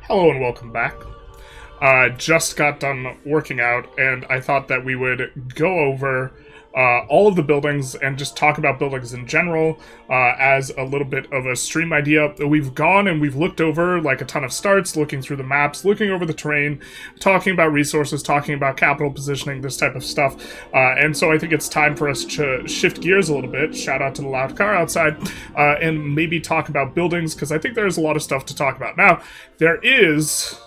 Hello and welcome back. Just got done working out, and I thought that we would go over all of the buildings and just talk about buildings in general as a little bit of a stream idea. We've gone and we've looked over like a ton of starts, looking through the maps, looking over the terrain, talking about resources, talking about capital positioning, this type of stuff. And so I think it's time for us to shift gears a little bit. Shout out to the loud car outside, and maybe talk about buildings, because I think there's a lot of stuff to talk about. Now, there is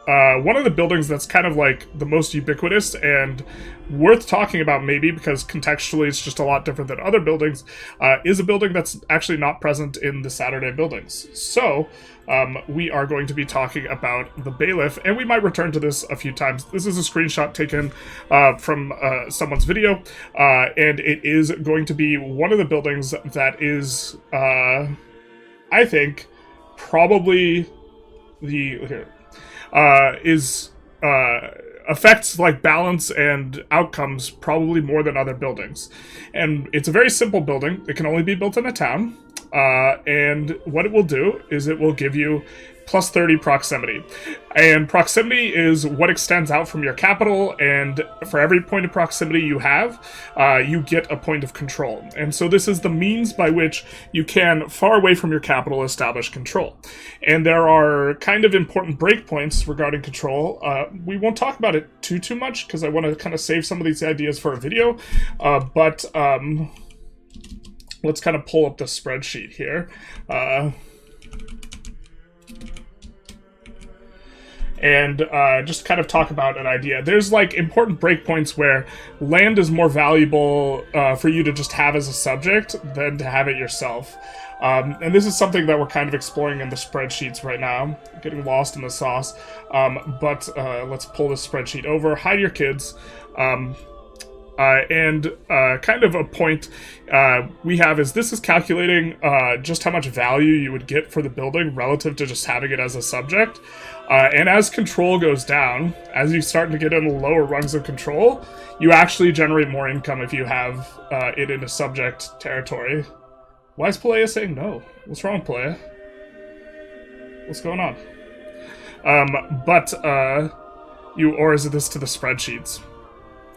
one of the buildings that's kind of like the most ubiquitous and worth talking about, maybe because contextually it's just a lot different than other buildings, is a building that's actually not present in the Saturday buildings. So we are going to be talking about the bailiff, and we might return to this a few times. This is a screenshot taken from someone's video, and it is going to be one of the buildings that is, I think, probably affects like balance and outcomes probably more than other buildings. And it's a very simple building. It can only be built in a town. And what it will do is it will give you plus 30 proximity. And proximity is what extends out from your capital, and for every point of proximity you have, you get a point of control. And so this is the means by which you can, far away from your capital, establish control. And there are kind of important breakpoints regarding control. We won't talk about it too much, because I want to kind of save some of these ideas for a video, but let's kind of pull up the spreadsheet here. And just kind of talk about an idea. There's like important breakpoints where land is more valuable for you to just have as a subject than to have it yourself. And this is something that we're kind of exploring in the spreadsheets right now. Getting lost in the sauce. But let's pull this spreadsheet over. Hide your kids. And kind of a point we have is this is calculating just how much value you would get for the building relative to just having it as a subject. And as control goes down, as you start to get in the lower rungs of control, you actually generate more income if you have it in a subject territory. Why is Pelea saying no? What's wrong, Pelea? What's going on? Or is it this to the spreadsheets?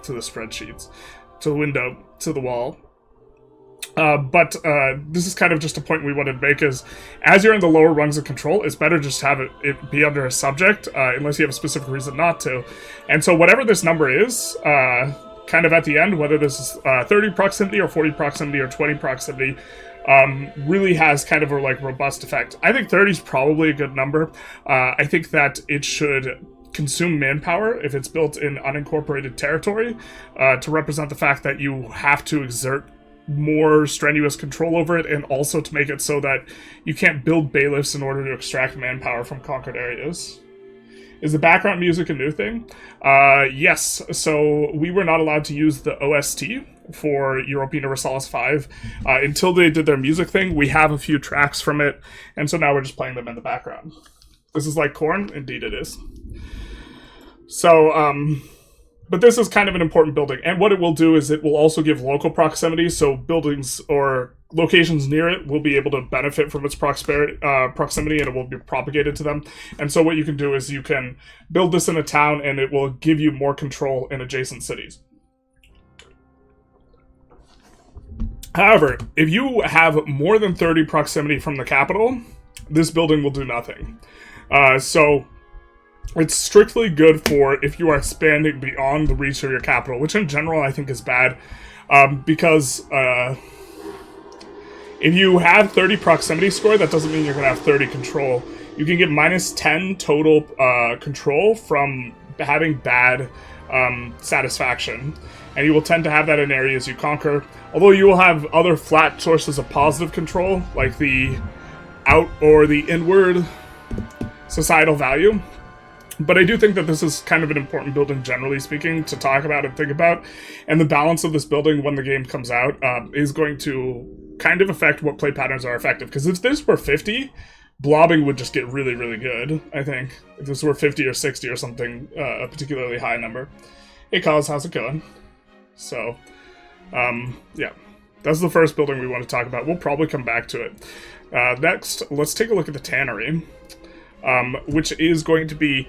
To the spreadsheets, to the window, to the wall. But this is kind of just a point we wanted to make, is as you're in the lower rungs of control, it's better just to have it be under a subject, unless you have a specific reason not to. And so whatever this number is, kind of at the end, whether this is 30 proximity or 40 proximity or 20 proximity, really has kind of a like robust effect. I think 30 is probably a good number. I think that it should consume manpower if it's built in unincorporated territory, to represent the fact that you have to exert more strenuous control over it, and also to make it so that you can't build bailiffs in order to extract manpower from conquered areas. Is the background music a new thing? Yes. So we were not allowed to use the OST for Europa Universalis 5 until they did their music thing. We have a few tracks from it, and so now we're just playing them in the background. This is like corn? Indeed it is. So, but this is kind of an important building, and what it will do is it will also give local proximity, so buildings or locations near it will be able to benefit from its proximity, and it will be propagated to them. And so what you can do is you can build this in a town, and it will give you more control in adjacent cities. However, if you have more than 30 proximity from the capital, this building will do nothing. So it's strictly good for if you are expanding beyond the reach of your capital, which in general I think is bad, because if you have 30 proximity score, that doesn't mean you're going to have 30 control. You can get minus 10 total control from having bad satisfaction, and you will tend to have that in areas you conquer, although you will have other flat sources of positive control, like the out or the inward societal value. But I do think that this is kind of an important building, generally speaking, to talk about and think about. And the balance of this building when the game comes out is going to kind of affect what play patterns are effective. Because if this were 50, blobbing would just get really, really good, I think. If this were 50 or 60 or something, a particularly high number. Hey, Cos, how's it going? So, yeah. That's the first building we want to talk about. We'll probably come back to it. Next, let's take a look at the tannery. which is going to be,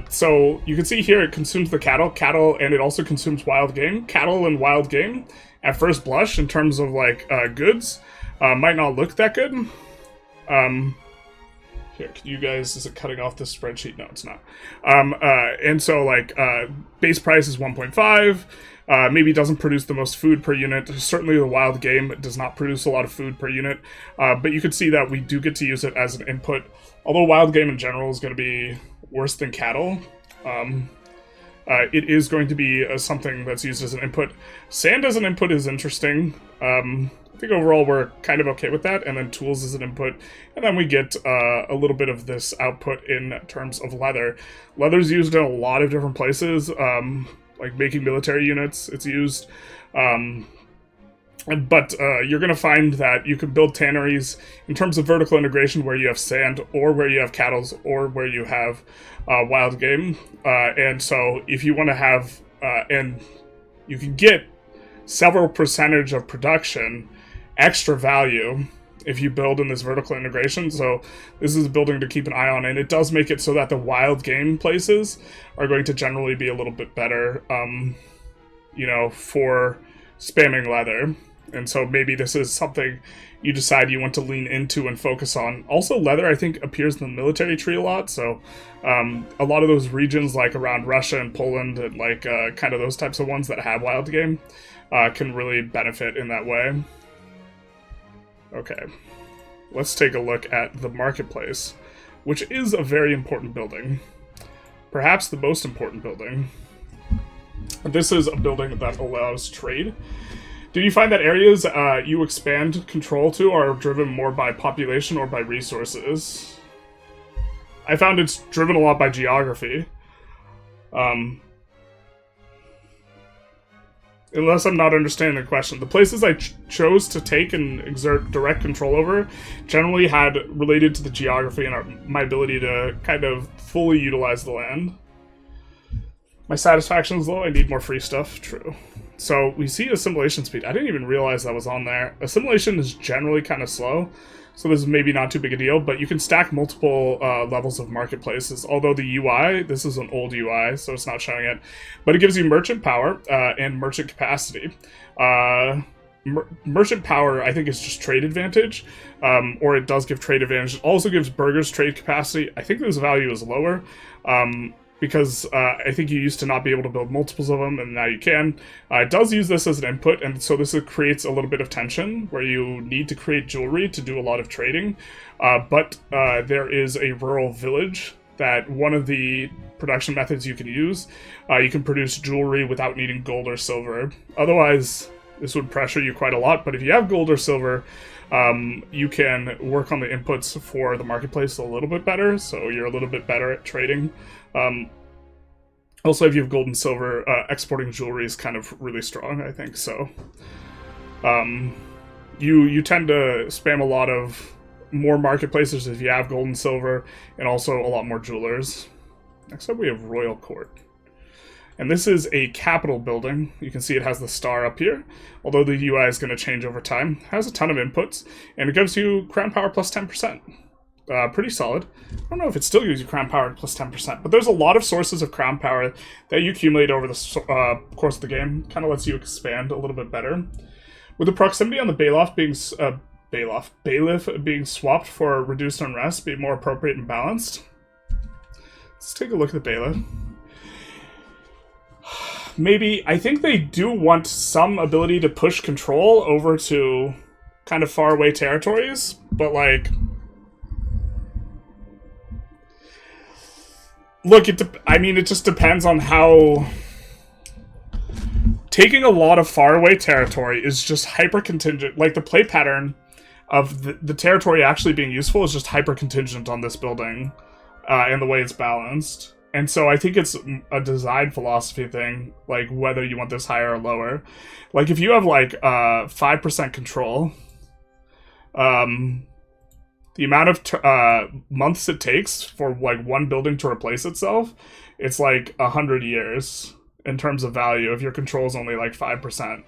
so you can see here it consumes the cattle, and it also consumes wild game. Cattle and wild game, at first blush, in terms of, like, goods, might not look that good. Here, can you guys, is it cutting off this spreadsheet? No, it's not. And so, like, base price is 1.5, maybe doesn't produce the most food per unit. Certainly the wild game does not produce a lot of food per unit, but you can see that we do get to use it as an input. Although wild game in general is going to be worse than cattle, it is going to be something that's used as an input. Sand as an input is interesting. I think overall we're kind of okay with that, and then tools as an input, and then we get a little bit of this output in terms of leather. Leather's used in a lot of different places, like making military units, it's used. But you're going to find that you can build tanneries in terms of vertical integration where you have sand, or where you have cattle, or where you have wild game. And so if you want to have, and you can get several percentage of production extra value if you build in this vertical integration. So this is a building to keep an eye on, and it does make it so that the wild game places are going to generally be a little bit better, you know, for spamming leather. And so maybe this is something you decide you want to lean into and focus on. Also, leather, I think, appears in the military tree a lot. So a lot of those regions, like around Russia and Poland, and like kind of those types of ones that have wild game, can really benefit in that way. Okay, let's take a look at the marketplace, which is a very important building. Perhaps the most important building. This is a building that allows trade. Did you find that areas you expand control to are driven more by population or by resources? I found it's driven a lot by geography. Unless I'm not understanding the question. The places I chose to take and exert direct control over generally had related to the geography and my ability to kind of fully utilize the land. My satisfaction is low, I need more free stuff, true. So we see assimilation speed. I didn't even realize that was on there. Assimilation is generally kind of slow, so this is maybe not too big a deal, but you can stack multiple levels of marketplaces. Although the UI, this is an old UI, so it's not showing it, but it gives you merchant power and merchant capacity. Merchant power, I think, is just trade advantage, or it does give trade advantage. It also gives burghers trade capacity. I think this value is lower, because I think you used to not be able to build multiples of them, and now you can. It does use this as an input, and so this creates a little bit of tension, where you need to create jewelry to do a lot of trading. But there is a rural village that one of the production methods you can use. You can produce jewelry without needing gold or silver. Otherwise, this would pressure you quite a lot, but if you have gold or silver, you can work on the inputs for the marketplace a little bit better, so you're a little bit better at trading. Also, if you have gold and silver, exporting jewelry is kind of really strong, I think, so. You tend to spam a lot of more marketplaces if you have gold and silver, and also a lot more jewelers. Next up, we have Royal Court. And this is a capital building. You can see it has the star up here, although the UI is going to change over time. It has a ton of inputs, and it gives you crown power plus 10%. Pretty solid. I don't know if it still gives you crown power plus 10%, but there's a lot of sources of crown power that you accumulate over the course of the game. Kind of lets you expand a little bit better. With the proximity on the bailiff being swapped for reduced unrest, be more appropriate and balanced. Let's take a look at the bailiff. Maybe, I think they do want some ability to push control over to kind of faraway territories, but like, look, it just depends on how. Taking a lot of faraway territory is just hyper contingent. Like, the play pattern of the territory actually being useful is just hyper contingent on this building and the way it's balanced. And so I think it's a design philosophy thing, like whether you want this higher or lower. Like, if you have like 5% control, the amount of months it takes for like one building to replace itself, it's like 100 years in terms of value if your control is only like 5%.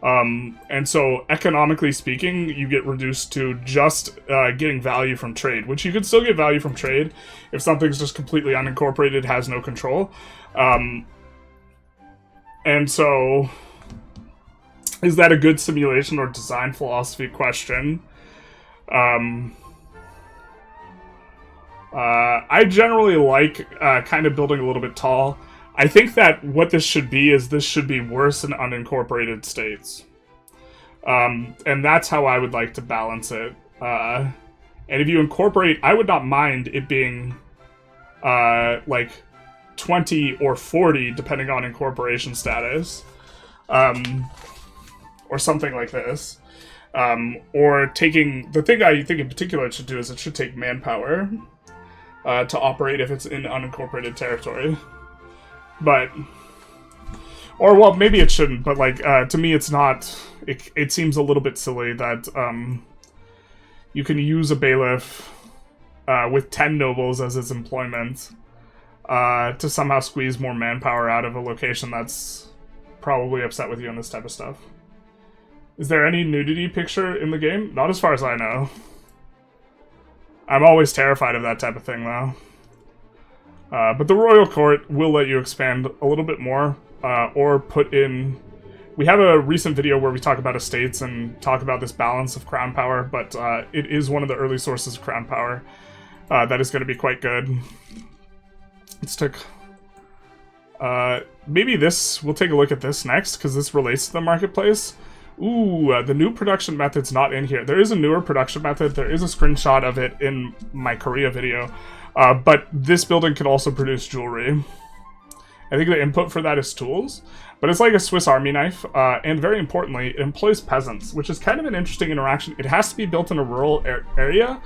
And so, economically speaking, you get reduced to just getting value from trade, which you could still get value from trade if something's just completely unincorporated, has no control. And so, is that a good simulation or design philosophy question? I generally like kind of building a little bit tall. I think that what this should be is this should be worse in unincorporated states. And that's how I would like to balance it. And if you incorporate, I would not mind it being like 20 or 40, depending on incorporation status. Or something like this. Or taking, the thing I think in particular it should do is it should take manpower to operate if it's in unincorporated territory. But, or well, maybe it shouldn't, but like, to me it's not, it seems a little bit silly that you can use a bailiff with 10 nobles as its employment to somehow squeeze more manpower out of a location that's probably upset with you and this type of stuff. Is there any nudity picture in the game? Not as far as I know. I'm always terrified of that type of thing, though. But the Royal Court will let you expand a little bit more, or put in... We have a recent video where we talk about estates and talk about this balance of crown power, but it is one of the early sources of crown power that is going to be quite good. Let's take... maybe this... We'll take a look at this next, because this relates to the marketplace. Ooh, the new production method's not in here. There is a newer production method. There is a screenshot of it in my Korea video. But this building can also produce jewelry. I think the input for that is tools. But it's like a Swiss Army knife. And very importantly, it employs peasants, which is kind of an interesting interaction. It has to be built in a rural area.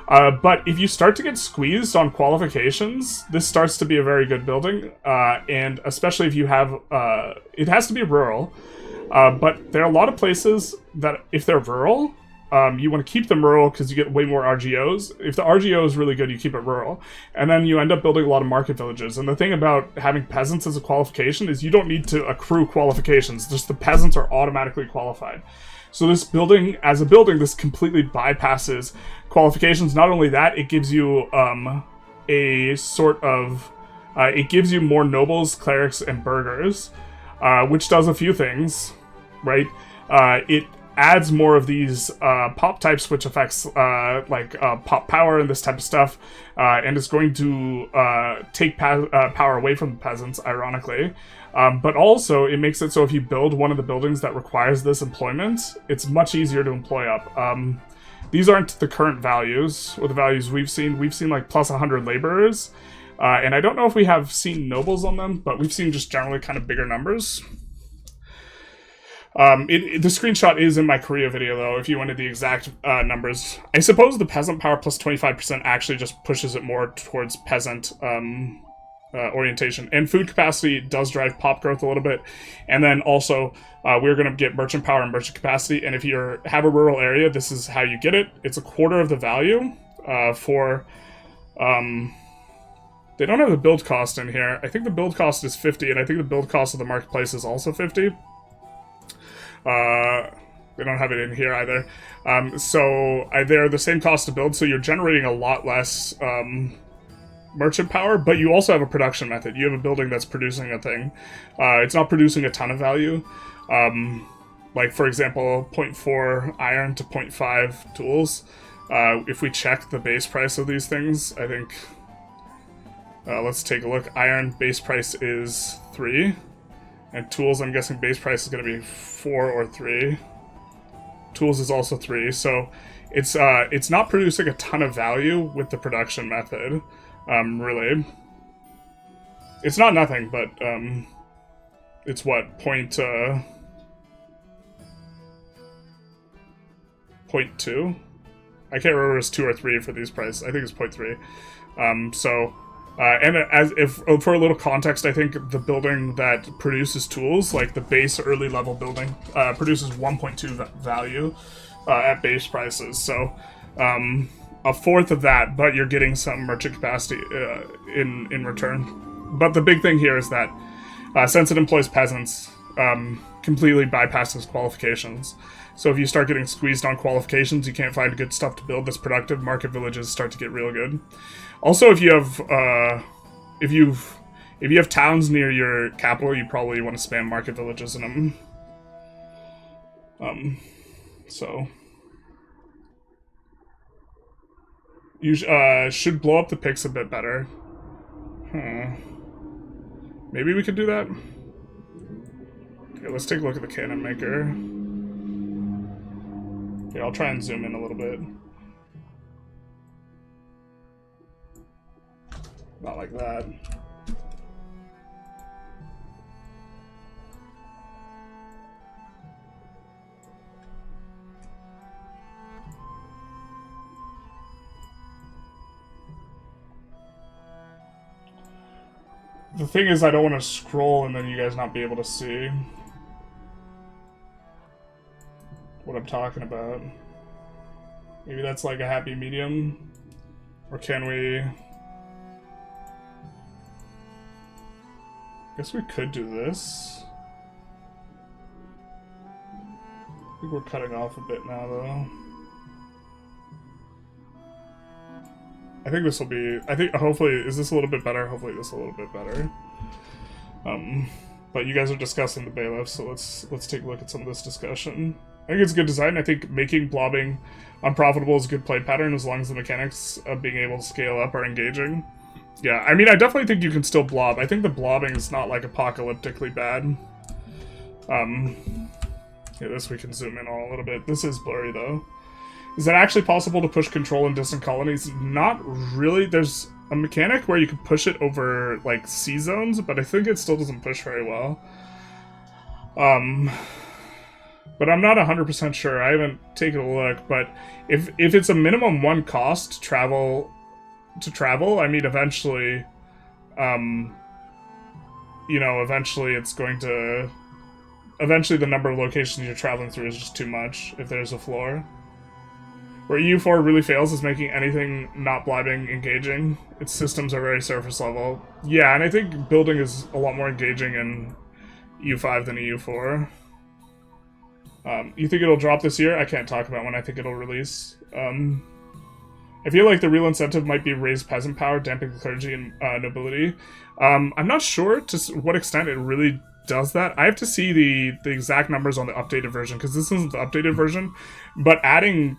But if you start to get squeezed on qualifications, this starts to be a very good building. And especially if you have... it has to be rural. But there are a lot of places that, if they're rural, you want to keep them rural because you get way more RGOs. If the RGO is really good, you keep it rural. And then you end up building a lot of market villages. And the thing about having peasants as a qualification is you don't need to accrue qualifications. Just the peasants are automatically qualified. So this building, as a building, this completely bypasses qualifications. Not only that, it gives you a sort of... it gives you more nobles, clerics, and burghers, which does a few things. Right? It adds more of these pop types, which affects pop power and this type of stuff, and it's going to take power away from the peasants, ironically. But also, it makes it so if you build one of the buildings that requires this employment, it's much easier to employ up. These aren't the current values, or the values we've seen. We've seen like plus 100 laborers, and I don't know if we have seen nobles on them, but we've seen just generally kind of bigger numbers. The screenshot is in my Korea video, though, if you wanted the exact numbers. I suppose the peasant power plus 25% actually just pushes it more towards peasant orientation. And food capacity does drive pop growth a little bit. And then also, we're going to get merchant power and merchant capacity. And if you have a rural area, this is how you get it. It's a quarter of the value for... they don't have the build cost in here. I think the build cost is 50, and I think the build cost of the marketplace is also 50. They don't have it in here either. They're the same cost to build, so you're generating a lot less merchant power, but you also have a production method. You have a building that's producing a thing. It's not producing a ton of value. Like, for example, 0.4 iron to 0.5 tools. If we check the base price of these things, I think... let's take a look. Iron base price is 3. And tools, I'm guessing base price is going to be 4 or 3. Tools is also 3, so it's not producing a ton of value with the production method, really. It's not nothing, but it's what, point 0.2? I can't remember if it's 2 or 3 for these prices. I think it's 0.3. And for a little context, I think the building that produces tools, like the base early level building, produces 1.2 value at base prices. So a fourth of that, but you're getting some merchant capacity in return. But the big thing here is that since it employs peasants, completely bypasses qualifications. So if you start getting squeezed on qualifications, you can't find good stuff to build that's productive, market villages start to get real good. Also, if you have if you have towns near your capital, you probably want to spam market villages in them. So you should blow up the picks a bit better. Maybe we could do that. Okay, let's take a look at the cannon maker. Okay, I'll try and zoom in a little bit. Not like that. The thing is, I don't want to scroll and then you guys not be able to see what I'm talking about. Maybe that's like a happy medium? Or can we... I guess we could do this. I think we're cutting off a bit now, though. I think this will be... I think, hopefully... Is this a little bit better? Hopefully this is a little bit better. But you guys are discussing the bailiffs, so let's take a look at some of this discussion. I think it's good design. I think making blobbing unprofitable is a good play pattern as long as the mechanics of being able to scale up are engaging. Yeah, I mean, I definitely think you can still blob. I think the blobbing is not, like, apocalyptically bad. Yeah, this we can zoom in on a little bit. This is blurry, though. Is it actually possible to push control in distant colonies? Not really. There's a mechanic where you can push it over, like, sea zones, but I think it still doesn't push very well. But I'm not 100% sure. I haven't taken a look, but if it's a minimum 1 cost to travel, I mean, eventually, you know, eventually it's going to... Eventually the number of locations you're traveling through is just too much if there's a floor. Where EU4 really fails is making anything not blabbing engaging. Its systems are very surface level. Yeah, and I think building is a lot more engaging in EU5 than EU4. You think it'll drop this year? I can't talk about when I think it'll release. I feel like the real incentive might be raise peasant power, damping the clergy and nobility. I'm not sure to what extent it really does that. I have to see the exact numbers on the updated version, because this isn't the updated version. But adding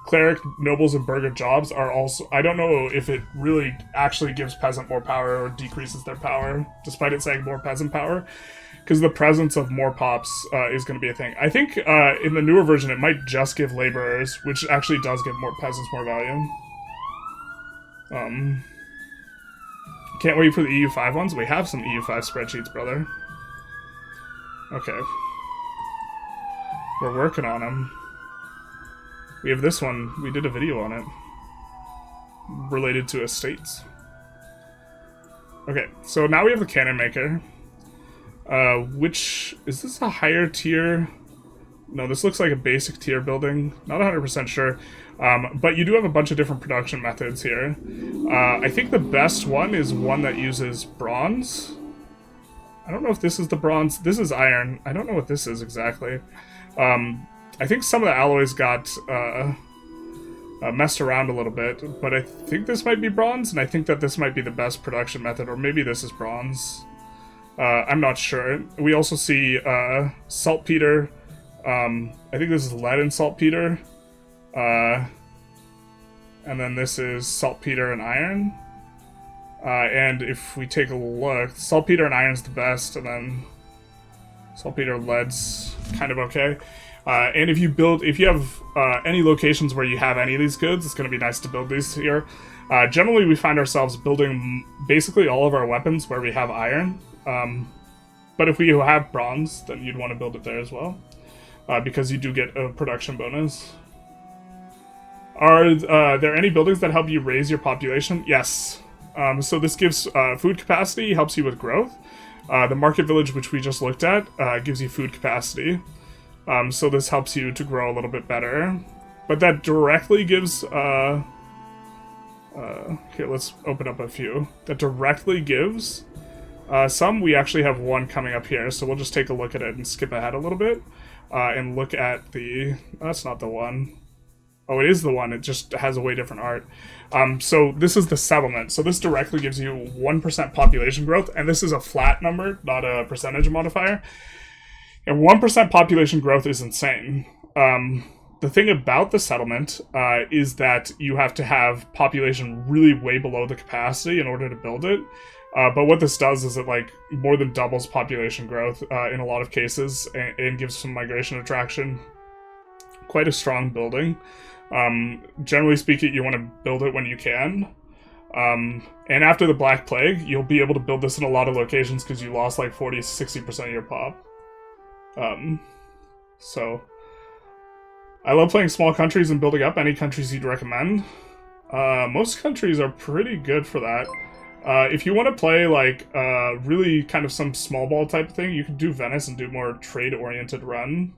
cleric, nobles, and burgher jobs are also... I don't know if it really actually gives peasant more power or decreases their power, despite it saying more peasant power. Because the presence of more pops is going to be a thing. I think in the newer version it might just give laborers, which actually does give more peasants more value. Can't wait for the EU5 ones. We have some EU5 spreadsheets, brother. Okay. We're working on them. We have this one. We did a video on it. Related to estates. Okay, so now we have the cannon maker. Which... Is this a higher tier? No, this looks like a basic tier building. Not 100% sure. But you do have a bunch of different production methods here. I think the best one is one that uses bronze. I don't know if this is the bronze. This is iron. I don't know what this is exactly. I think some of the alloys got messed around a little bit, but I think this might be bronze, and I think that this might be the best production method, or maybe this is bronze. I'm not sure. We also see saltpeter. I think this is lead and saltpeter. And then this is saltpeter and iron. And if we take a look, saltpeter and iron's the best, and then saltpeter lead's kind of okay. And if you have any locations where you have any of these goods, it's going to be nice to build these here. Generally, we find ourselves building basically all of our weapons where we have iron. But if we have bronze, then you'd want to build it there as well, because you do get a production bonus. Are there any buildings that help you raise your population? Yes. So this gives food capacity, helps you with growth. The market village, which we just looked at, gives you food capacity. So this helps you to grow a little bit better. But that directly gives... here, let's open up a few. That directly gives Some we actually have one coming up here, so we'll just take a look at it and skip ahead a little bit and look at the... That's not the one. Oh, it is the one. It just has a way different art. So this is the settlement. So this directly gives you 1% population growth, and this is a flat number, not a percentage modifier. And 1% population growth is insane. The thing about the settlement is that you have to have population really way below the capacity in order to build it. But what this does is it like more than doubles population growth in a lot of cases and gives some migration attraction. Quite a strong building. Generally speaking, you want to build it when you can. And after the Black Plague, you'll be able to build this in a lot of locations because you lost like 40-60% of your pop. So I love playing small countries and building up. Any countries you'd recommend? Most countries are pretty good for that. If you want to play like really kind of some small ball type of thing, you can do Venice and do more trade-oriented run.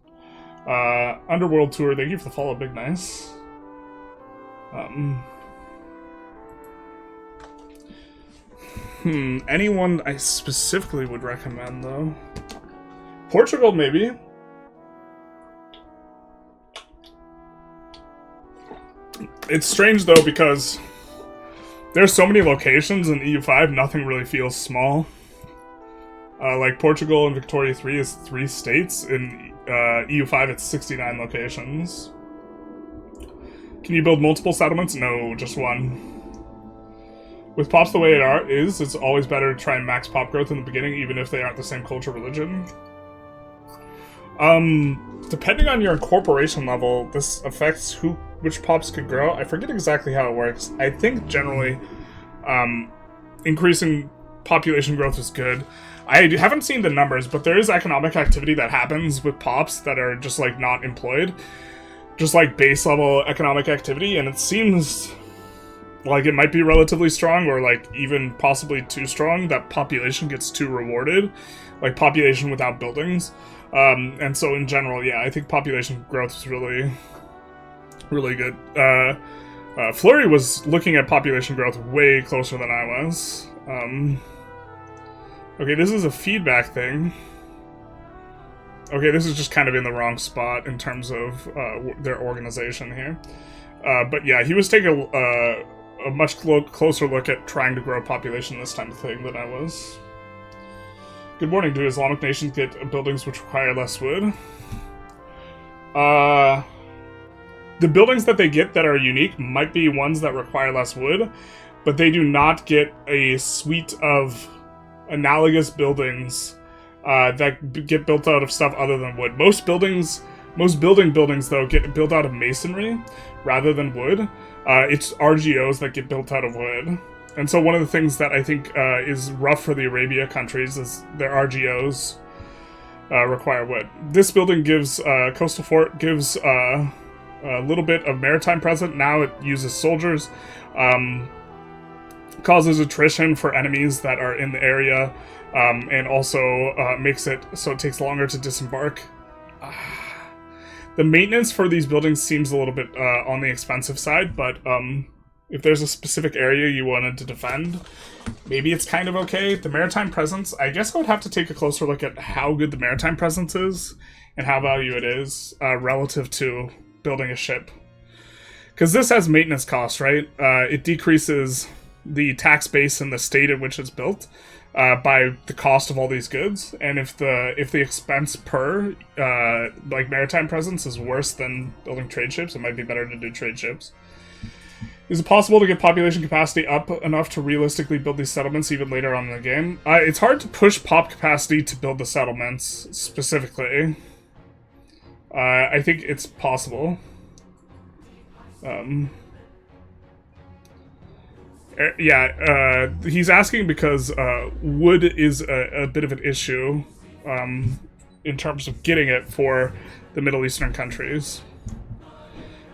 Underworld Tour, thank you for the follow, Big Nice. Anyone I specifically would recommend, though? Portugal, maybe. It's strange, though, because there's so many locations in EU5, nothing really feels small. Like, Portugal and Victoria 3 is 3 states. In EU5, it's 69 locations. Can you build multiple settlements? No, just one. With pops the way it is, it's always better to try and max pop growth in the beginning, even if they aren't the same culture or religion. Depending on your incorporation level, this affects which pops could grow. I forget exactly how it works. I think generally, increasing population growth is good. I haven't seen the numbers, but there is economic activity that happens with pops that are just like not employed. Just like base level economic activity, and it seems like it might be relatively strong, or like even possibly too strong, that population gets too rewarded. Like population without buildings. And so in general, yeah, I think population growth is really, really good. Flurry was looking at population growth way closer than I was. Okay, this is a feedback thing. Okay, this is just kind of in the wrong spot in terms of their organization here. But yeah, he was taking a much closer look at trying to grow population this time of thing than I was. Good morning. Do Islamic nations get buildings which require less wood? The buildings that they get that are unique might be ones that require less wood, but they do not get a suite of analogous buildings that get built out of stuff other than wood. Most buildings, though, get built out of masonry rather than wood. It's RGOs that get built out of wood. And so one of the things that I think is rough for the Arabia countries is their RGOs require wood. This building gives, Coastal Fort gives a little bit of maritime presence. Now it uses soldiers. Causes attrition for enemies that are in the area. And also makes it so it takes longer to disembark. The maintenance for these buildings seems a little bit on the expensive side, but if there's a specific area you wanted to defend, maybe it's kind of okay. The maritime presence, I guess I would have to take a closer look at how good the maritime presence is and how value it is relative to building a ship. Because this has maintenance costs, right? It decreases the tax base in the state in which it's built by the cost of all these goods, and if the expense per like maritime presence is worse than building trade ships, it might be better to do trade ships. Is it possible to get population capacity up enough to realistically build these settlements even later on in the game? It's hard to push pop capacity to build the settlements specifically. I think it's possible. Yeah, he's asking because wood is a bit of an issue in terms of getting it for the Middle Eastern countries.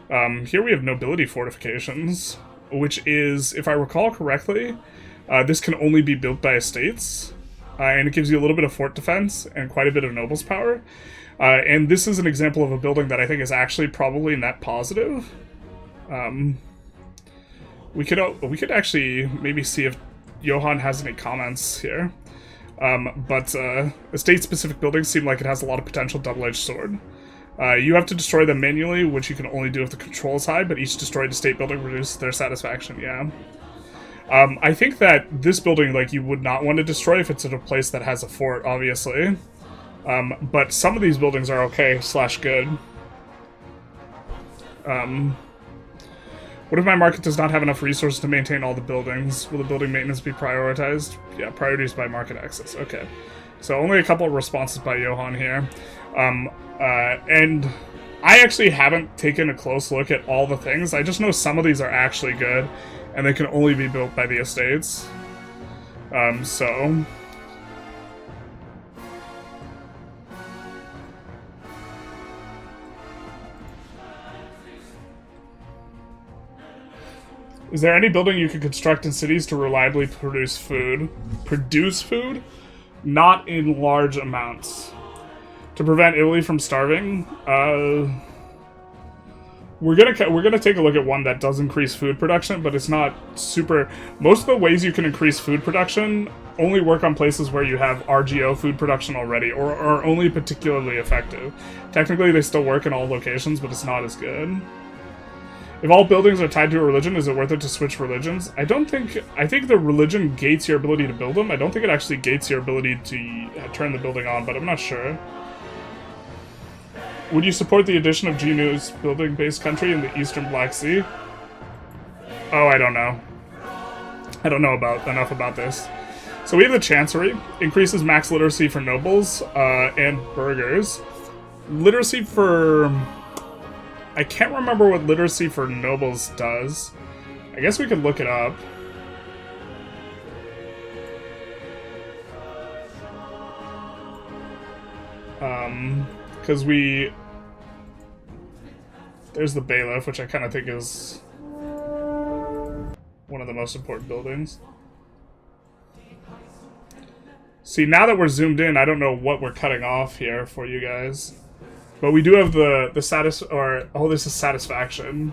Here we have nobility fortifications, which is, if I recall correctly, this can only be built by estates, and it gives you a little bit of fort defense and quite a bit of nobles power. And this is an example of a building that I think is actually probably net positive. We could actually maybe see if Johan has any comments here. But estate-specific buildings seem like it has a lot of potential double-edged sword. You have to destroy them manually, which you can only do if the control is high, but each destroyed estate building reduces their satisfaction, yeah. I think that this building, like, you would not want to destroy if it's in a place that has a fort, obviously. But some of these buildings are okay / good. What if my market does not have enough resources to maintain all the buildings? Will the building maintenance be prioritized? Yeah, priorities by market access. Okay. So only a couple of responses by Johan here. And I actually haven't taken a close look at all the things. I just know some of these are actually good, and they can only be built by the estates. So... Is there any building you could construct in cities to reliably produce food? Produce food? Not in large amounts. To prevent Italy from starving? We're gonna take a look at one that does increase food production, but it's not super... Most of the ways you can increase food production only work on places where you have RGO food production already, or are only particularly effective. Technically, they still work in all locations, but it's not as good. If all buildings are tied to a religion, is it worth it to switch religions? I think the religion gates your ability to build them. I don't think it actually gates your ability to turn the building on, but I'm not sure. Would you support the addition of GNU's building-based country in the Eastern Black Sea? Oh, I don't know. I don't know enough about this. So we have the Chancery. Increases max literacy for nobles and burghers. Literacy for... I can't remember what literacy for nobles does. I guess we could look it up. Because there's the bailiff, which I kind of think is one of the most important buildings. See, now that we're zoomed in, I don't know what we're cutting off here for you guys. But we do have the oh, this is satisfaction.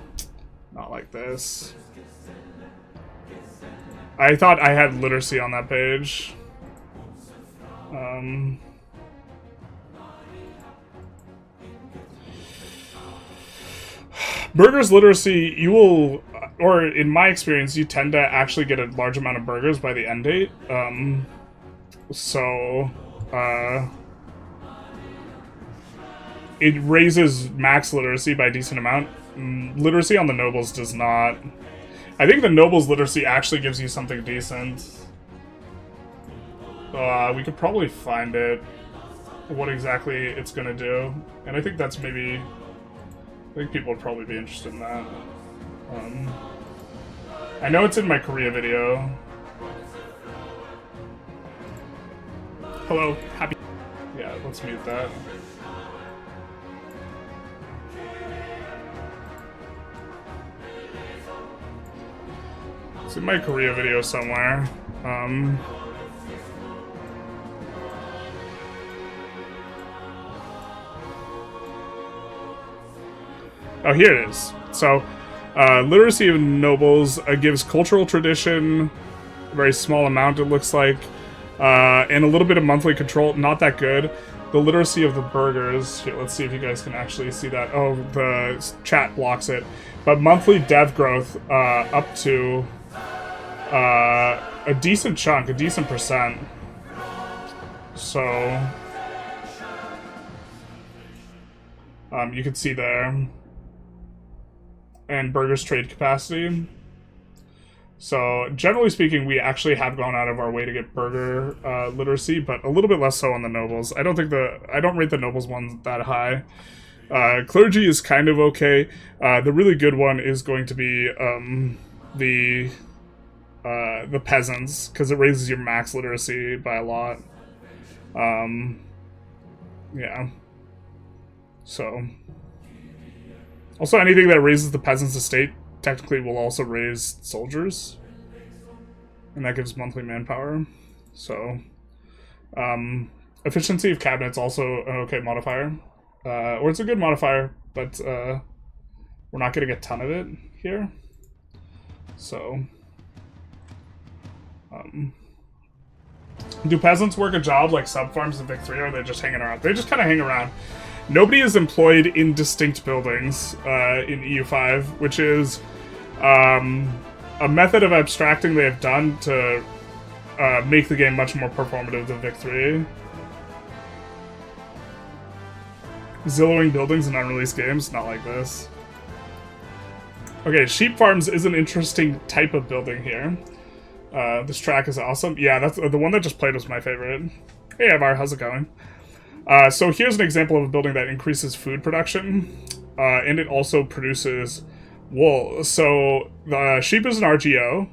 Not like this. I thought I had literacy on that page. Burghers literacy, you will, or in my experience, you tend to actually get a large amount of burghers by the end date. It raises max literacy by a decent amount. Literacy on the nobles does not. I think the nobles literacy actually gives you something decent. We could probably find it, what exactly it's gonna do. And I think that's maybe... I think people would probably be interested in that. I know it's in my Korea video. Hello, happy... Yeah, let's mute that. It's in my Korea video somewhere. Oh, here it is. So, literacy of nobles gives cultural tradition, a very small amount it looks like, and a little bit of monthly control, not that good. The literacy of the burghers, here, let's see if you guys can actually see that. Oh, the chat blocks it. But monthly dev growth up to a decent chunk, a decent percent. So, you can see there. And burghers trade capacity. So, generally speaking, we actually have gone out of our way to get burgher literacy, but a little bit less so on the nobles. I don't rate the nobles one that high. Clergy is kind of okay. The really good one is going to be the peasants, because it raises your max literacy by a lot. Yeah. So. Also, anything that raises the peasants' estate technically will also raise soldiers. And that gives monthly manpower. So, efficiency of cabinet's also an okay modifier. Or it's a good modifier, but we're not getting a ton of it here. So, Do peasants work a job like sub-farms in Vic 3, or are they just hanging around? They just kind of hang around. Nobody is employed in distinct buildings in EU5, which is a method of abstracting they have done to make the game much more performative than Vic 3. Zillowing buildings in unreleased games? Not like this. Okay, sheep farms is an interesting type of building here. This track is awesome. Yeah, that's the one that just played was my favorite. Hey, Ivar, how's it going? So here's an example of a building that increases food production, and it also produces wool. So the sheep is an RGO,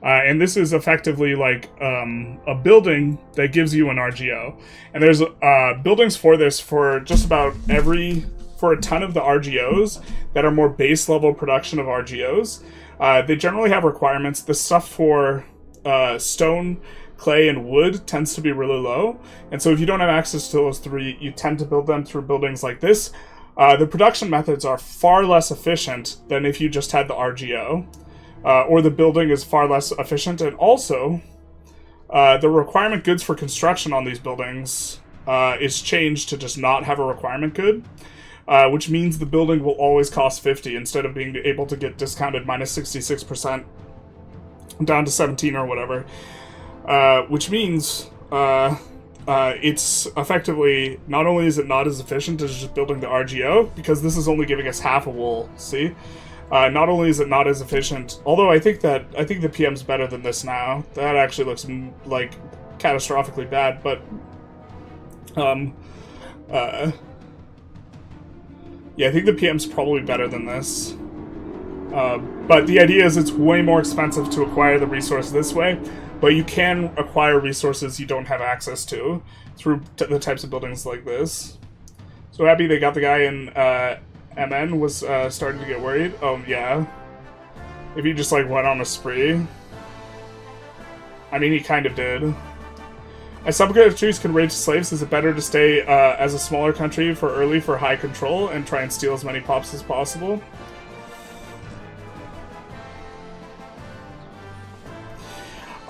and this is effectively like a building that gives you an RGO. And there's buildings for this for just about for a ton of the RGOs that are more base level production of RGOs. They generally have requirements. The stuff for stone, clay, and wood tends to be really low. And so if you don't have access to those three, you tend to build them through buildings like this. The production methods are far less efficient than if you just had the RGO. Or the building is far less efficient. And also, the requirement goods for construction on these buildings is changed to just not have a requirement good. Which means the building will always cost 50 instead of being able to get discounted minus 66% down to 17 or whatever. Which means it's effectively, not only is it not as efficient as just building the RGO, because this is only giving us half a wool, see? Not only is it not as efficient, although I think the PM's better than this now. That actually looks like catastrophically bad, but yeah, I think the PM's probably better than this. But the idea is it's way more expensive to acquire the resource this way, but you can acquire resources you don't have access to through the types of buildings like this. So happy they got the guy in MN was starting to get worried. Oh, yeah. If he just, like, went on a spree. I mean, he kind of did. As some countries can raid slaves, is it better to stay as a smaller country for high control and try and steal as many pops as possible?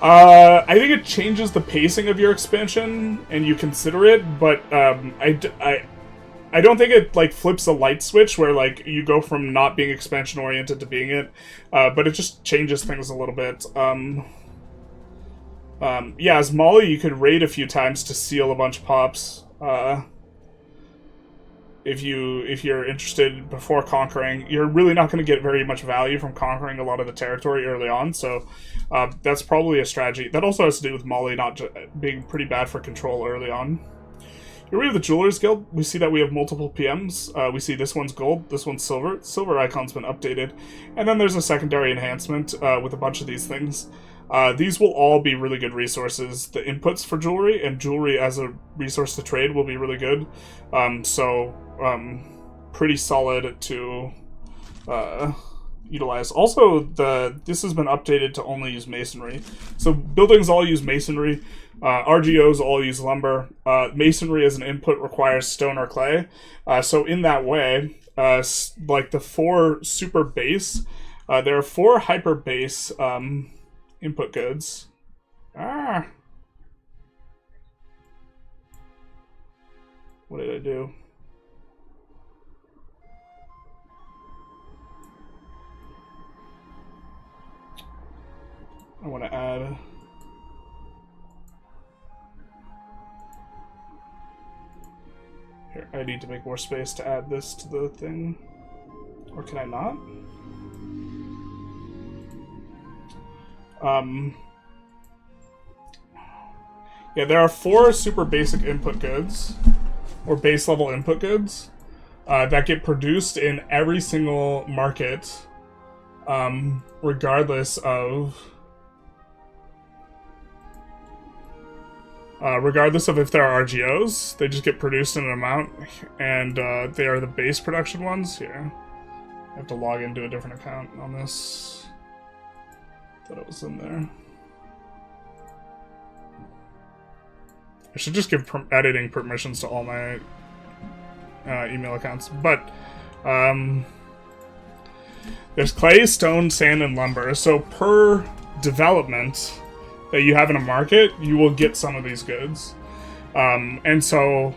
I think it changes the pacing of your expansion, and you consider it, but I don't think it, like, flips a light switch where, like, you go from not being expansion-oriented to being it, but it just changes things a little bit. Yeah, as Molly, you could raid a few times to steal a bunch of pops, if you're interested before conquering. You're really not going to get very much value from conquering a lot of the territory early on, so that's probably a strategy. That also has to do with Molly not being pretty bad for control early on. Here we have the Jewelers Guild. We see that we have multiple PMs. We see this one's gold, this one's silver. Silver icon's been updated. And then there's a secondary enhancement with a bunch of these things. These will all be really good resources. The inputs for jewelry, and jewelry as a resource to trade will be really good. Pretty solid to utilize. Also, this has been updated to only use masonry. So buildings all use masonry. RGOs all use lumber. Masonry as an input requires stone or clay. So in that way, like the 4 super base, there are 4 hyper base input goods. What did I do? I want to add... Here, I need to make more space to add this to the thing. Or can I not? Yeah, there are 4 super basic input goods, or base level input goods, that get produced in every single market, regardless of if there are RGOs. They just get produced in an amount, and they are the base production ones. Here, I have to log into a different account on this. Thought it was in there. I should just give editing permissions to all my email accounts. But there's clay, stone, sand, and lumber. So per development, that you have in a market, you will get some of these goods. And so,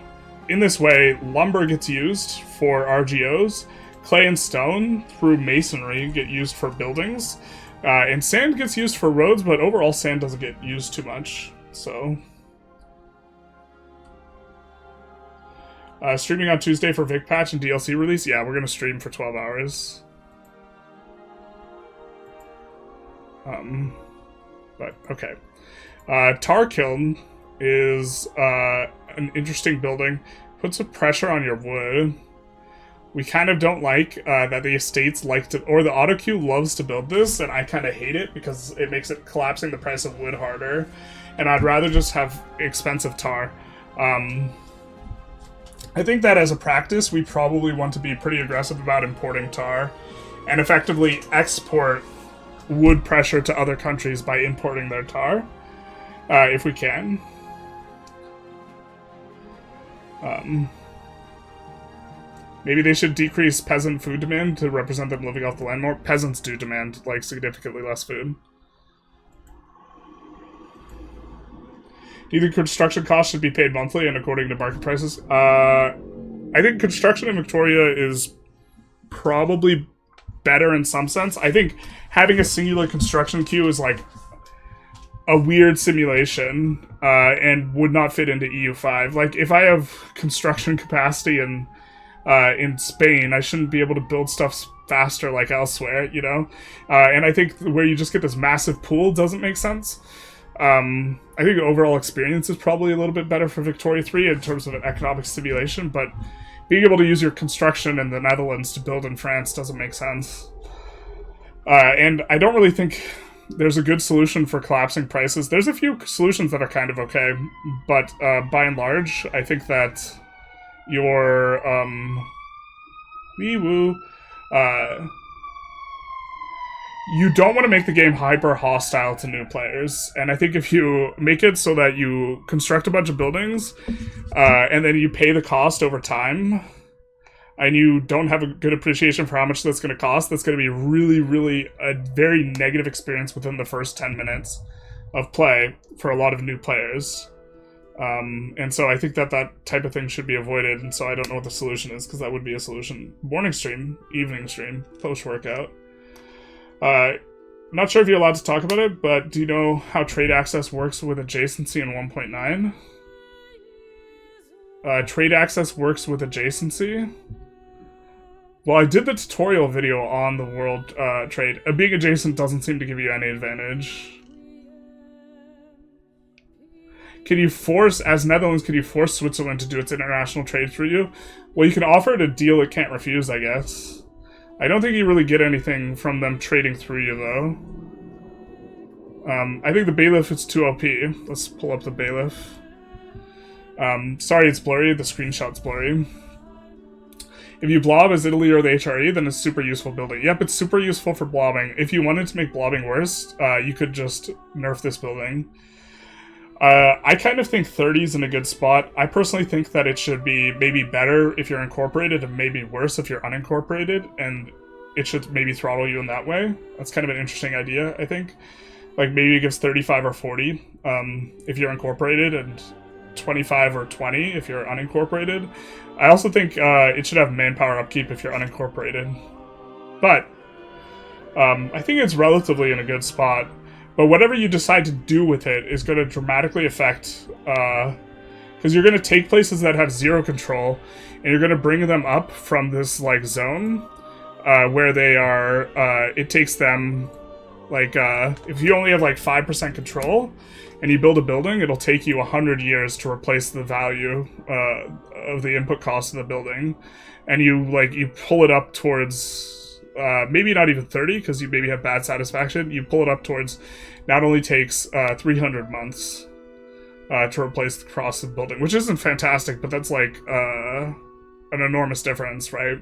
in this way, lumber gets used for RGOs, clay and stone through masonry get used for buildings, and sand gets used for roads, but overall sand doesn't get used too much, so... streaming on Tuesday for Vic patch and DLC release? Yeah, we're gonna stream for 12 hours. But, okay. Tar Kiln is an interesting building. Puts a pressure on your wood. We kind of don't like that the estates like to, or the autoqueue loves to build this, and I kind of hate it because it makes it collapsing the price of wood harder. And I'd rather just have expensive tar. I think that as a practice, we probably want to be pretty aggressive about importing tar and effectively export wood pressure to other countries by importing their tar, if we can. Maybe they should decrease peasant food demand to represent them living off the land more. Peasants do demand, like, significantly less food. Do you think construction costs should be paid monthly and according to market prices? I think construction in Victoria is probably better in some sense. I think having a singular construction queue is like a weird simulation and would not fit into EU5. Like, if I have construction capacity in Spain, I shouldn't be able to build stuff faster like elsewhere, you know? And I think where you just get this massive pool doesn't make sense. I think the overall experience is probably a little bit better for Victoria 3 in terms of an economic stimulation, but being able to use your construction in the Netherlands to build in France doesn't make sense. And I don't really think there's a good solution for collapsing prices. There's a few solutions that are kind of okay, but by and large, I think that your you don't want to make the game hyper hostile to new players, and I think if you make it so that you construct a bunch of buildings and then you pay the cost over time, and you don't have a good appreciation for how much that's going to cost, that's going to be really, really a very negative experience within the first 10 minutes of play for a lot of new players. And so I think that that type of thing should be avoided, and so I don't know what the solution is, because that would be a solution. Morning stream, evening stream, post-workout. Not sure if you're allowed to talk about it, but do you know how trade access works with adjacency in 1.9? Trade access works with adjacency? Well, I did the tutorial video on the world trade. Being adjacent doesn't seem to give you any advantage. Can you force, as Netherlands, can you force Switzerland to do its international trade for you? Well, you can offer it a deal it can't refuse, I guess. I don't think you really get anything from them trading through you, though. I think the bailiff is too OP. Let's pull up the bailiff. Sorry it's blurry, the screenshot's blurry. If you blob as Italy or the HRE, then it's super useful building. Yep, it's super useful for blobbing. If you wanted to make blobbing worse, you could just nerf this building. I kind of think 30 is in a good spot. I personally think that it should be maybe better if you're incorporated and maybe worse if you're unincorporated, and it should maybe throttle you in that way. That's kind of an interesting idea, I think. Like, maybe it gives 35 or 40 if you're incorporated, and 25 or 20 if you're unincorporated. I also think it should have manpower upkeep if you're unincorporated. But I think it's relatively in a good spot. But whatever you decide to do with it is going to dramatically affect, because you're going to take places that have zero control, and you're going to bring them up from this, like, zone, where they are, it takes them, like, if you only have, like, 5% control, and you build a building, it'll take you 100 years to replace the value, of the input cost of the building, and you pull it up towards... maybe not even 30, because you maybe have bad satisfaction. You pull it up towards, not only takes 300 months to replace the cost of the building, which isn't fantastic, but that's like an enormous difference, right?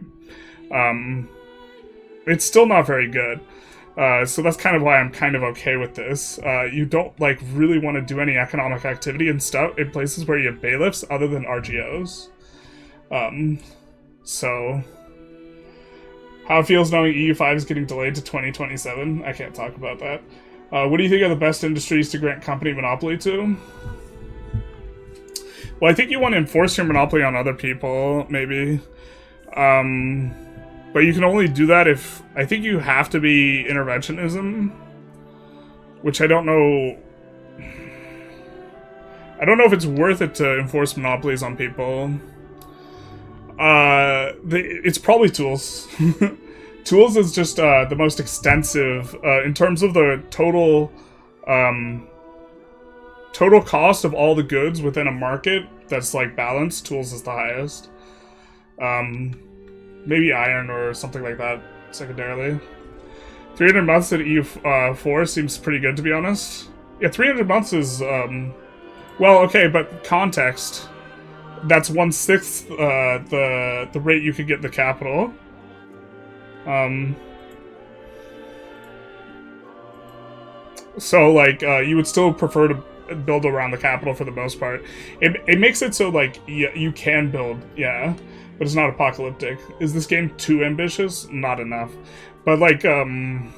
It's still not very good. So that's kind of why I'm kind of okay with this. You don't like really want to do any economic activity and stuff in places where you have bailiffs other than RGOs. So... How it feels knowing EU5 is getting delayed to 2027? I can't talk about that. What do you think are the best industries to grant company monopoly to? Well, I think you want to enforce your monopoly on other people, maybe. But you can only do that if... I think you have to be interventionism. Which I don't know... I don't know if it's worth it to enforce monopolies on people. It's probably tools. Tools is just the most extensive in terms of the total total cost of all the goods within a market that's like balanced. Tools is the highest. Maybe iron or something like that secondarily. 300 months at EU4 seems pretty good, to be honest. Yeah, 300 months is well, okay, but context. That's 1/6 the rate you could get the capital. So like you would still prefer to build around the capital for the most part. It makes it so like you can build, yeah, but it's not apocalyptic. Is this game too ambitious? Not enough. But like I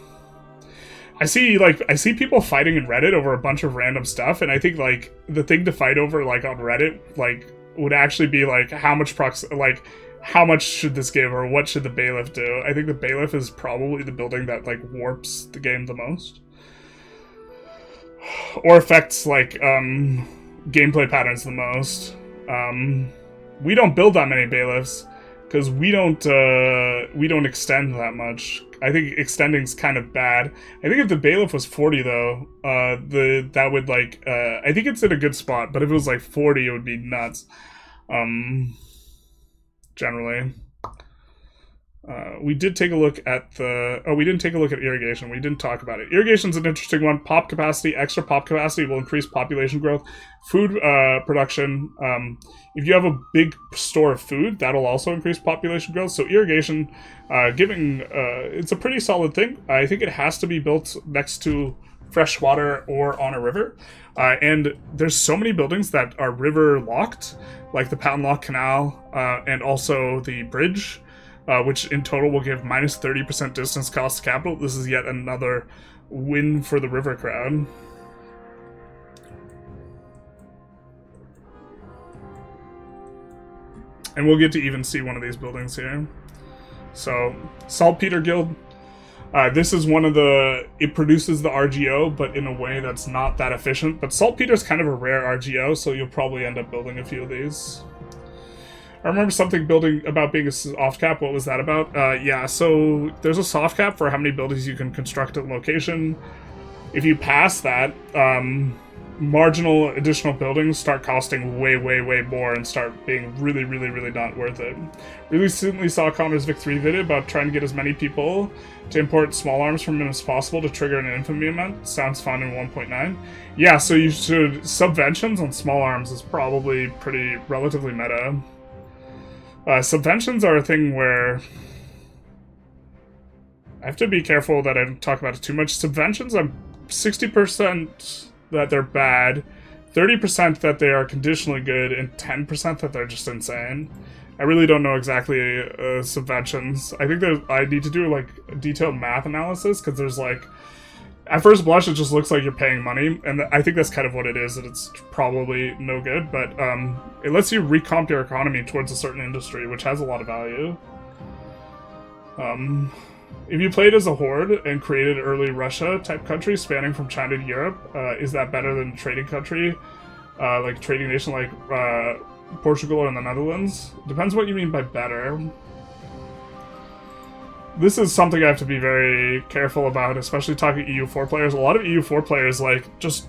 see people fighting in Reddit over a bunch of random stuff, and I think like the thing to fight over like on Reddit like would actually be like how much should this give, or what should the bailiff do? I think the bailiff is probably the building that like warps the game the most, or affects like gameplay patterns the most. We don't build that many bailiffs because we don't extend that much. I think extending's kind of bad. I think if the bailiff was 40 though, that would like I think it's in a good spot. But if it was like 40, it would be nuts. Generally, we did take a look at we didn't take a look at irrigation. We didn't talk about it. Irrigation's an interesting one. Pop capacity, extra pop capacity will increase population growth. Food production. If you have a big store of food, that'll also increase population growth. So irrigation, it's a pretty solid thing. I think it has to be built next to fresh water or on a river. And there's so many buildings that are river locked, like the Patent Lock Canal, and also the bridge, which in total will give minus 30% distance cost to capital. This is yet another win for the river crowd. And we'll get to even see one of these buildings here. So, Saltpeter Guild. This is one of it produces the RGO, but in a way that's not that efficient. But saltpeter is kind of a rare RGO, so you'll probably end up building a few of these. I remember something about being a soft cap. What was that about? Yeah, so there's a soft cap for how many buildings you can construct at a location. If you pass that, marginal additional buildings start costing way, way, way more and start being really, really, really not worth it. We recently saw Connor's Vic 3 video about trying to get as many people to import small arms from him as possible to trigger an infamy event. Sounds fun in 1.9. Yeah, so you should... Subventions on small arms is probably relatively meta. Subventions are a thing where... I have to be careful that I don't talk about it too much. Subventions, I'm 60% that they're bad, 30% that they are conditionally good, and 10% that they're just insane. I really don't know exactly subventions. I think I need to do like a detailed math analysis, because there's like, at first blush it just looks like you're paying money, and I think that's kind of what it is, and it's probably no good, but it lets you recomp your economy towards a certain industry, which has a lot of value. If you played as a horde and created early Russia-type country spanning from China to Europe, is that better than a trading country, like a trading nation like Portugal or the Netherlands? Depends what you mean by better. This is something I have to be very careful about, especially talking EU4 players. A lot of EU4 players, like, just...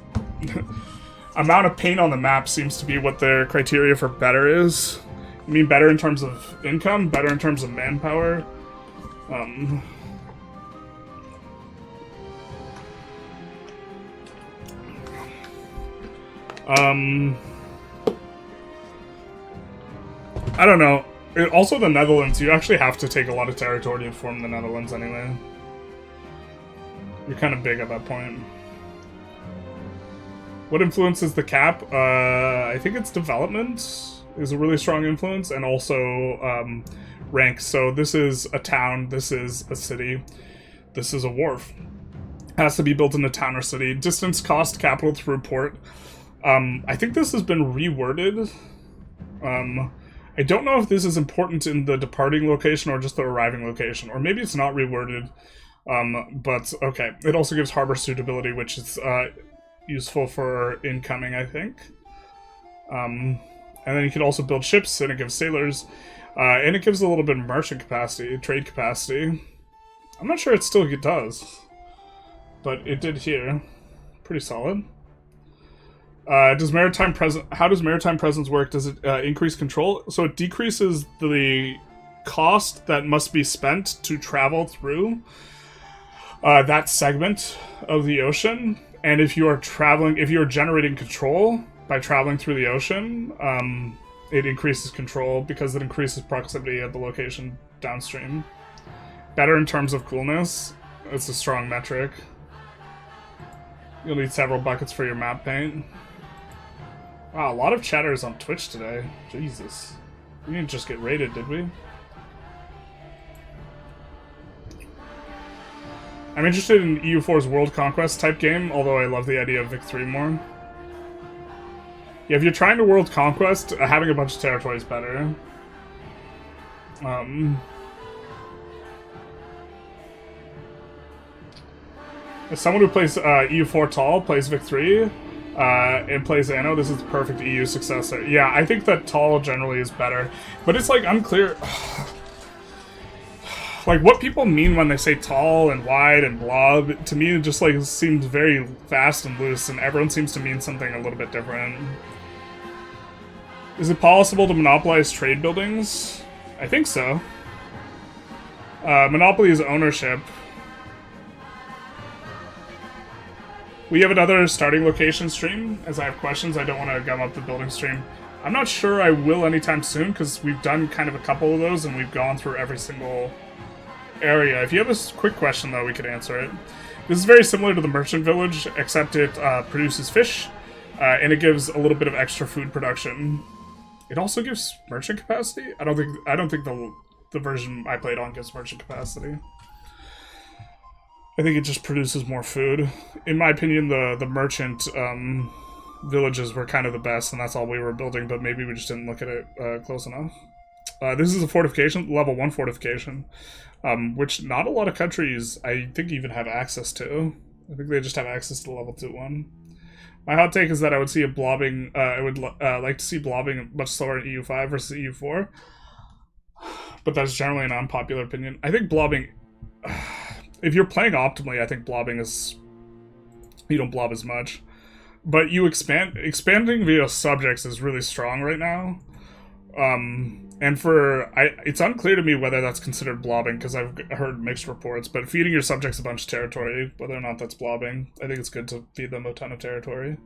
amount of paint on the map seems to be what their criteria for better is. I mean better in terms of income, better in terms of manpower. I don't know. Also, the Netherlands, you actually have to take a lot of territory to form the Netherlands anyway. You're kind of big at that point. What influences the cap? I think it's development is a really strong influence, and also rank. So this is a town, this is a city, this is a wharf. Has to be built in a town or city. Distance, cost, capital through port. I think this has been reworded. I don't know if this is important in the departing location or just the arriving location, or maybe it's not reworded. But okay. It also gives harbor suitability, which is useful for incoming, I think. And then you can also build ships, and it gives sailors, and it gives a little bit of merchant capacity, trade capacity. I'm not sure it still does, but it did here. Pretty solid. How does maritime presence work? Does it increase control? So it decreases the cost that must be spent to travel through that segment of the ocean. And if you are generating control by traveling through the ocean, it increases control because it increases proximity at the location downstream. Better in terms of coolness. It's a strong metric. You'll need several buckets for your map paint. Wow, a lot of chatters on Twitch today. Jesus. We didn't just get raided, did we? I'm interested in EU4's World Conquest type game, although I love the idea of Vic 3 more. Yeah, if you're trying to World Conquest, having a bunch of territory is better. As someone who plays EU4 Tall, plays Vic 3, and plays Anno, this is the perfect EU successor. Yeah, I think that Tall generally is better, but it's like unclear. Like what people mean when they say tall and wide and blob, to me it just like seems very fast and loose, and everyone seems to mean something a little bit different. Is it possible to monopolize trade buildings? I think so. Monopoly is ownership. We have another starting location stream. As I have questions, I don't want to gum up the building stream. I'm not sure I will anytime soon, because we've done kind of a couple of those, and we've gone through every single area. If you have a quick question, though, we could answer it. This is very similar to the merchant village, except it produces fish, and it gives a little bit of extra food production. It also gives merchant capacity? I don't think the version I played on gives merchant capacity. I think it just produces more food. In my opinion, the merchant villages were kind of the best, and that's all we were building, but maybe we just didn't look at it close enough. This is a fortification, level 1 fortification, which not a lot of countries, I think, even have access to. I think they just have access to the level 2 one. My hot take is that I would see a blobbing, I would like to see blobbing much slower in EU5 versus EU4, but that's generally an unpopular opinion. I think blobbing, if you're playing optimally, I think blobbing is, you don't blob as much. But you expanding via subjects is really strong right now. And it's unclear to me whether that's considered blobbing, because I've heard mixed reports, but feeding your subjects a bunch of territory, whether or not that's blobbing, I think it's good to feed them a ton of territory.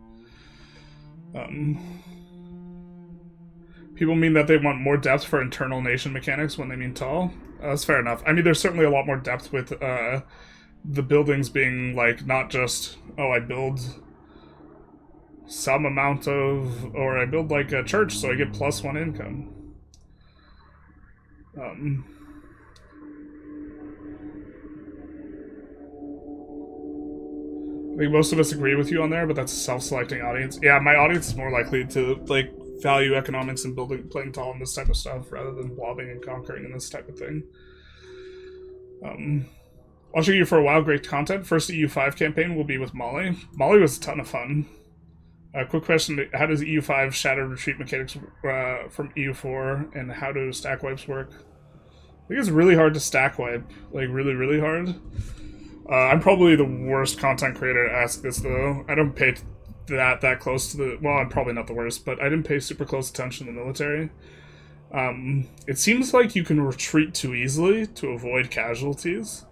People mean that they want more depth for internal nation mechanics when they mean tall. That's fair enough. I mean, there's certainly a lot more depth with the buildings being, like, not just, oh, I build some amount of, or I build, like, a church, so I get +1 income. I think most of us agree with you on there, but that's a self-selecting audience. Yeah, my audience is more likely to, like, value economics and playing tall and this type of stuff rather than blobbing and conquering and this type of thing. Watching you for a while, great content. First EU5 campaign will be with Molly. Molly was a ton of fun. Quick question, how does EU5 shattered retreat mechanics from EU4, and how do stack wipes work? I think it's really hard to stack wipe, like really, really hard. I'm probably the worst content creator to ask this, though. I don't pay that close to the, well, I'm probably not the worst, but I didn't pay super close attention to the military. It seems like you can retreat too easily to avoid casualties,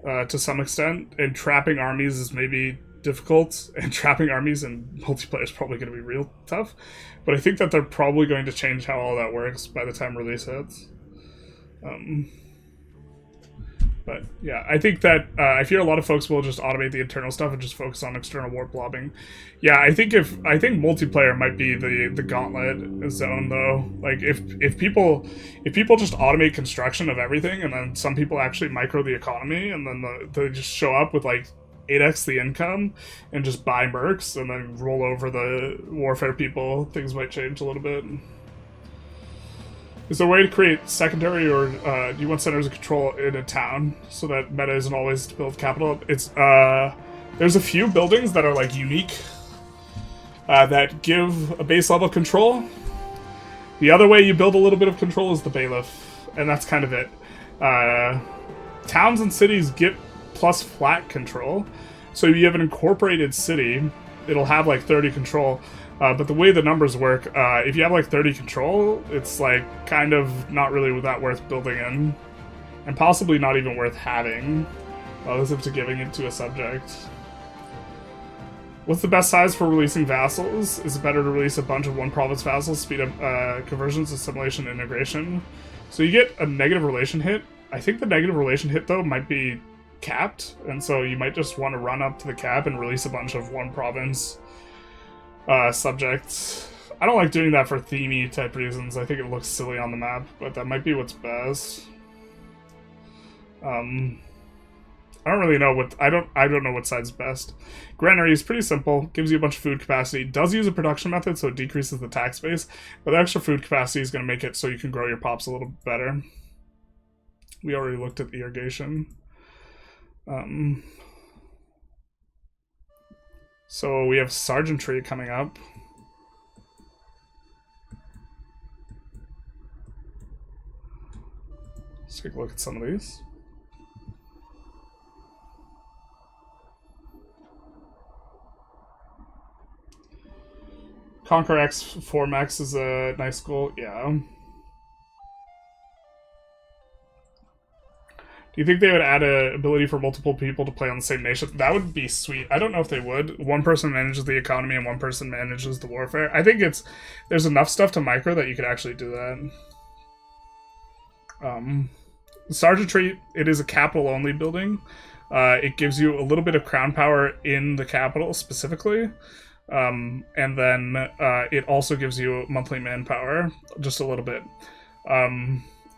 to some extent, and trapping armies is maybe difficult, and trapping armies in multiplayer is probably going to be real tough, but I think that they're probably going to change how all that works by the time release hits. But yeah, I think that I fear a lot of folks will just automate the internal stuff and just focus on external warp blobbing. Yeah, I think multiplayer might be the gauntlet zone, though. Like if people just automate construction of everything, and then some people actually micro the economy, and then they just show up with like 8x the income and just buy mercs and then roll over the warfare people, things might change a little bit. Is there a way to create secondary or do you want centers of control in a town so that meta isn't always to build capital? It's there's a few buildings that are like unique that give a base level control. The other way you build a little bit of control is the bailiff, and that's kind of it. Towns and cities get plus flat control, so you have an incorporated city, it'll have like 30 control. But the way the numbers work, if you have like 30 control, it's like kind of not really that worth building in. And possibly not even worth having, relative to giving it to a subject. What's the best size for releasing vassals? Is it better to release a bunch of one province vassals, speed up conversions, assimilation, integration? So you get a negative relation hit. I think the negative relation hit, though, might be capped. And so you might just want to run up to the cap and release a bunch of one province subjects. I don't like doing that for themey type reasons. I think it looks silly on the map, but that might be what's best. I don't really know what I don't know what side's best. Granary is pretty simple, gives you a bunch of food capacity, does use a production method so it decreases the tax base, but the extra food capacity is going to make it so you can grow your pops a little better. We already looked at the irrigation. So we have sergeantry coming up. Let's take a look at some of these. Conquer X 4 max is a nice goal, yeah. Do you think they would add an ability for multiple people to play on the same nation? That would be sweet. I don't know if they would. One person manages the economy and one person manages the warfare. I think there's enough stuff to micro that you could actually do that. Sergeantry, it is a capital-only building. It gives you a little bit of crown power in the capital specifically. And then it also gives you monthly manpower, just a little bit.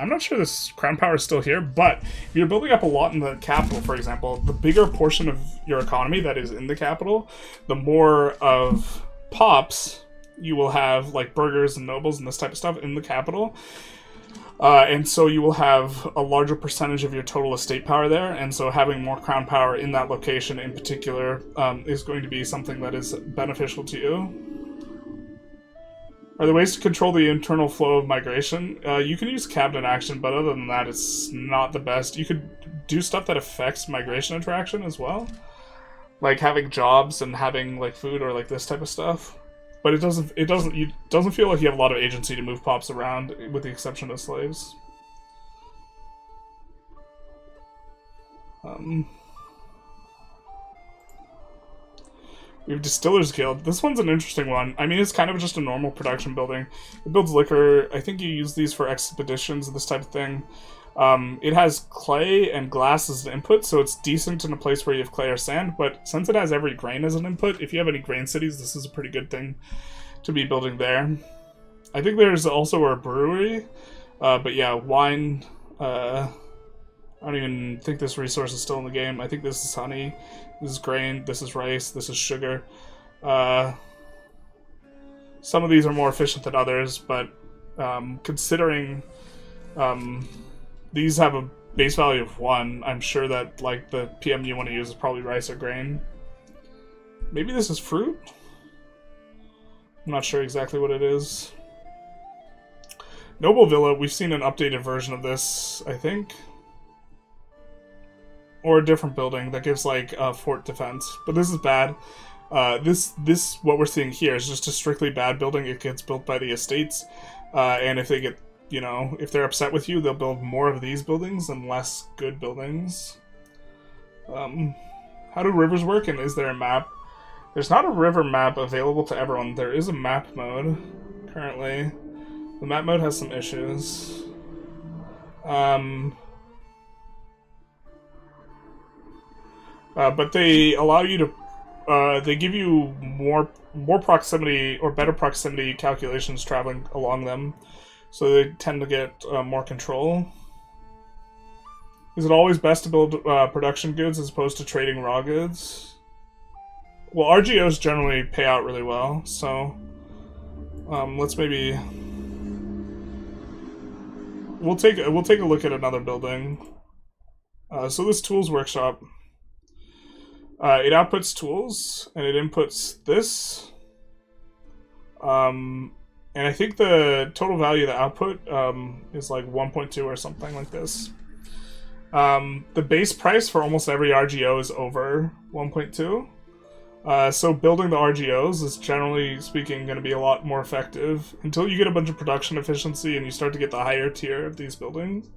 I'm not sure this crown power is still here, but if you're building up a lot in the capital, for example, the bigger portion of your economy that is in the capital, the more of pops you will have, like burghers and nobles and this type of stuff in the capital. And so you will have a larger percentage of your total estate power there, and so having more crown power in that location in particular is going to be something that is beneficial to you. Are there ways to control the internal flow of migration? You can use cabinet action, but other than that, it's not the best. You could do stuff that affects migration interaction as well, like having jobs and having like food or like this type of stuff. But it doesn't feel like you have a lot of agency to move pops around, with the exception of slaves. We have Distillers Guild. This one's an interesting one. I mean, it's kind of just a normal production building. It builds liquor. I think you use these for expeditions and this type of thing. It has clay and glass as the input, so it's decent in a place where you have clay or sand, but since it has every grain as an input, if you have any grain cities, this is a pretty good thing to be building there. I think there's also a brewery, but yeah, wine. I don't even think this resource is still in the game. I think this is honey, this is grain, this is rice, this is sugar. Some of these are more efficient than others, but considering these have a base value of 1, I'm sure that like the PM you want to use is probably rice or grain. Maybe this is fruit? I'm not sure exactly what it is. Noble Villa, we've seen an updated version of this, I think. Or a different building that gives like fort defense. But this is bad. This what we're seeing here is just a strictly bad building. It gets built by the estates. And if they get, you know, if they're upset with you, they'll build more of these buildings and less good buildings. How do rivers work, and is there a map? There's not a river map available to everyone. There is a map mode currently. The map mode has some issues. But they allow you to, they give you more proximity or better proximity calculations traveling along them, so they tend to get more control. Is it always best to build production goods as opposed to trading raw goods? Well, RGOs generally pay out really well, so let's maybe we'll take a look at another building. So this tools workshop, it outputs tools and it inputs this, and I think the total value of the output is like 1.2 or something like this. The base price for almost every RGO is over 1.2. So building the RGOs is generally speaking going to be a lot more effective until you get a bunch of production efficiency and you start to get the higher tier of these buildings.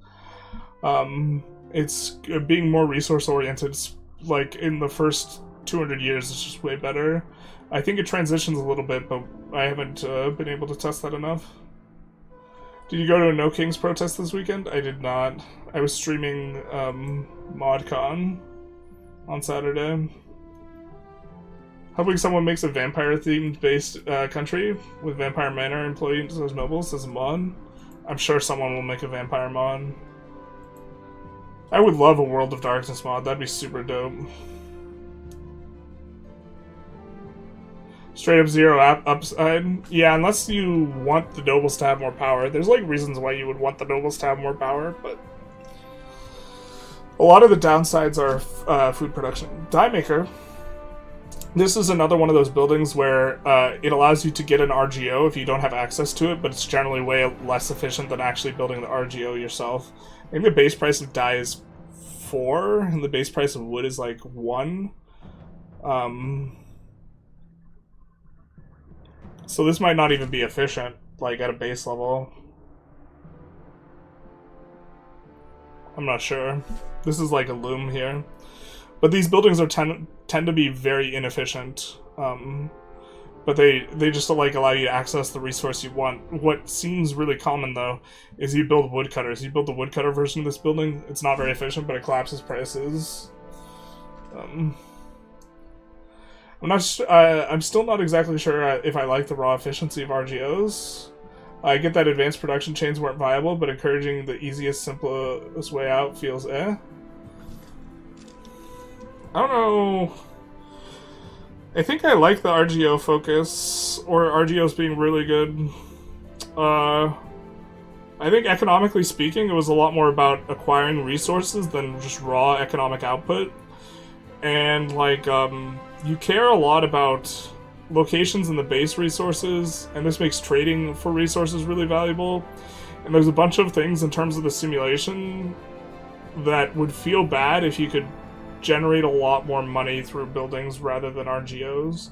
It's being more resource oriented, like in the first 200 years, it's just way better. I think it transitions a little bit, but I haven't been able to test that enough. Did you go to a No Kings protest this weekend? I did not. I was streaming ModCon on Saturday. Hoping someone makes a vampire-themed based country with Vampire Manor employees as nobles as a mod. I'm sure someone will make a vampire mod. I would love a World of Darkness mod. That'd be super dope. Straight up zero upside. Yeah, unless you want the nobles to have more power. There's like reasons why you would want the nobles to have more power, but a lot of the downsides are food production. Die Maker. This is another one of those buildings where it allows you to get an RGO if you don't have access to it, but it's generally way less efficient than actually building the RGO yourself. I think the base price of dye is 4, and the base price of wood is like 1. So this might not even be efficient, like at a base level. I'm not sure. This is like a loom here. But these buildings are tend to be very inefficient, but they just like allow you to access the resource you want. What seems really common though is you build woodcutters. You build the woodcutter version of this building. It's not very efficient, but it collapses prices. I'm still not exactly sure if I like the raw efficiency of RGOs. I get that advanced production chains weren't viable, but encouraging the easiest, simplest way out feels eh. I don't know. I think I like the RGO focus, or RGOs being really good. I think economically speaking, it was a lot more about acquiring resources than just raw economic output. And, like, you care a lot about locations in the base resources, and this makes trading for resources really valuable. And there's a bunch of things in terms of the simulation that would feel bad if you could generate a lot more money through buildings rather than RGOs.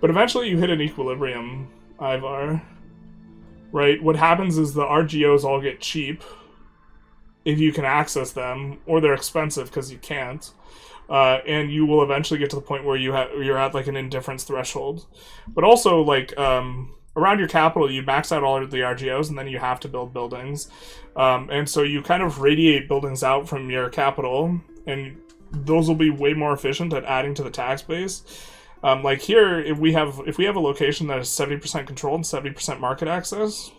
But eventually you hit an equilibrium, Ivar. Right? What happens is the RGOs all get cheap if you can access them, or they're expensive because you can't. And you will eventually get to the point where you're at like an indifference threshold. But also, like, around your capital, you max out all of the RGOs, and then you have to build buildings. And so you kind of radiate buildings out from your capital, and those will be way more efficient at adding to the tax base. Like here, if we have a location that is 70% controlled and 70% market access,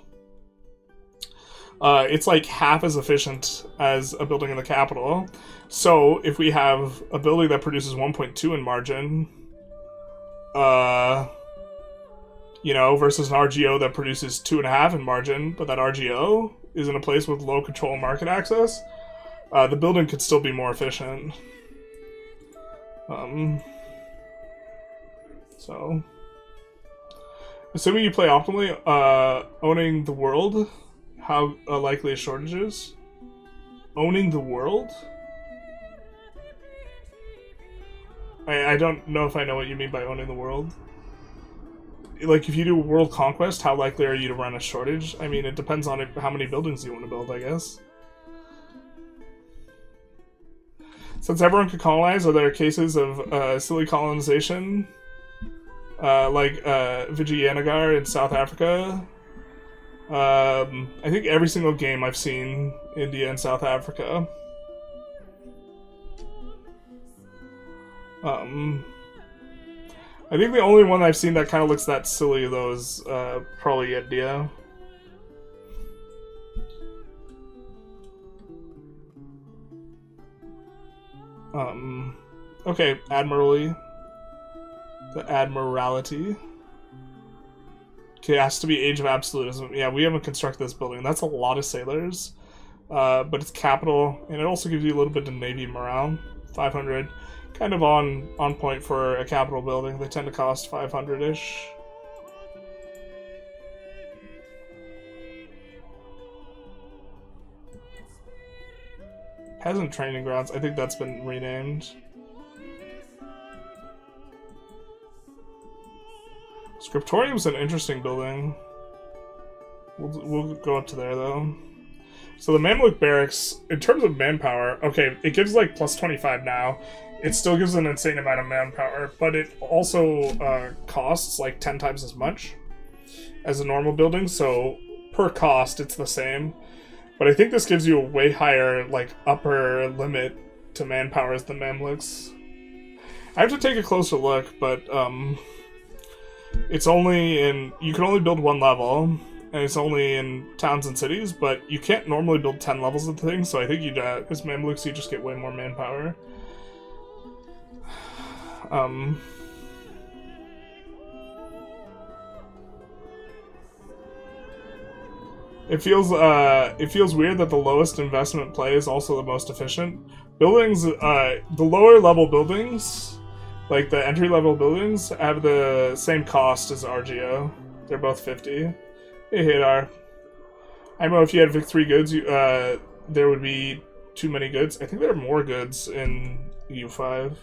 it's like half as efficient as a building in the capital. So if we have a building that produces 1.2 in margin, versus an RGO that produces 2.5 in margin, but that RGO is in a place with low control and market access, the building could still be more efficient. So, assuming you play optimally, owning the world, how likely is shortages? Owning the world? I don't know if I know what you mean by owning the world. Like, if you do world conquest, how likely are you to run a shortage? I mean, it depends on how many buildings you want to build, I guess. Since everyone could colonize, are there cases of silly colonization? Like Vijayanagar in South Africa? I think every single game I've seen, India and South Africa. I think the only one I've seen that kind of looks that silly, though, is probably India. Okay, Admiralty. The Admiralty. Okay, it has to be Age of Absolutism. Yeah, we haven't constructed this building. That's a lot of sailors. But it's capital, and it also gives you a little bit of Navy morale. 500. Kind of on point for a capital building. They tend to cost 500-ish. Peasant Training Grounds. I think that's been renamed. Scriptorium's an interesting building. We'll go up to there, though. So the Mamluk Barracks, in terms of manpower, okay, it gives like plus 25 now. It still gives an insane amount of manpower, but it also costs like 10 times as much as a normal building, so per cost it's the same. But I think this gives you a way higher like upper limit to manpower as the Mamluks. I have to take a closer look, but it's only in... You can only build one level, and it's only in towns and cities, but you can't normally build 10 levels of the thing, so I think you as Mamluks, you just get way more manpower. It feels weird that the lowest investment play is also the most efficient. Buildings, the lower level buildings, like the entry level buildings, have the same cost as RGO. They're both 50. Hey Hadar. I know if you had Vic 3 goods, there would be too many goods. I think there are more goods in EU5.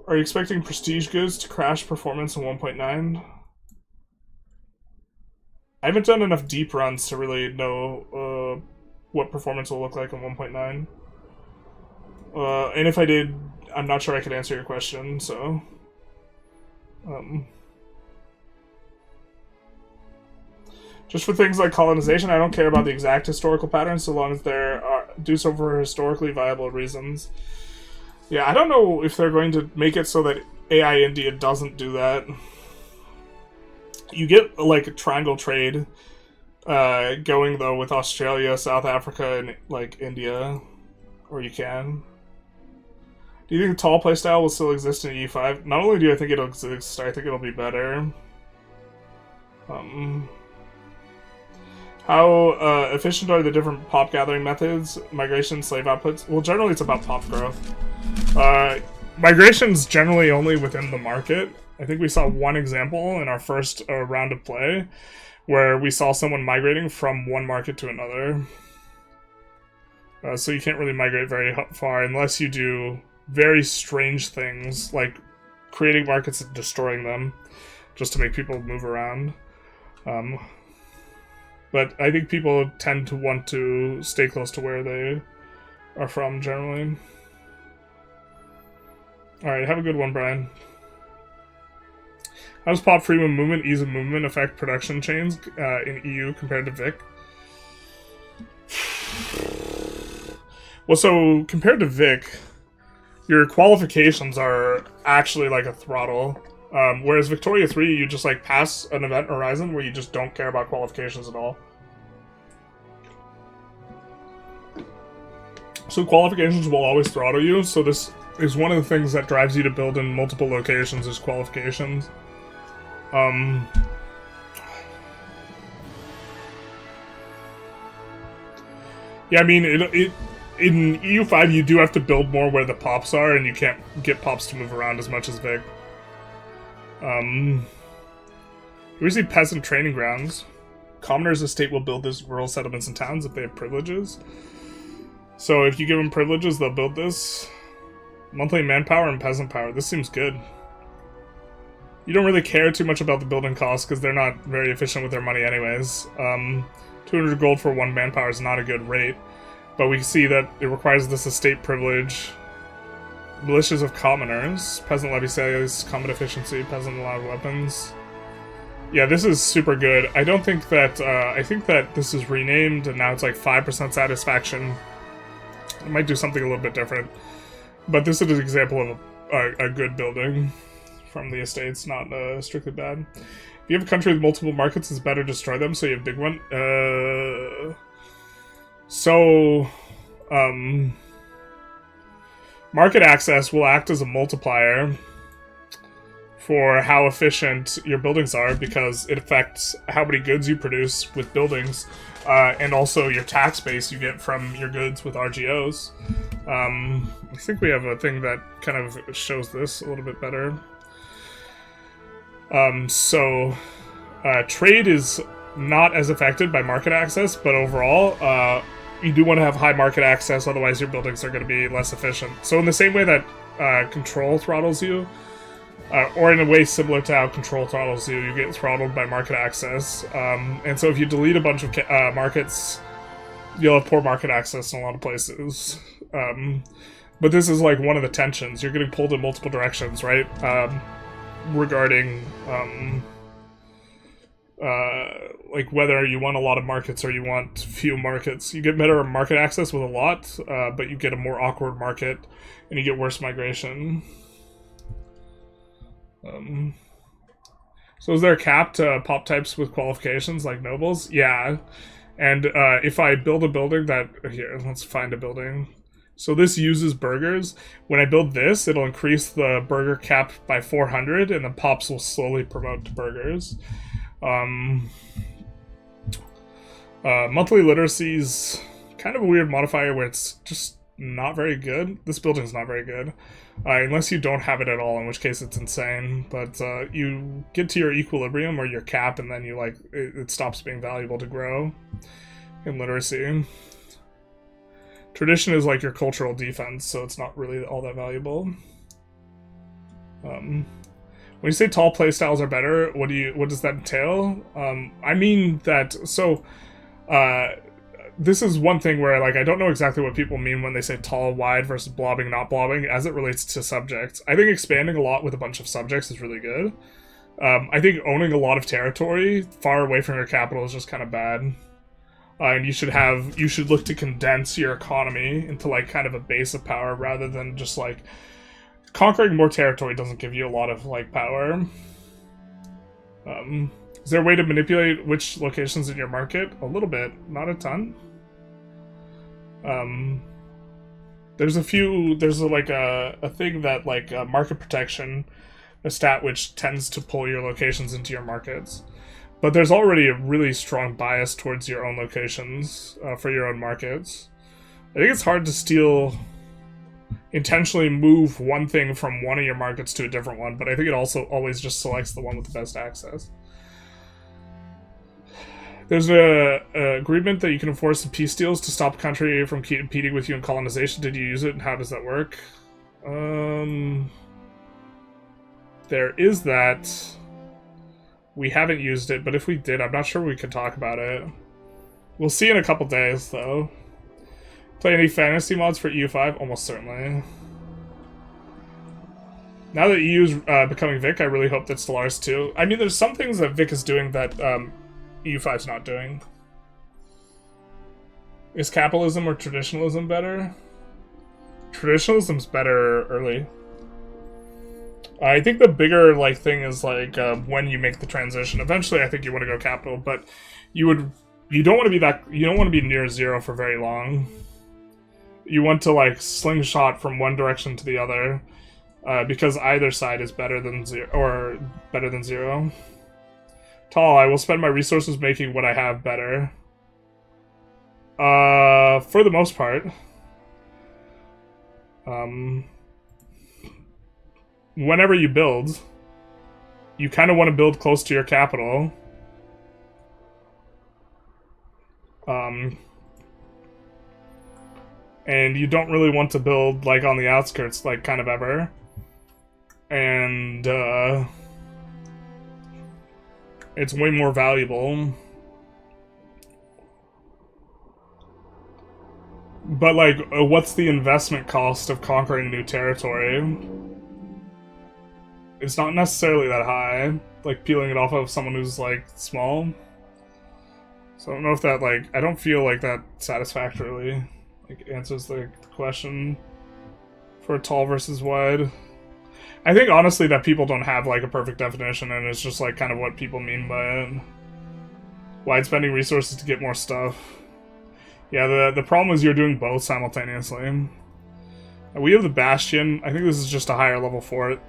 Are you expecting prestige goods to crash performance in 1.9? I haven't done enough deep runs to really know what performance will look like in 1.9. And if I did, I'm not sure I could answer your question, so... Just for things like colonization, I don't care about the exact historical patterns so long as they're do so for historically viable reasons. Yeah, I don't know if they're going to make it so that AI India doesn't do that. You get, like, a triangle trade going, though, with Australia, South Africa, and, like, India. Or you can. Do you think the tall playstyle will still exist in E5? Not only do I think it'll exist, I think it'll be better. How efficient are the different pop gathering methods? Migration, slave outputs? Well, generally it's about pop growth. Migration's generally only within the market. I think we saw one example in our first round of play where we saw someone migrating from one market to another. So you can't really migrate very far unless you do very strange things like creating markets and destroying them just to make people move around. But I think people tend to want to stay close to where they are from generally. Alright, have a good one, Brian. How does pop freedom movement, ease of movement affect production chains in EU compared to Vic? Well, so compared to Vic, your qualifications are actually like a throttle. Whereas Victoria 3, you just like pass an event horizon where you just don't care about qualifications at all. So qualifications will always throttle you, so this is one of the things that drives you to build in multiple locations is qualifications. Yeah, I mean, in EU5 you do have to build more where the pops are, and you can't get pops to move around as much as Vic. We see peasant training grounds. Commoners' estate will build these rural settlements and towns if they have privileges. So if you give them privileges, they'll build this. Monthly manpower and peasant power. This seems good. You don't really care too much about the building costs because they're not very efficient with their money anyways. 200 gold for 1 manpower is not a good rate. But we see that it requires this estate privilege. Militias of commoners. Peasant levy sales, combat efficiency, peasant allowed weapons. Yeah, this is super good. I don't think that, I think that this is renamed and now it's like 5% satisfaction. It might do something a little bit different. But this is an example of a good building from the estates, not strictly bad. If you have a country with multiple markets, it's better to destroy them so you have a big one. Market access will act as a multiplier for how efficient your buildings are, because it affects how many goods you produce with buildings, and also your tax base you get from your goods with RGOs. I think we have a thing that kind of shows this a little bit better. Trade is not as affected by market access, but overall, you do want to have high market access, otherwise your buildings are going to be less efficient. So in the same way that control throttles you, or in a way similar to how control throttles you, you get throttled by market access. And so if you delete a bunch of markets, you'll have poor market access in a lot of places. But this is like one of the tensions. You're getting pulled in multiple directions, right? Regarding like whether you want a lot of markets or you want few markets. You get better market access with a lot, but you get a more awkward market and you get worse migration. So is there a cap to pop types with qualifications like nobles? Yeah. And if I build a building that... Here, let's find a building. So this uses burghers. When I build this, it'll increase the burgher cap by 400, and the pops will slowly promote to burghers. Monthly literacy's kind of a weird modifier where it's just not very good. This building's not very good. Unless you don't have it at all, in which case it's insane. But you get to your equilibrium or your cap, and then you it stops being valuable to grow in literacy. Tradition is like your cultural defense, so it's not really all that valuable. When you say tall playstyles are better, what does that entail? I mean that this is one thing where I don't know exactly what people mean when they say tall, wide versus blobbing, not blobbing, as it relates to subjects. I think expanding a lot with a bunch of subjects is really good. I think owning a lot of territory far away from your capital is just kind of bad. And you should look to condense your economy into kind of a base of power rather than just conquering more territory doesn't give you a lot of power. Is there a way to manipulate which locations in your market? A little bit, not a ton. There's a thing that market protection, a stat which tends to pull your locations into your markets. But there's already a really strong bias towards your own locations for your own markets. I think it's hard to intentionally move one thing from one of your markets to a different one, but I think it also always just selects the one with the best access. There's a agreement that you can enforce the peace deals to stop a country from competing with you in colonization. Did you use it, and how does that work? There is that. We haven't used it, but if we did, I'm not sure we could talk about it. We'll see in a couple days, though. Play any fantasy mods for EU5? Almost certainly. Now that EU's becoming Vic, I really hope that Stellaris too. I mean, there's some things that Vic is doing that EU5's not doing. Is capitalism or traditionalism better? Traditionalism's better early. I think the bigger thing is when you make the transition. Eventually, I think you want to go capital, but you don't want to be near zero for very long. You want to slingshot from one direction to the other, because either side is better than zero. Tall, I will spend my resources making what I have better. For the most part. Whenever you build, you kind of want to build close to your capital. And you don't really want to build on the outskirts kind of ever. And it's way more valuable. But what's the investment cost of conquering new territory? It's not necessarily that high, peeling it off of someone who's, small. So I don't know if that, I don't feel that satisfactorily, answers the question for tall versus wide. I think, honestly, that people don't have, a perfect definition, and it's just, kind of what people mean by it. Wide spending resources to get more stuff. Yeah, the problem is you're doing both simultaneously. We have the Bastion. I think this is just a higher level for it.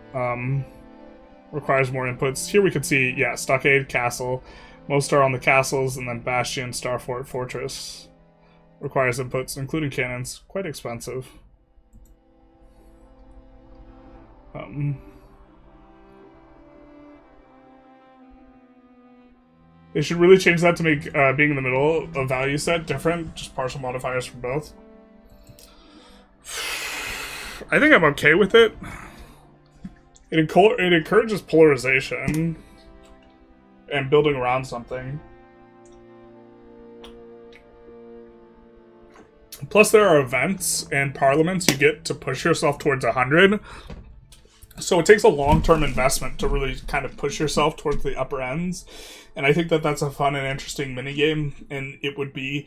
Requires more inputs. Here we can see, yeah, Stockade, Castle. Most are on the castles, and then Bastion, Starfort, Fortress. Requires inputs, including cannons. Quite expensive. They should really change that to make being in the middle of value set different. Just partial modifiers for both. I think I'm okay with it. It encourages polarization and building around something. Plus, there are events and parliaments you get to push yourself towards 100. So it takes a long-term investment to really kind of push yourself towards the upper ends. And I think that that's a fun and interesting minigame. And it would be,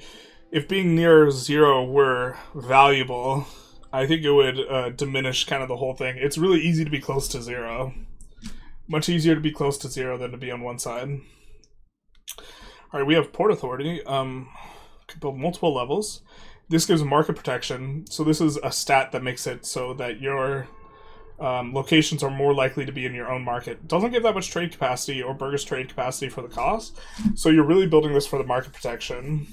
if being near 0 were valuable, I think it would diminish kind of the whole thing. It's really easy to be close to 0. Much easier to be close to 0 than to be on one side. Alright, we have Port Authority. Can build multiple levels. This gives market protection. So this is a stat that makes it so that your locations are more likely to be in your own market. Doesn't give that much trade capacity or burgers trade capacity for the cost. So you're really building this for the market protection.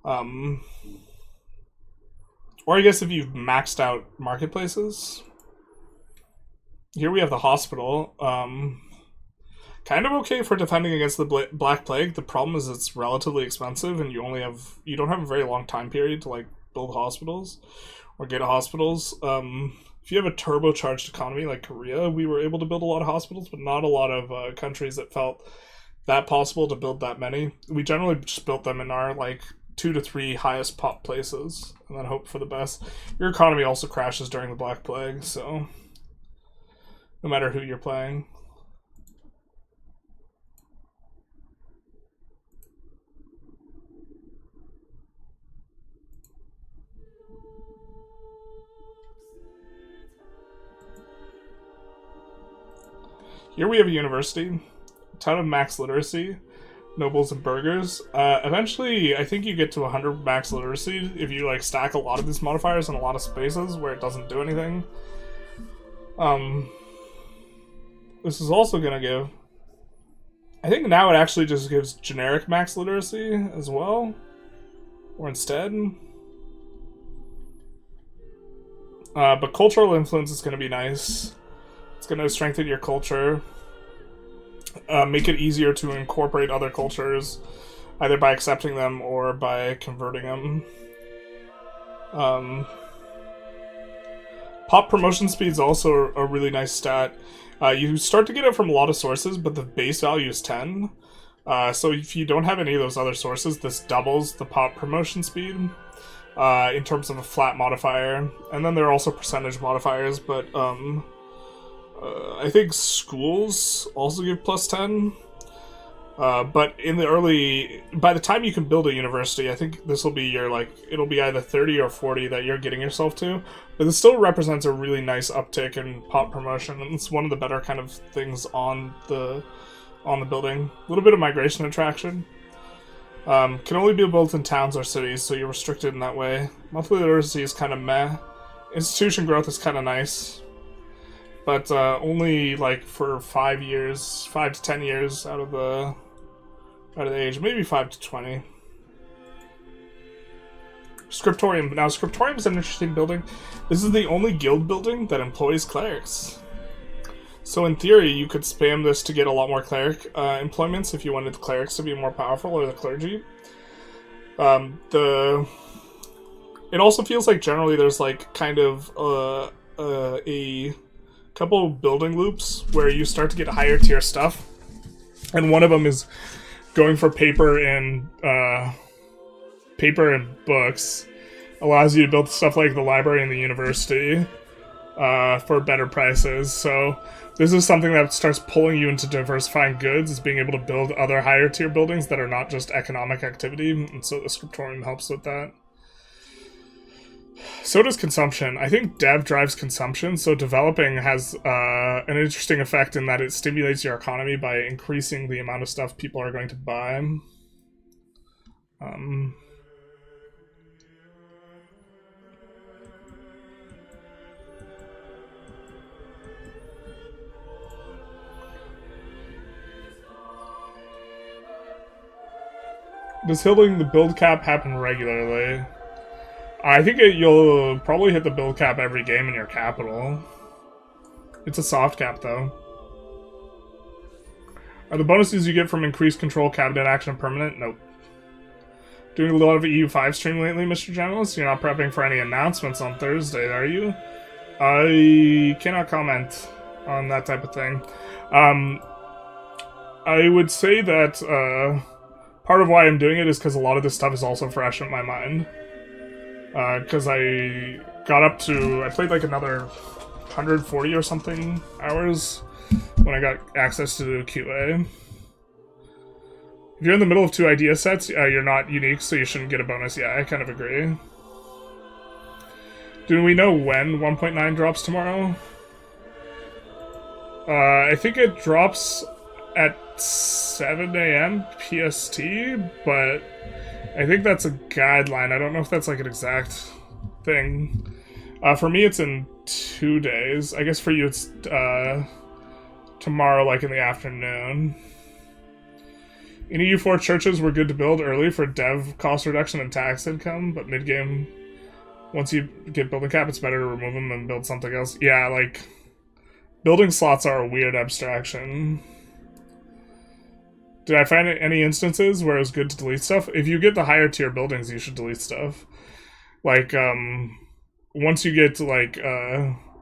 Or I guess if you've maxed out marketplaces. Here we have the hospital. Kind of okay for defending against the Black Plague. The problem is it's relatively expensive, and you don't have a very long time period to like build hospitals or get hospitals. If you have a turbocharged economy like Korea, we were able to build a lot of hospitals, but not a lot of countries that felt that possible to build that many. We generally just built them in our like 2 to 3 highest pop places, and then hope for the best. Your economy also crashes during the Black Plague, so no matter who you're playing. Here we have a university, a ton of max literacy, nobles and burghers. Eventually, I think you get to 100 max literacy if you like stack a lot of these modifiers in a lot of spaces where it doesn't do anything. This is also gonna give... I think now it actually just gives generic max literacy as well. Or instead. But cultural influence is gonna be nice. It's going to strengthen your culture, make it easier to incorporate other cultures, either by accepting them or by converting them. Pop promotion speed is also a really nice stat. You start to get it from a lot of sources, but the base value is 10. So if you don't have any of those other sources, this doubles the pop promotion speed in terms of a flat modifier. And then there are also percentage modifiers, but... I think schools also give plus 10. But in the early... By the time you can build a university, I think this will be your, like... It'll be either 30 or 40 that you're getting yourself to. But this still represents a really nice uptick in pop promotion. And it's one of the better kind of things on the building. A little bit of migration attraction. Can only be built in towns or cities, so you're restricted in that way. Monthly literacy is kind of meh. Institution growth is kind of nice. But only like for 5 years, 5 to 10 years out of the age, maybe 5 to 20. Scriptorium. Now, Scriptorium is an interesting building. This is the only guild building that employs clerics. So in theory, you could spam this to get a lot more cleric employments if you wanted the clerics to be more powerful, or the clergy. It also feels like generally there's like kind of a couple building loops where you start to get higher tier stuff, and one of them is going for paper and books. Allows you to build stuff like the library and the university for better prices. So this is something that starts pulling you into diversifying goods, is being able to build other higher tier buildings that are not just economic activity, and so the Scriptorium helps with that. So does consumption. I think dev drives consumption, so developing has an interesting effect in that it stimulates your economy by increasing the amount of stuff people are going to buy. Does hitting the build cap happen regularly? I think you'll probably hit the build cap every game in your capital. It's a soft cap, though. Are the bonuses you get from increased control cabinet action permanent? Nope. Doing a lot of EU5 stream lately, Mr. Journalist? You're not prepping for any announcements on Thursday, are you? I cannot comment on that type of thing. I would say that part of why I'm doing it is because a lot of this stuff is also fresh in my mind. Because I got up to... I played like another 140 or something hours when I got access to the QA. If you're in the middle of 2 idea sets, you're not unique, so you shouldn't get a bonus. Yeah, I kind of agree. Do we know when 1.9 drops tomorrow? I think it drops at 7 AM PST, but I think that's a guideline. I don't know if that's like an exact thing. For me, it's in 2 days. I guess for you, it's tomorrow, like in the afternoon. In EU4 churches were good to build early for dev cost reduction and tax income, but mid-game, once you get building cap, it's better to remove them and build something else. Yeah, like, building slots are a weird abstraction. Did I find any instances where it was good to delete stuff? If you get the higher tier buildings, you should delete stuff. Like, once you get to, like,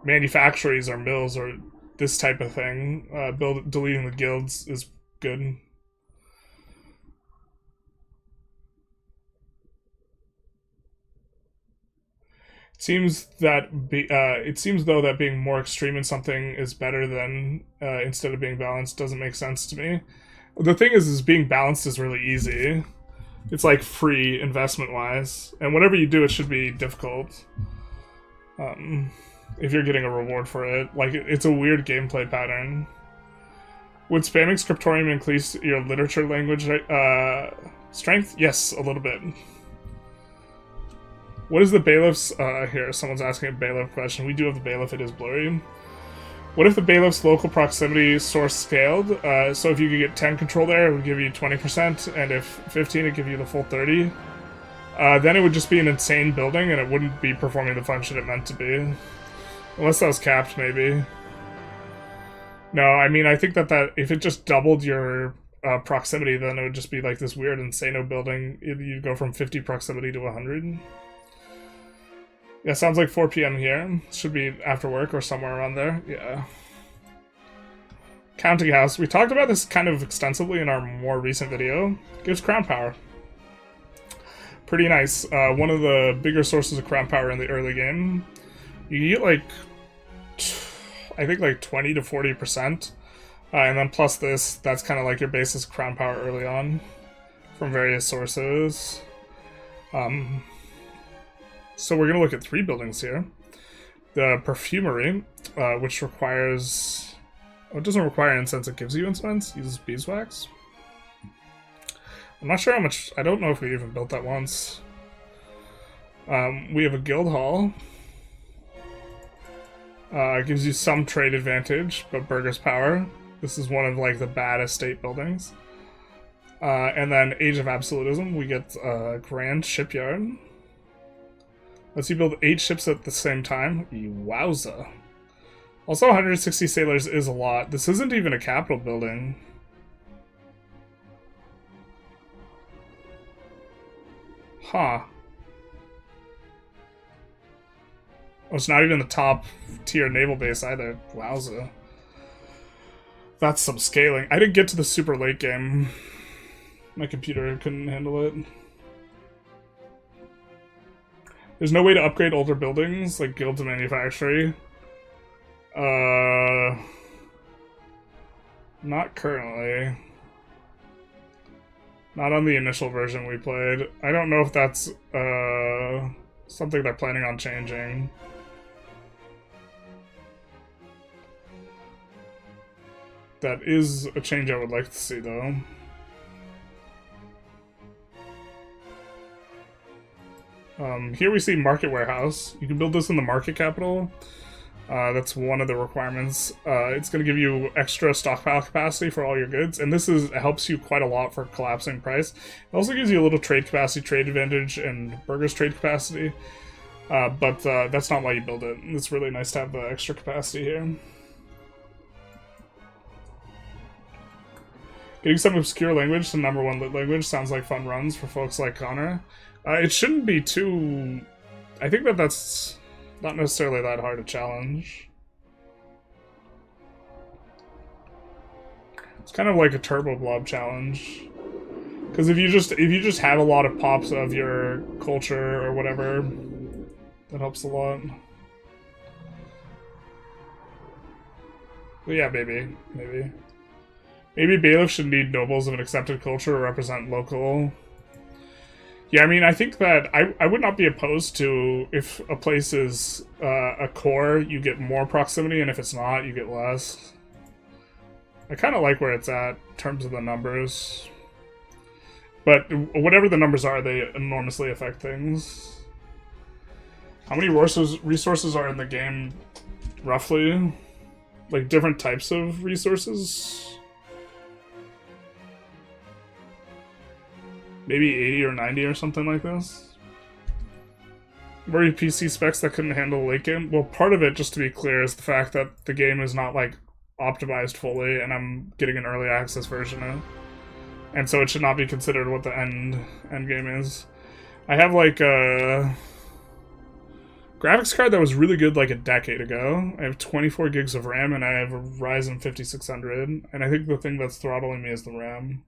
manufactories or mills or this type of thing, deleting the guilds is good. It seems though that being more extreme in something is better than instead of being balanced doesn't make sense to me. The thing is being balanced is really easy. It's like free investment wise, and whenever you do, it should be difficult. If you're getting a reward for it, like it's a weird gameplay pattern. Would spamming scriptorium increase your literature language strength? Yes, a little bit. What is the bailiff's, here, someone's asking a bailiff question. We do have the bailiff, it is blurry. What if the bailiff's local proximity source scaled? So if you could get 10 control there, it would give you 20%, and if 15, it'd give you the full 30. Then it would just be an insane building, and it wouldn't be performing the function it meant to be. Unless that was capped, maybe. No, I mean, I think that if it just doubled your proximity, then it would just be like this weird insano building. You'd go from 50 proximity to 100. Yeah, sounds like 4 PM here. Should be after work or somewhere around there. Yeah. Counting house. We talked about this kind of extensively in our more recent video. Gives crown power. Pretty nice. One of the bigger sources of crown power in the early game. You get like, I think like 20 to 40%. And then plus this, that's kind of like your basis crown power early on from various sources. So we're going to look at 3 buildings here. The perfumery, which requires... Oh, it doesn't require incense, it gives you incense. Uses beeswax. I'm not sure how much... I don't know if we even built that once. We have a guild hall. It gives you some trade advantage, but burghers power. This is one of like the bad estate buildings. And then Age of Absolutism, we get a grand shipyard. Let's you build 8 ships at the same time. Wowza. Also, 160 sailors is a lot. This isn't even a capital building. Huh. Oh, it's not even the top tier naval base either. Wowza. That's some scaling. I didn't get to the super late game. My computer couldn't handle it. There's no way to upgrade older buildings, like guilds and manufactory. Not currently. Not on the initial version we played. I don't know if that's something they're planning on changing. That is a change I would like to see, though. Here we see Market Warehouse. You can build this in the market capital. That's one of the requirements. It's going to give you extra stockpile capacity for all your goods, and this helps you quite a lot for collapsing price. It also gives you a little trade capacity, trade advantage, and burgers trade capacity. But that's not why you build it. It's really nice to have the extra capacity here. Getting some obscure language to #1 lit language sounds like fun runs for folks like Connor. It shouldn't be too... I think that's not necessarily that hard a challenge. It's kind of like a turbo blob challenge. Because if you just have a lot of pops of your culture or whatever, that helps a lot. But yeah, maybe. Maybe bailiffs should need nobles of an accepted culture or represent local. Yeah, I mean, I think that I would not be opposed to if a place is a core, you get more proximity, and if it's not, you get less. I kind of like where it's at in terms of the numbers. But whatever the numbers are, they enormously affect things. How many resources are in the game, roughly? Like, different types of resources? Maybe 80 or 90 or something like this. Were you PC specs that couldn't handle late game? Well, part of it, just to be clear, is the fact that the game is not, like, optimized fully, and I'm getting an early access version of it. And so it should not be considered what the end game is. I have, like, a graphics card that was really good, like, a decade ago. I have 24 gigs of RAM, and I have a Ryzen 5600, and I think the thing that's throttling me is the RAM.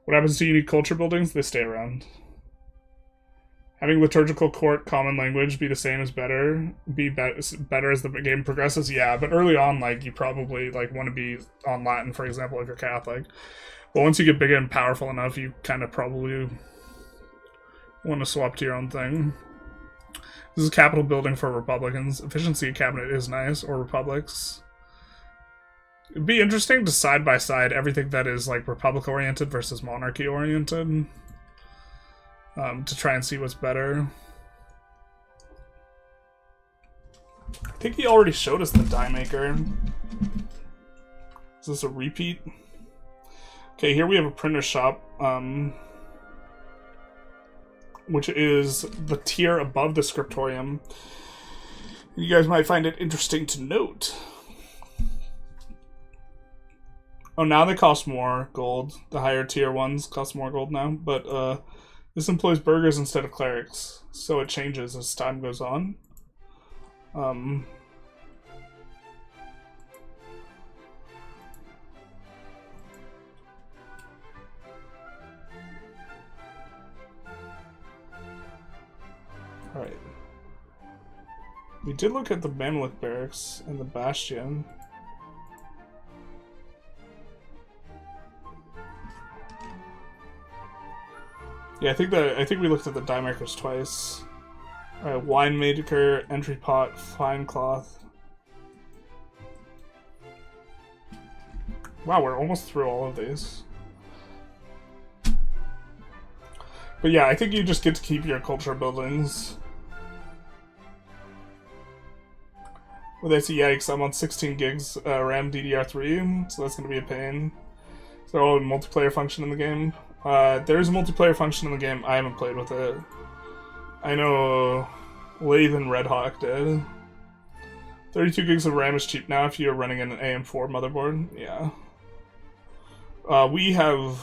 What happens to unique culture buildings? They stay around. Having liturgical court common language be the same as better as the game progresses? Yeah, but early on, like, you probably, like, want to be on Latin, for example, if you're Catholic. But once you get big and powerful enough, you kind of probably want to swap to your own thing. This is capital building for Republicans. Efficiency cabinet is nice, or Republics. It'd be interesting to side by side everything that is, like, republic oriented versus monarchy oriented, to try and see what's better. I think he already showed us the die maker. Is this a repeat? Okay, here we have a printer shop, which is the tier above the scriptorium. You guys might find it interesting to note. Oh, now they cost more gold. The higher tier ones cost more gold now. But this employs burghers instead of clerics. So it changes as time goes on. Alright. We did look at the Mamluk barracks and the Bastion. Yeah, I think we looked at the die makers twice. Alright, wine maker, entry pot, fine cloth. Wow, we're almost through all of these. But yeah, I think you just get to keep your culture buildings. Well, that's a yikes. I'm on 16 gigs RAM DDR3, so that's going to be a pain. So, multiplayer function in the game. There is a multiplayer function in the game. I haven't played with it. I know Lathe and Red Hawk did. 32 gigs of RAM is cheap now if you're running an AM4 motherboard. Yeah. We have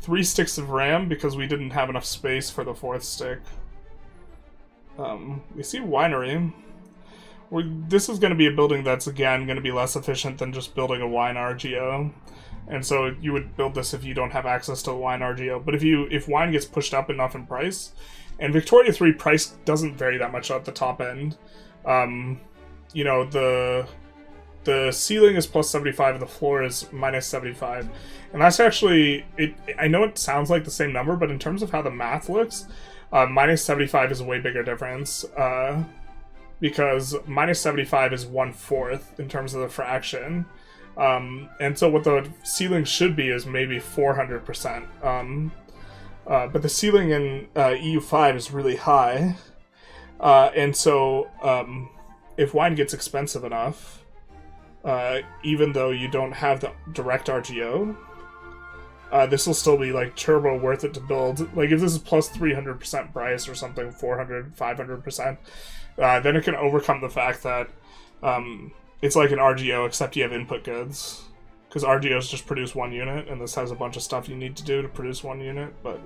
3 sticks of RAM because we didn't have enough space for the 4th stick. We see winery. This is going to be a building that's, again, going to be less efficient than just building a wine RGO. And so you would build this if you don't have access to the wine RGO. But if wine gets pushed up enough in price, and Victoria 3 price doesn't vary that much at the top end. You know, the ceiling is plus 75, the floor is minus 75. And that's actually, I know it sounds like the same number, but in terms of how the math looks, minus 75 is a way bigger difference. Because minus 75 is 1/4 in terms of the fraction. And so what the ceiling should be is maybe 400%. But the ceiling in EU5 is really high. And so if wine gets expensive enough, even though you don't have the direct RGO, this will still be like turbo worth it to build. Like if this is plus 300% price or something, 400, 500%, then it can overcome the fact that it's like an RGO except you have input goods. Because RGOs just produce one unit, and this has a bunch of stuff you need to do to produce one unit, but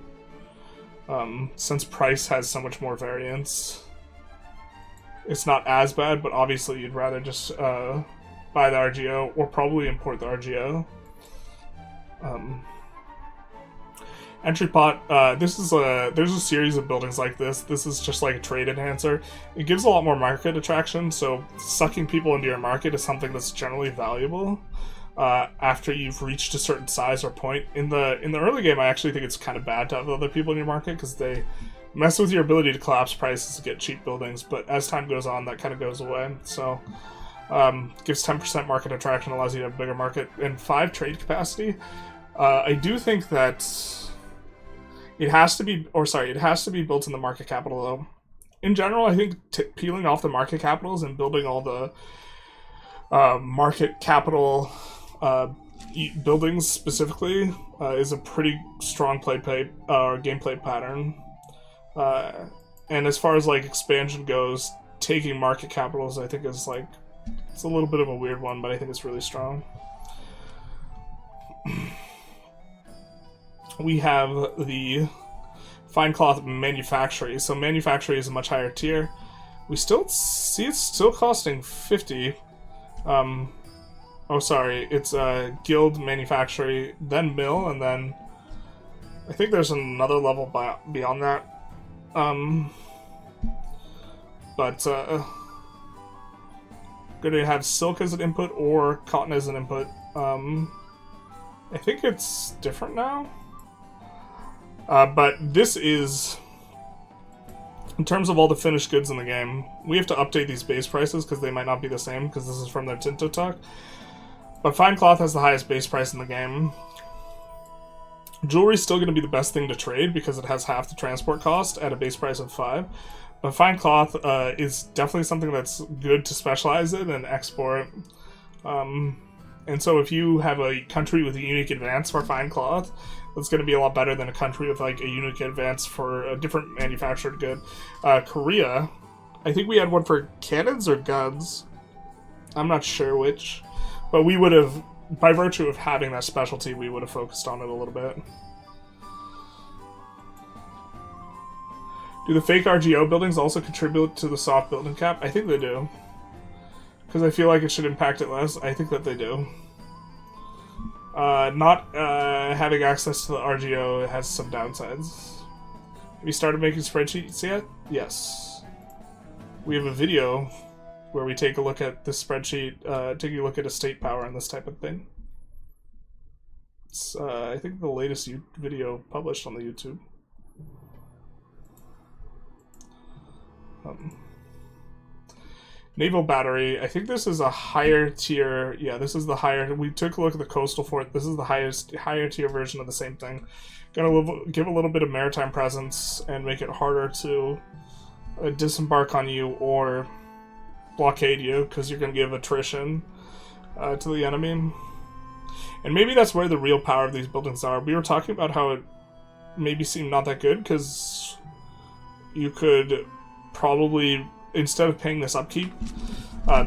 since price has so much more variance, it's not as bad, but obviously you'd rather just buy the RGO, or probably import the RGO. Entry pot, there's a series of buildings like this. This is just like a trade enhancer. It gives a lot more market attraction, so sucking people into your market is something that's generally valuable. After you've reached a certain size or point. In the early game, I actually think it's kind of bad to have other people in your market because they mess with your ability to collapse prices to get cheap buildings, but as time goes on, that kind of goes away. So, gives 10% market attraction, allows you to have a bigger market, and 5 trade capacity. I do think that it has to be built in the market capital, though. In general, I think peeling off the market capitals and building all the market capital buildings specifically is a pretty strong gameplay pattern. And as far as like expansion goes, taking market capitals I think is like, it's a little bit of a weird one, but I think it's really strong. We have the fine cloth manufactory. So manufactory is a much higher tier. We still see it's still costing 50. Oh, sorry, it's guild, manufactory, then mill, and then I think there's another level beyond that. But gonna have silk as an input or cotton as an input. I think it's different now. But this is, in terms of all the finished goods in the game, we have to update these base prices because they might not be the same because this is from their Tinto Talk. But fine cloth has the highest base price in the game. Jewelry is still going to be the best thing to trade because it has half the transport cost at a base price of 5. But fine cloth is definitely something that's good to specialize in and export. And so if you have a country with a unique advance for fine cloth, that's going to be a lot better than a country with like a unique advance for a different manufactured good. Korea, I think we had one for cannons or guns. I'm not sure which. But we would have, by virtue of having that specialty, we would have focused on it a little bit. Do the fake RGO buildings also contribute to the soft building cap? I think they do. Because I feel like it should impact it less. I think that they do. Not having access to the RGO has some downsides. Have you started making spreadsheets yet? Yes. We have a video where we take a look at this spreadsheet, take a look at estate power and this type of thing. It's, I think, the latest video published on the YouTube. Naval battery, I think this is a higher tier, yeah, this is the higher, we took a look at the coastal fort, this is the higher tier version of the same thing. Gonna give a little bit of maritime presence and make it harder to disembark on you or blockade you, because you're going to give attrition to the enemy. And maybe that's where the real power of these buildings are. We were talking about how it maybe seemed not that good, because you could probably, instead of paying this upkeep,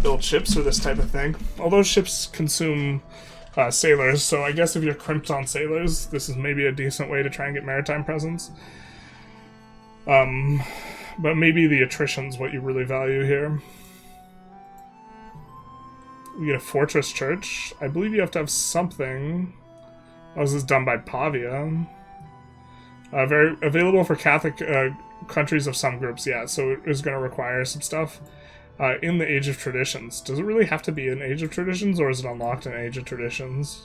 build ships or this type of thing. Although ships consume sailors, so I guess if you're crimped on sailors, this is maybe a decent way to try and get maritime presence. But maybe the attrition's what you really value here. We get a fortress church. I believe you have to have something. Oh, this is done by Pavia. Very available for Catholic countries of some groups, yeah, so it is going to require some stuff. In the Age of Traditions. Does it really have to be an Age of Traditions, or is it unlocked in Age of Traditions?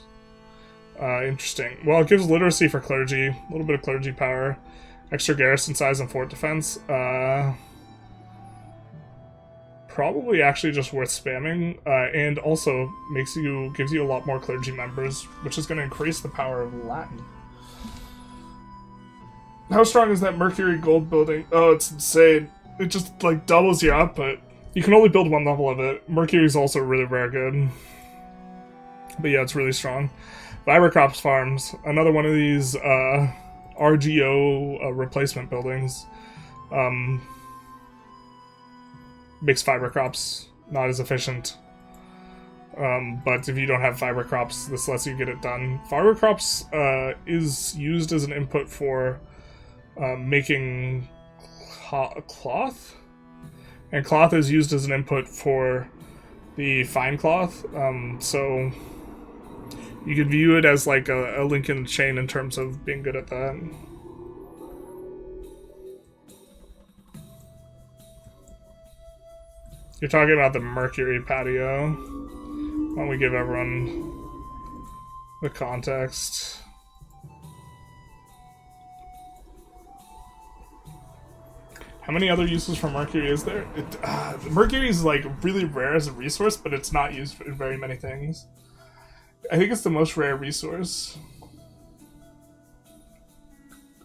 Interesting. Well, it gives literacy for clergy, a little bit of clergy power, extra garrison size and fort defense. Probably actually just worth spamming, and also gives you a lot more clergy members, which is going to increase the power of Latin. How strong is that mercury gold building? Oh, it's insane. It just, like, doubles your output. You can only build one level of it. Mercury is also really rare good. But yeah, it's really strong. Fiber crops farms. Another one of these RGO replacement buildings. Makes fiber crops not as efficient. But if you don't have fiber crops, this lets you get it done. Fiber crops is used as an input for making cloth, and cloth is used as an input for the fine cloth. So you could view it as like a link in the chain in terms of being good at that. You're talking about the Mercury patio. Why don't we give everyone the context? How many other uses for Mercury is there? Mercury is like really rare as a resource, but it's not used in very many things. I think it's the most rare resource.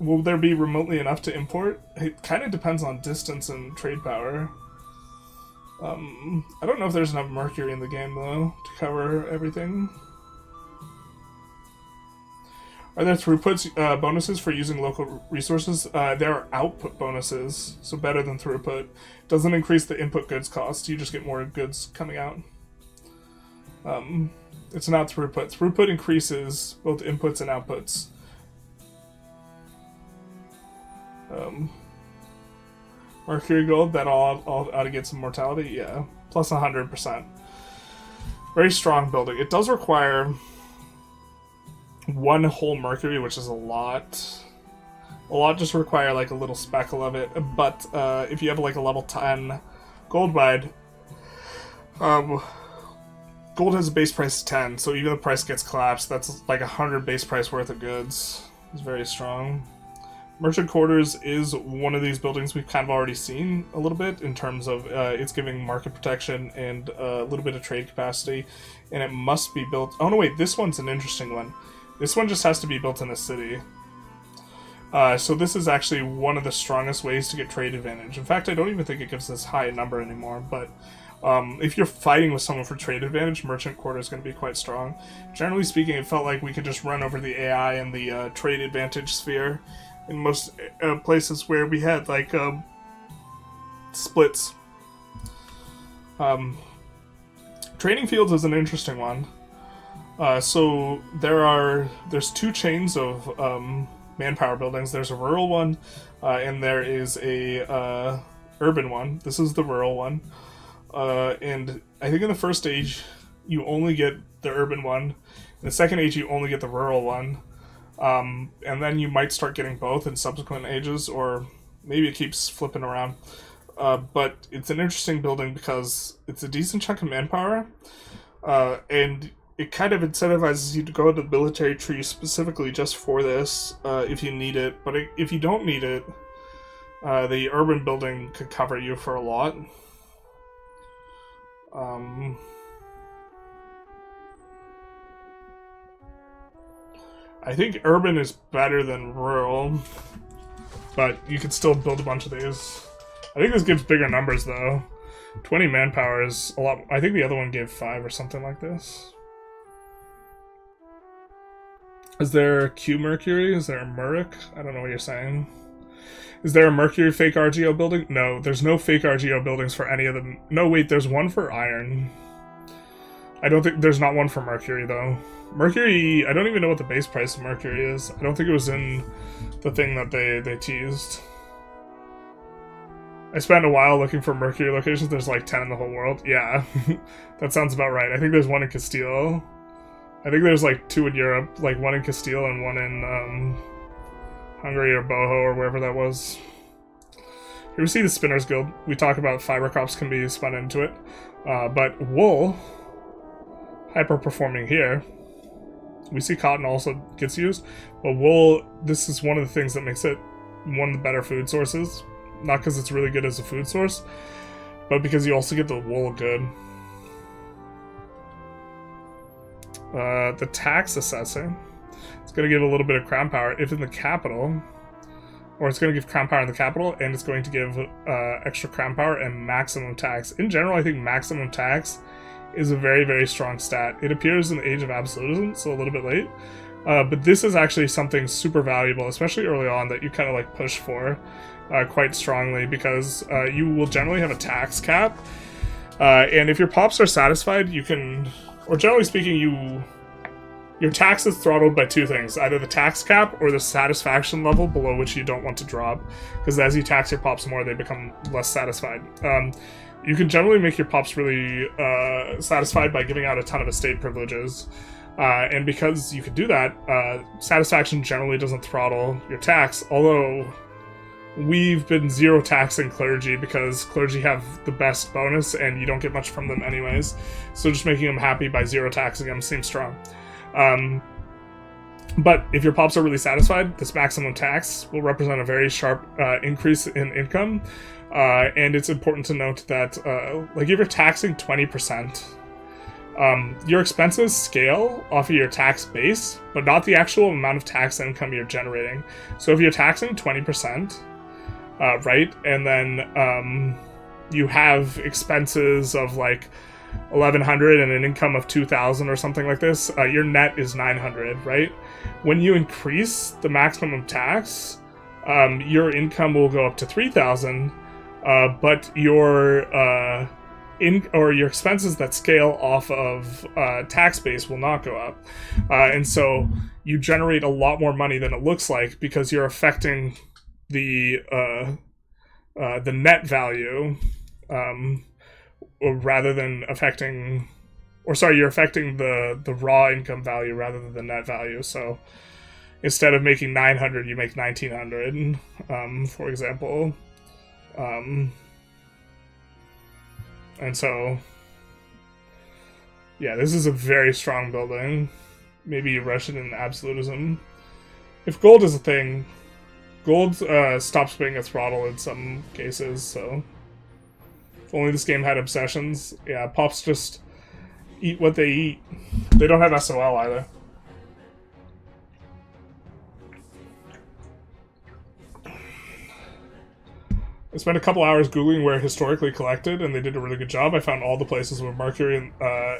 Will there be remotely enough to import? It kind of depends on distance and trade power. I don't know if there's enough mercury in the game, though, to cover everything. Are there throughput bonuses for using local resources? There are output bonuses, so better than throughput. Doesn't increase the input goods cost, you just get more goods coming out. It's not throughput. Throughput increases both inputs and outputs. Mercury gold, that all ought to get some mortality? Yeah. Plus 100%. Very strong building. It does require one whole mercury, which is a lot. A lot just require like a little speckle of it. But if you have like a level 10 gold mine, gold has a base price of 10, so even if the price gets collapsed, that's like 100 base price worth of goods. It's very strong. Merchant Quarters is one of these buildings we've kind of already seen a little bit in terms of it's giving market protection and a little bit of trade capacity, and it must be built... Oh no, wait, this one's an interesting one. This one just has to be built in a city. So this is actually one of the strongest ways to get trade advantage. In fact, I don't even think it gives this high a number anymore, but if you're fighting with someone for trade advantage, Merchant Quarter is going to be quite strong. Generally speaking, it felt like we could just run over the AI and the trade advantage sphere in most places where we had like splits. Trading fields is an interesting one. So there's two chains of manpower buildings. There's a rural one, and there is a urban one. This is the rural one, and I think in the first stage you only get the urban one. In the second age you only get the rural one. And then you might start getting both in subsequent ages, or maybe it keeps flipping around. But it's an interesting building because it's a decent chunk of manpower, and it kind of incentivizes you to go into the military tree specifically just for this, if you need it. But if you don't need it, the urban building could cover you for a lot. I think urban is better than rural, but you could still build a bunch of these. I think this gives bigger numbers, though. 20 manpower is a lot. I think the other one gave 5 or something like this. Is there Q Mercury? Is there a Muric? I don't know what you're saying. Is there a Mercury fake RGO building? No, there's no fake RGO buildings for any of them. No, wait, there's one for iron. I don't think there's not one for Mercury, though. Mercury, I don't even know what the base price of Mercury is. I don't think it was in the thing that they teased. I spent a while looking for Mercury locations. There's like 10 in the whole world. Yeah, that sounds about right. I think there's one in Castile. I think there's like 2 in Europe, like one in Castile and one in Hungary or Boho or wherever that was. Here we see the Spinners Guild. We talk about fiber crops can be spun into it. But wool, hyper-performing here. We see cotton also gets used, but wool, this is one of the things that makes it one of the better food sources. Not because it's really good as a food source, but because you also get the wool good. The tax assessor, it's going to give a little bit of crown power if in the capital. or it's going to give crown power in the capital, and it's going to give extra crown power and maximum tax. In general, I think maximum tax is a very, very strong stat. It appears in the Age of Absolutism, so a little bit late. But this is actually something super valuable, especially early on, that you kind of like push for quite strongly, because you will generally have a tax cap. And if your pops are satisfied, you can, or generally speaking, your tax is throttled by two things, either the tax cap or the satisfaction level below which you don't want to drop, because as you tax your pops more, they become less satisfied. You can generally make your pops really satisfied by giving out a ton of estate privileges. And because you can do that, satisfaction generally doesn't throttle your tax, although we've been zero taxing clergy because clergy have the best bonus and you don't get much from them anyways. So just making them happy by zero taxing them seems strong. But if your pops are really satisfied, this maximum tax will represent a very sharp increase in income. And it's important to note that like if you're taxing 20%, your expenses scale off of your tax base, but not the actual amount of tax income you're generating. So if you're taxing 20%, right, and then you have expenses of like 1,100 and an income of 2,000 or something like this, your net is 900, right? When you increase the maximum tax, your income will go up to 3,000, but your your expenses that scale off of tax base will not go up, and so you generate a lot more money than it looks like because you're affecting the net value, rather than affecting, or sorry, you're affecting the raw income value rather than the net value. So instead of making 900, you make 1,900, for example. And so, yeah, this is a very strong building. Maybe you rush it in absolutism. If gold is a thing, gold stops being a throttle in some cases, so if only this game had obsessions. Yeah, pops just eat what they eat. They don't have SOL either. I spent a couple hours Googling where historically collected, and they did a really good job. I found all the places where Mercury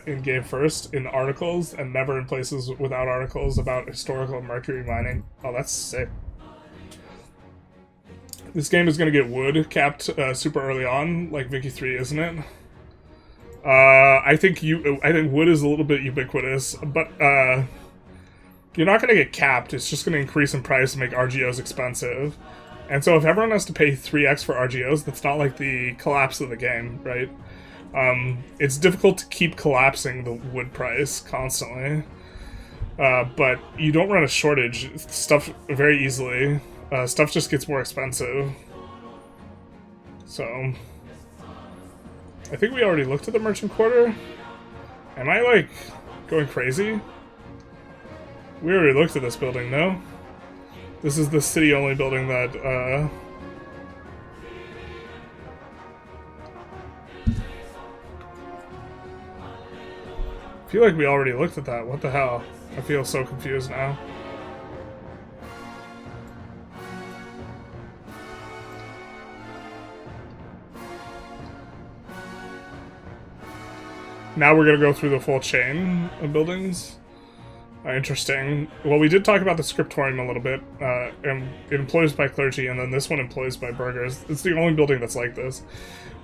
in game first in articles, and never in places without articles about historical Mercury mining. Oh, that's sick. This game is going to get wood capped super early on, like Vicky 3, isn't it? I think wood is a little bit ubiquitous, but you're not going to get capped. It's just going to increase in price and make RGOs expensive. And so if everyone has to pay 3x for RGOs, that's not like the collapse of the game, right? It's difficult to keep collapsing the wood price constantly. But you don't run a shortage. Stuff very easily. Stuff just gets more expensive. So I think we already looked at the merchant quarter. Am I, like, going crazy? We already looked at this building, no? This is the city-only building that, I feel like we already looked at that. What the hell? I feel so confused now. Now we're gonna go through the full chain of buildings. Interesting. Well, we did talk about the scriptorium a little bit, and it employs by clergy, and then this one employs by burghers. It's the only building that's like this.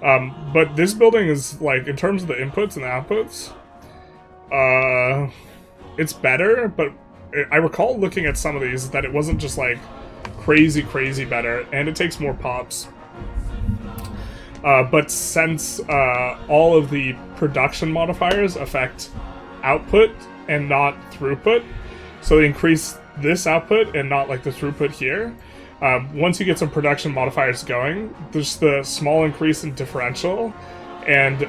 But this building is, like, in terms of the inputs and the outputs, it's better, but I recall looking at some of these that it wasn't just, like, crazy, crazy better, and it takes more pops. But since all of the production modifiers affect output and not throughput, so they increase this output and not like the throughput here. Once you get some production modifiers going, there's the small increase in differential, and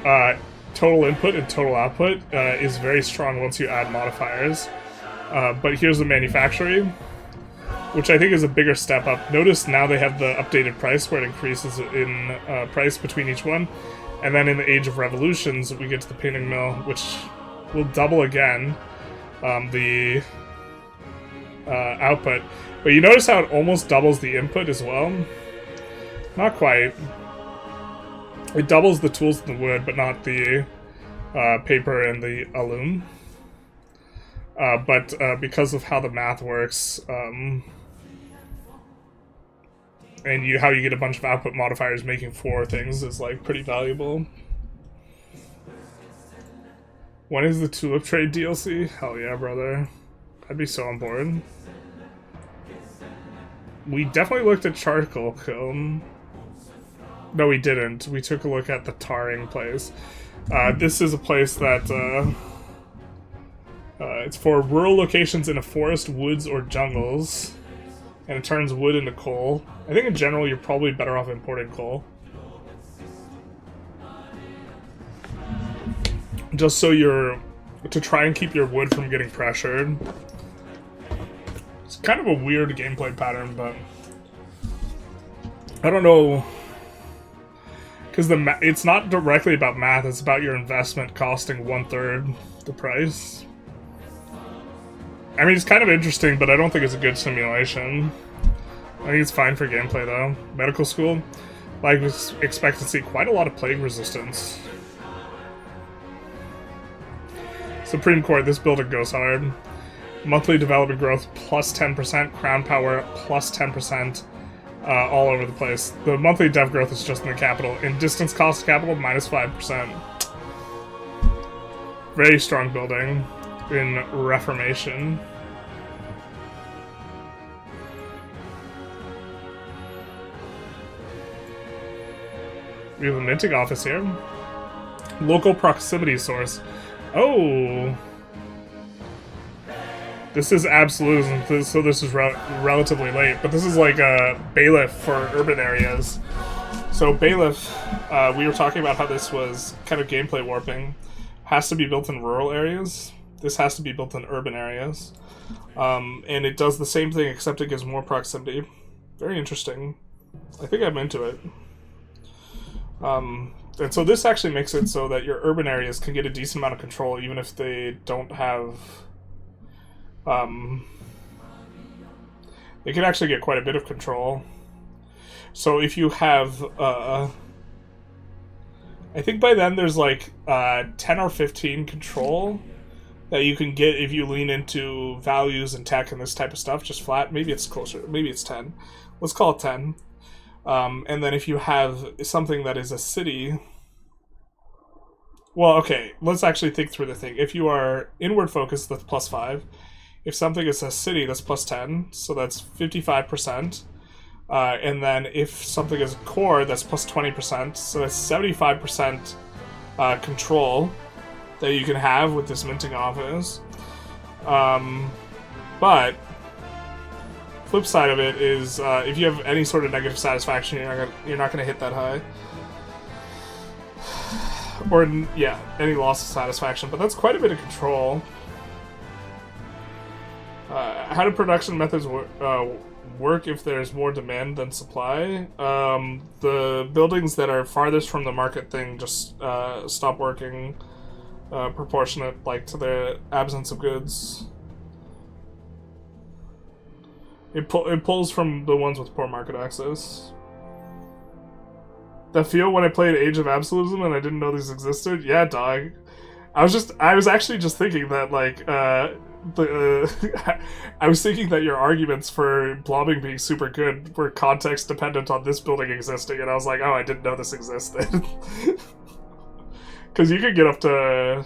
total input and total output is very strong once you add modifiers. But here's the manufacturing, which I think is a bigger step up. Notice now they have the updated price where it increases in price between each one. And then in the Age of Revolutions, we get to the painting mill, which will double again. The output. But you notice how it almost doubles the input as well? Not quite. It doubles the tools and the wood, but not the paper and the alum. But because of how the math works, and how you get a bunch of output modifiers making 4 things is like pretty valuable. When is the tulip trade DLC? Hell yeah, brother. I'd be so on board. We definitely looked at charcoal kiln. No, we didn't. We took a look at the tarring place. This is a place that it's for rural locations in a forest, woods, or jungles, and it turns wood into coal. I think in general you're probably better off importing coal. Just so to try and keep your wood from getting pressured. It's kind of a weird gameplay pattern, but I don't know, because it's not directly about math, it's about your investment costing 1/3 the price. I mean, it's kind of interesting, but I don't think it's a good simulation. I think it's fine for gameplay, though. Medical school, like, expect to see quite a lot of plague resistance. Supreme Court, this building goes hard. Monthly development growth plus 10%, crown power plus 10%, all over the place. The monthly dev growth is just in the capital. In distance cost capital, minus 5%. Very strong building in Reformation. We have a minting office here. Local proximity source. Oh! This is absolutism, so this is relatively late, but this is like a bailiff for urban areas. So bailiff, we were talking about how this was kind of gameplay warping. Has to be built in rural areas. This has to be built in urban areas. And it does the same thing, except it gives more proximity. Very interesting. I think I'm into it. And so this actually makes it so that your urban areas can get a decent amount of control, even if they don't have... they can actually get quite a bit of control. So if you have... I think by then there's like 10 or 15 control that you can get if you lean into values and tech and this type of stuff, just flat. Maybe it's closer. Maybe it's 10. Let's call it 10. And then if you have something that is a city... Well, okay, let's actually think through the thing. If you are inward focused, that's plus 5. If something is a city, that's plus 10, so that's 55%. And then if something is a core, that's plus 20%, so that's 75% control that you can have with this minting office. But flip side of it is if you have any sort of negative satisfaction, you're not going to hit that high. Or, yeah, any loss of satisfaction, but that's quite a bit of control. How do production methods work if there's more demand than supply? The buildings that are farthest from the market thing just stop working proportionate, like, to the absence of goods. It pulls from the ones with poor market access. That feel when I played Age of Absolutism and I didn't know these existed? Yeah, dog. I was actually just thinking that, like, I was thinking that your arguments for blobbing being super good were context dependent on this building existing, and I was like, oh, I didn't know this existed. Because you could get up to...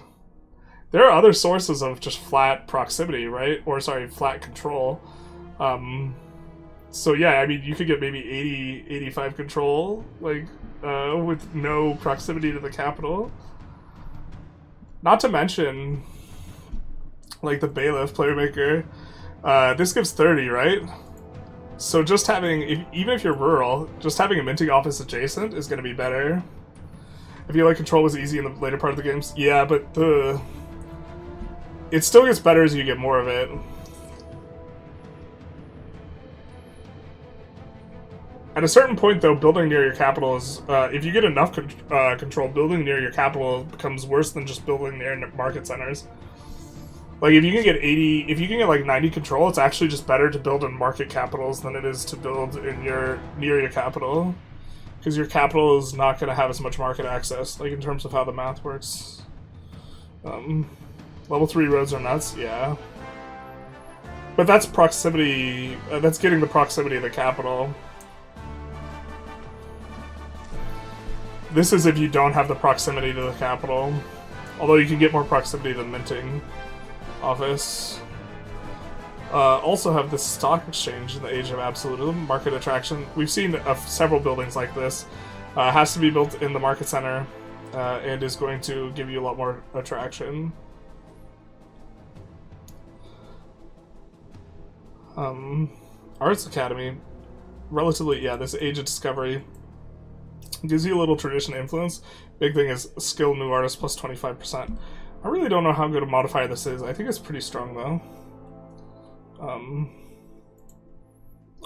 There are other sources of just flat proximity, right? Or, sorry, flat control. So yeah, I mean, you could get maybe 80, 85 control, like, with no proximity to the capital. Not to mention, like, the bailiff, playmaker, this gives 30, right? So just having, even if you're rural, just having a minting office adjacent is going to be better. I feel like control was easy in the later part of the games. Yeah, but it still gets better as you get more of it. At a certain point, though, building near your capital is... if you get enough control, building near your capital becomes worse than just building near market centers. Like, if you can get 80, if you can get, like, 90 control, it's actually just better to build in market capitals than it is to build in near your capital. Because your capital is not going to have as much market access, like, in terms of how the math works. Level 3 roads are nuts, yeah. But that's proximity, that's getting the proximity of the capital. This is if you don't have the proximity to the capital. Although you can get more proximity than minting office. Also have the stock exchange in the age of absolutism, market attraction. We've seen several buildings like this. Has to be built in the market center and is going to give you a lot more attraction. Arts Academy, relatively, yeah, this age of discovery gives you a little tradition influence. Big thing is skill new artist plus 25%. I really don't know how good a modifier this is. I think it's pretty strong though.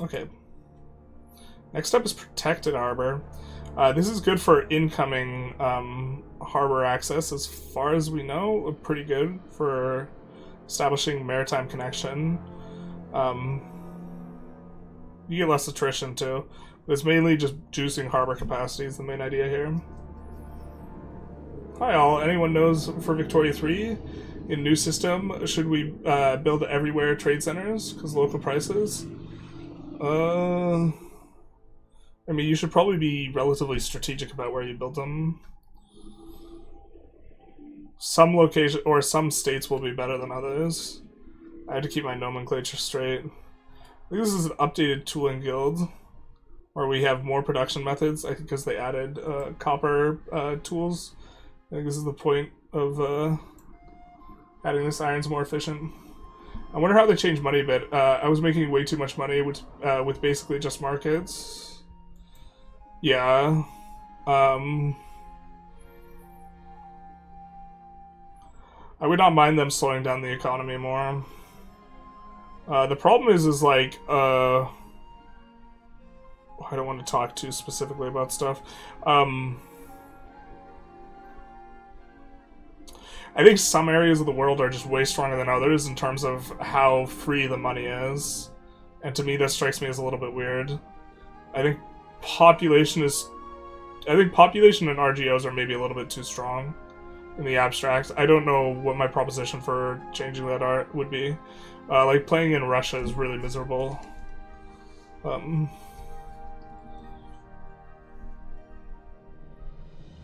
Okay. Next up is protected harbor. This is good for incoming harbor access. As far as we know, pretty good for establishing maritime connection. You get less attrition too. But it's mainly just juicing harbor capacity is the main idea here. Hi all, anyone knows for Victoria 3 in new system, should we build everywhere trade centers because local prices? I mean, you should probably be relatively strategic about where you build them. Some location or some states will be better than others. I had to keep my nomenclature straight. I think this is an updated tooling guild where we have more production methods. I think because they added copper tools. I think this is the point of adding this iron's more efficient. I wonder how they changed money a bit. I was making way too much money with basically just markets. Yeah. I would not mind them slowing down the economy more. The problem is like, I don't want to talk too specifically about stuff. I think some areas of the world are just way stronger than others in terms of how free the money is. And to me, that strikes me as a little bit weird. I think population and RGOs are maybe a little bit too strong in the abstract. I don't know what my proposition for changing that art would be. Like, playing in Russia is really miserable.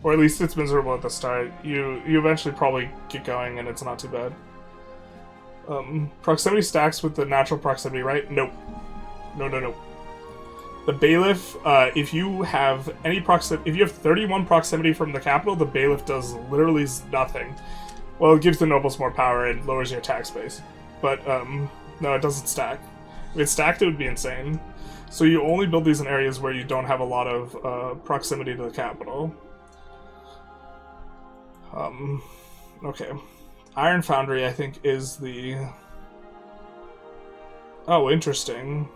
Or at least it's miserable at the start. You eventually probably get going and it's not too bad. Proximity stacks with the natural proximity, right? Nope. No. The bailiff, if you have any if you have 31 proximity from the capital, the bailiff does literally nothing. Well, it gives the nobles more power and lowers your tax base. But, no, it doesn't stack. If it stacked, it would be insane. So you only build these in areas where you don't have a lot of proximity to the capital. Okay. Iron Foundry, I think, is the... Oh, interesting.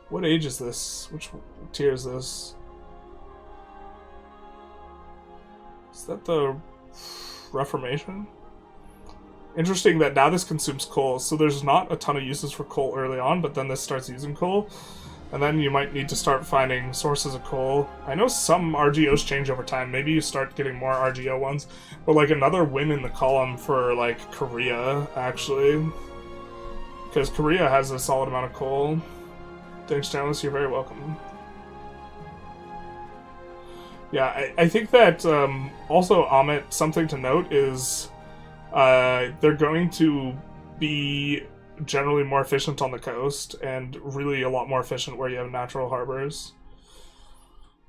What age is this? Which tier is this? Is that the Reformation? Interesting that now this consumes coal, so there's not a ton of uses for coal early on, but then this starts using coal, and then you might need to start finding sources of coal. I know some RGOs change over time. Maybe you start getting more RGO ones, but like another win in the column for like Korea, actually, because Korea has a solid amount of coal. Thanks, Janice. You're very welcome. Yeah, I think that also, Amit, something to note is they're going to be generally more efficient on the coast and really a lot more efficient where you have natural harbors.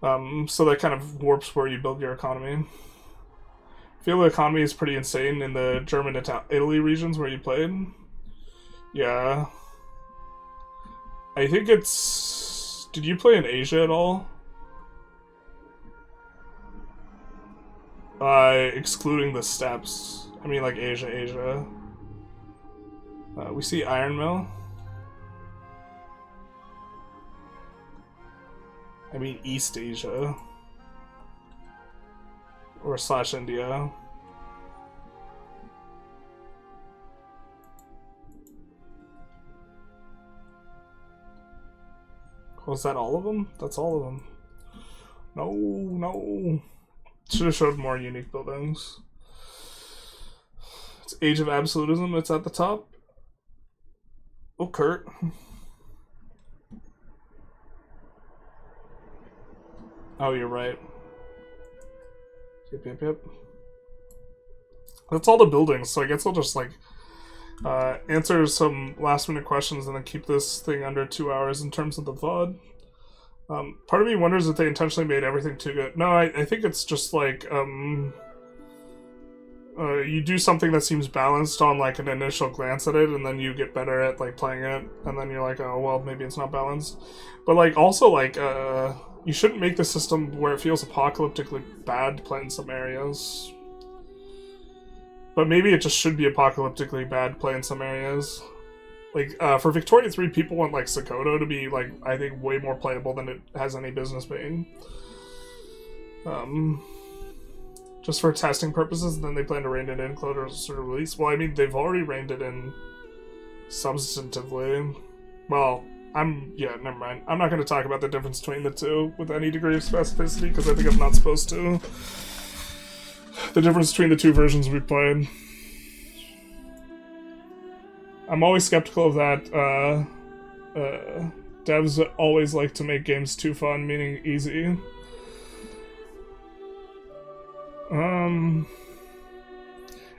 So that kind of warps where you build your economy. I feel the economy is pretty insane in the German Italy regions where you played. Yeah. I think it's... Did you play in Asia at all? Excluding the steppes. I mean, like, Asia. We see Iron Mill. I mean, East Asia. Or / India. Was that all of them? That's all of them. No, no. Should have showed more unique buildings. It's Age of Absolutism. It's at the top. Oh, Kurt. Oh, you're right. Yep. That's all the buildings, so I guess I'll just, like, answer some last-minute questions and then keep this thing under 2 hours in terms of the VOD. Part of me wonders if they intentionally made everything too good. No, I think it's just, like, you do something that seems balanced on, like, an initial glance at it, and then you get better at, like, playing it, and then you're like, oh, well, maybe it's not balanced. But, like, also, like, you shouldn't make the system where it feels apocalyptically bad to play in some areas. But maybe it just should be apocalyptically bad to play in some areas. Like, for Victoria 3, people want, like, Sokoto to be, like, I think way more playable than it has any business being. Just for testing purposes, and then they plan to rein it in closer to release. Well, I mean, they've already reined it in substantively. Well, yeah, never mind. I'm not going to talk about the difference between the two with any degree of specificity, because I think I'm not supposed to. The difference between the two versions we played. I'm always skeptical of that. Devs always like to make games too fun, meaning easy.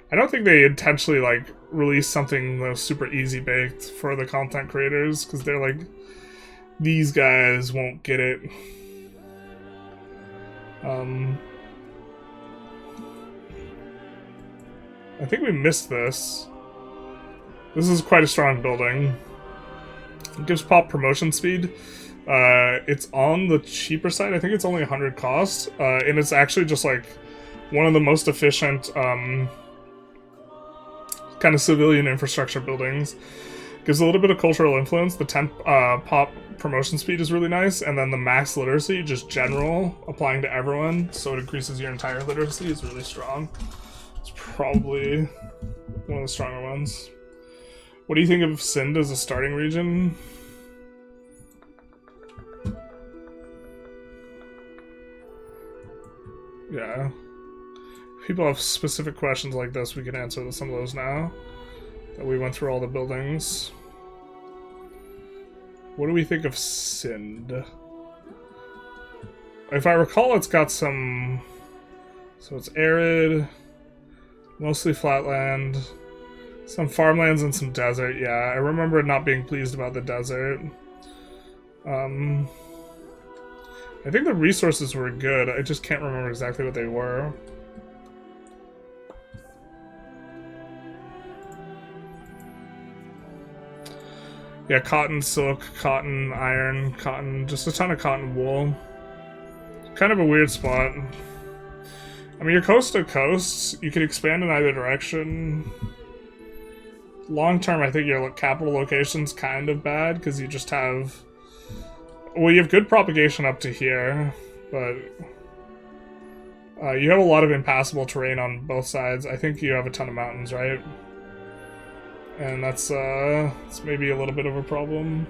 I don't think they intentionally, like, release something that's super easy baked for the content creators, because they're like, these guys won't get it. I think we missed this. This is quite a strong building. It gives pop promotion speed. It's on the cheaper side. I think it's only 100 cost, and it's actually just like one of the most efficient kind of civilian infrastructure buildings. Gives a little bit of cultural influence. The temp pop promotion speed is really nice, and then the max literacy, just general, applying to everyone, so it increases your entire literacy, is really strong. It's probably one of the stronger ones. What do you think of Sind as a starting region? Yeah. If people have specific questions like this, we can answer some of those now. That we went through all the buildings. What do we think of Sind? If I recall, it's got some... So it's arid, mostly flatland, some farmlands and some desert. Yeah, I remember not being pleased about the desert. I think the resources were good. I just can't remember exactly what they were. Yeah, cotton, silk, cotton, iron, cotton, just a ton of cotton wool. Kind of a weird spot. I mean, you're coast to coast. You can expand in either direction. Long term, I think your capital location's kind of bad, because you just have... Well, you have good propagation up to here, but... you have a lot of impassable terrain on both sides. I think you have a ton of mountains, right? And that's it's maybe a little bit of a problem.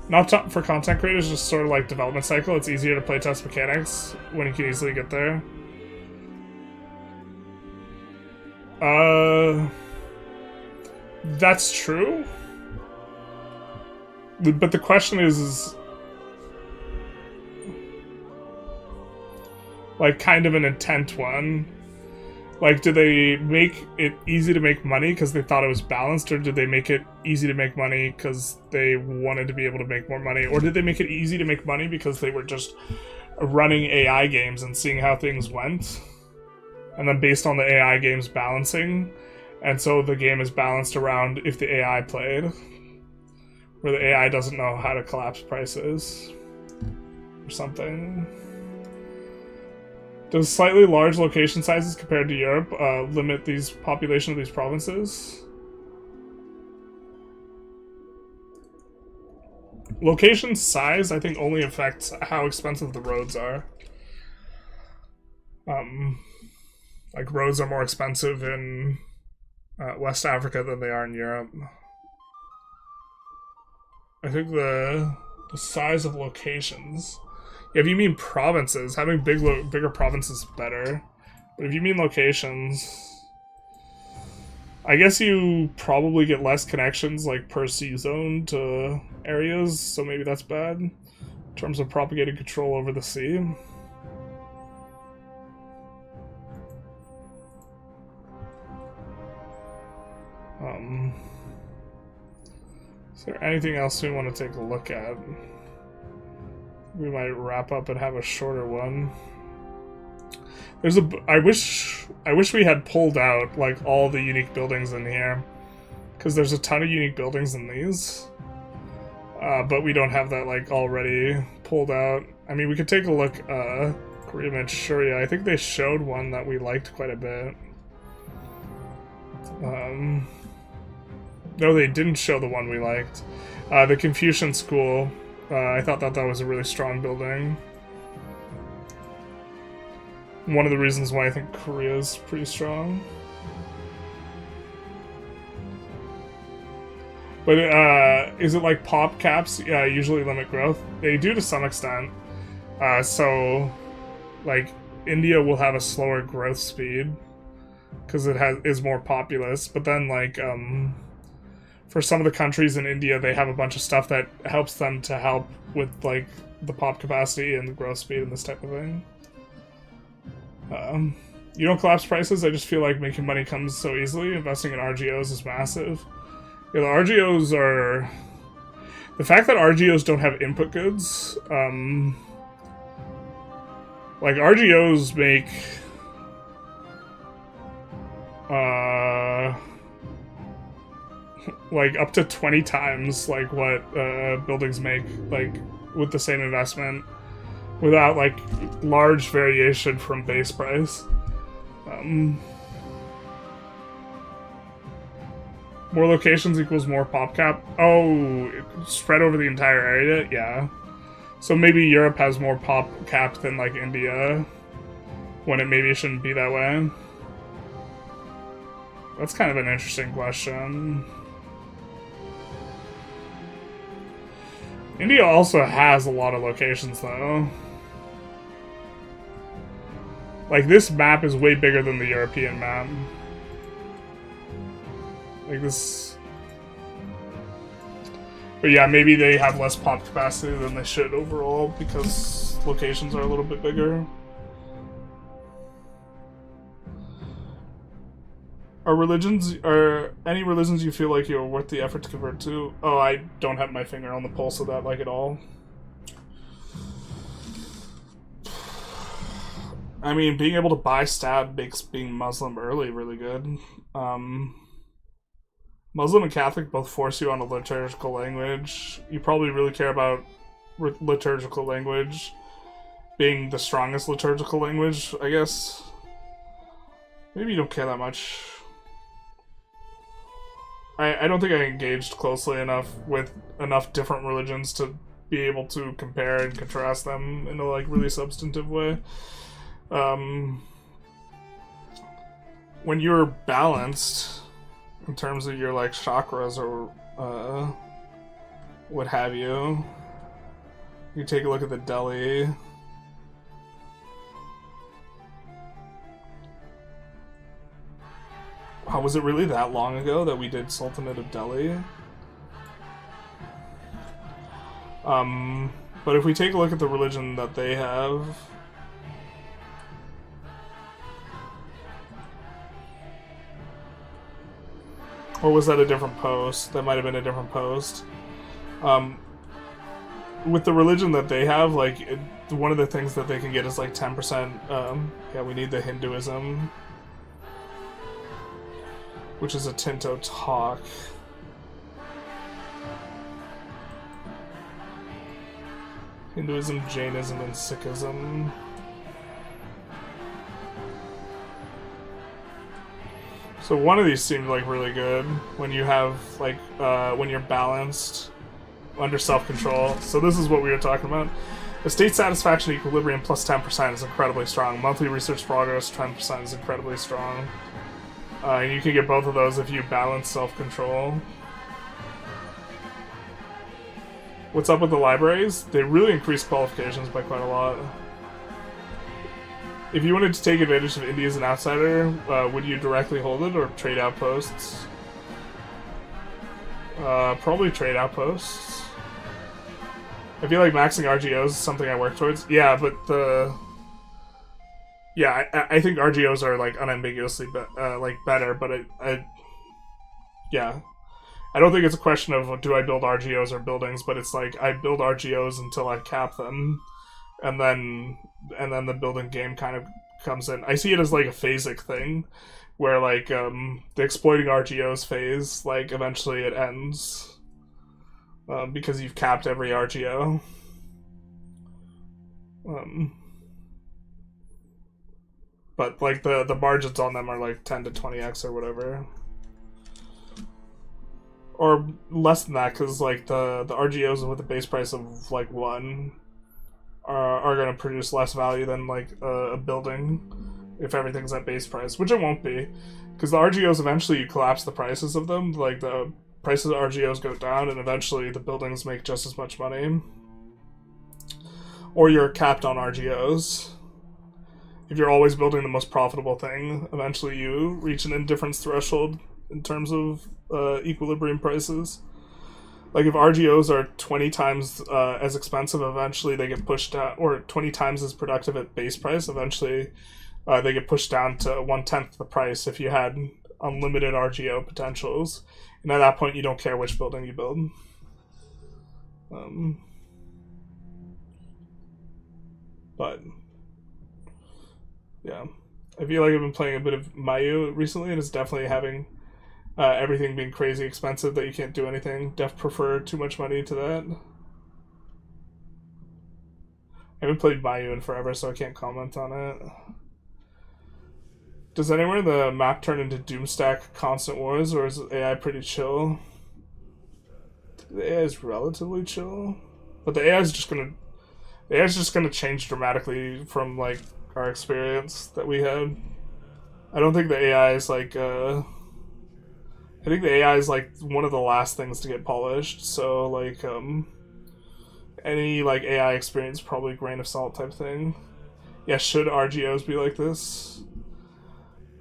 Not for content creators, just sort of like development cycle. It's easier to play test mechanics when you can easily get there. That's true. But the question is like kind of an intent one. Like, did they make it easy to make money because they thought it was balanced, or did they make it easy to make money because they wanted to be able to make more money? Or did they make it easy to make money because they were just running AI games and seeing how things went? And then based on the AI games balancing, and so the game is balanced around if the AI played, where the AI doesn't know how to collapse prices, or something. Does slightly large location sizes compared to Europe limit these population of these provinces? Location size, I think, only affects how expensive the roads are. Like, roads are more expensive in West Africa than they are in Europe. I think the The size of locations. Yeah, if you mean provinces, having bigger provinces is better. But if you mean locations, I guess you probably get less connections, like, per sea zone to areas, so maybe that's bad in terms of propagating control over the sea. Is there anything else we want to take a look at? We might wrap up and have a shorter one. There's a. I wish we had pulled out like all the unique buildings in here, because there's a ton of unique buildings in these. But we don't have that like already pulled out. I mean, we could take a look. Korea Manchuria. I think they showed one that we liked quite a bit. No, they didn't show the one we liked. The Confucian School. I thought that was a really strong building. One of the reasons why I think Korea is pretty strong. But is it like pop caps? Yeah, usually limit growth. They do to some extent. So, like, India will have a slower growth speed because it is more populous. But then, like, for some of the countries in India, they have a bunch of stuff that helps them to help with, like, the pop capacity and the growth speed and this type of thing. You don't collapse prices. I just feel like making money comes so easily. Investing in RGOs is massive. Yeah, the RGOs are... The fact that RGOs don't have input goods, like, RGOs make... like, up to 20 times, like, what buildings make, like, with the same investment, without, like, large variation from base price. More locations equals more pop cap. Oh, spread over the entire area? Yeah. So maybe Europe has more pop cap than, like, India, when it maybe shouldn't be that way. That's kind of an interesting question. India also has a lot of locations, though. Like, this map is way bigger than the European map. Like, this... But yeah, maybe they have less pop capacity than they should overall, because locations are a little bit bigger. Are any religions you feel like you're worth the effort to convert to? Oh, I don't have my finger on the pulse of that, like, at all. I mean, being able to buy stab makes being Muslim early really good. Muslim and Catholic both force you on a liturgical language. You probably really care about liturgical language being the strongest liturgical language, I guess. Maybe you don't care that much. I don't think I engaged closely enough with enough different religions to be able to compare and contrast them in a, like, really substantive way. When you're balanced in terms of your, like, chakras or what have you, you take a look at the Delhi. Wow, was it really that long ago that we did Sultanate of Delhi? But if we take a look at the religion that they have... Or was that a different post? That might have been a different post. With the religion that they have, like, one of the things that they can get is, like, 10%. Yeah, we need the Hinduism, which is a Tinto talk. Hinduism, Jainism, and Sikhism. So one of these seemed like really good when you have, like, when you're balanced under self-control. So this is what we were talking about. Estate satisfaction equilibrium plus 10% is incredibly strong. Monthly research progress 10% is incredibly strong. And you can get both of those if you balance self-control. What's up with the libraries? They really increased qualifications by quite a lot. If you wanted to take advantage of India as an outsider, would you directly hold it or trade outposts? Probably trade outposts. I feel like maxing RGOs is something I work towards. Yeah, but I think RGOs are like unambiguously better, but yeah. I don't think it's a question of do I build RGOs or buildings, but it's like I build RGOs until I cap them, and then the building game kind of comes in. I see it as like a phasic thing, where like the exploiting RGOs phase, like eventually it ends because you've capped every RGO. But like the margins on them are like 10 to 20x or whatever. Or less than that, because like the RGOs with a base price of like 1 are going to produce less value than like a building if everything's at base price, which it won't be, because the RGOs eventually you collapse the prices of them. Like the prices of RGOs go down, and eventually the buildings make just as much money. Or you're capped on RGOs. If you're always building the most profitable thing, eventually you reach an indifference threshold in terms of equilibrium prices. Like if RGOs are 20 times as expensive, eventually they get pushed down, or 20 times as productive at base price, eventually they get pushed down to 1/10 the price if you had unlimited RGO potentials. And at that point you don't care which building you build. But yeah, I feel like I've been playing a bit of Mayu recently, and it's definitely having everything being crazy expensive that you can't do anything. Def prefer too much money to that. I haven't played Mayu in forever, so I can't comment on it. Does anywhere in the map turn into Doomstack Constant Wars, or is AI pretty chill? The AI is relatively chill, but the AI is just gonna change dramatically from like our experience that we had. I don't think the AI is like I think the AI is like one of the last things to get polished, so like any like AI experience probably grain of salt type thing. Yeah, should RGOs be like this?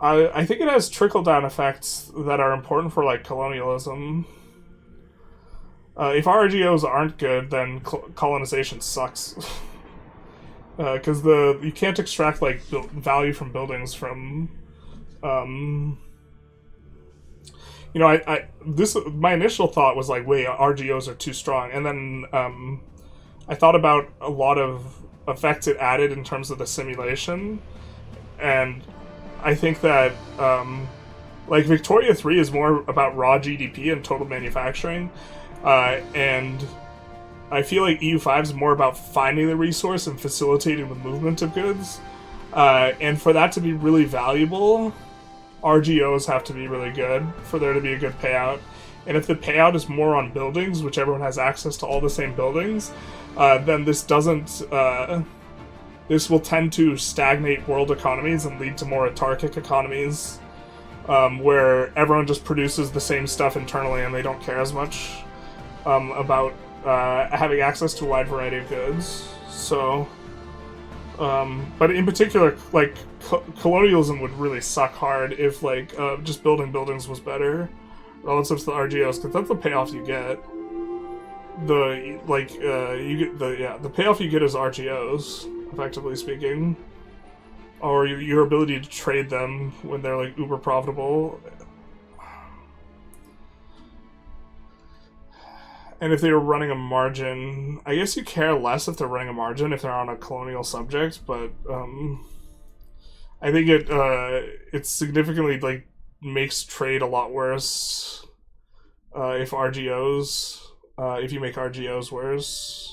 I think it has trickle down effects that are important for like colonialism. If RGOs aren't good, then colonization sucks. Because you can't extract like value from buildings from you know, my initial thought was like, wait, RGOs are too strong, and then I thought about a lot of effects it added in terms of the simulation, and I think that like Victoria 3 is more about raw GDP and total manufacturing, and I feel like EU5 is more about finding the resource and facilitating the movement of goods, and for that to be really valuable, RGOs have to be really good for there to be a good payout. And if the payout is more on buildings, which everyone has access to all the same buildings, then this doesn't. This will tend to stagnate world economies and lead to more autarkic economies, where everyone just produces the same stuff internally and they don't care as much about having access to a wide variety of goods. So, but in particular, like colonialism would really suck hard if like just building buildings was better relative to the RGOs, because that's the payoff you get. The payoff you get is RGOs, effectively speaking, or your ability to trade them when they're like uber profitable. And if they were running a margin, I guess you care less if they're running a margin if they're on a colonial subject, but I think it significantly like makes trade a lot worse if you make RGOs worse.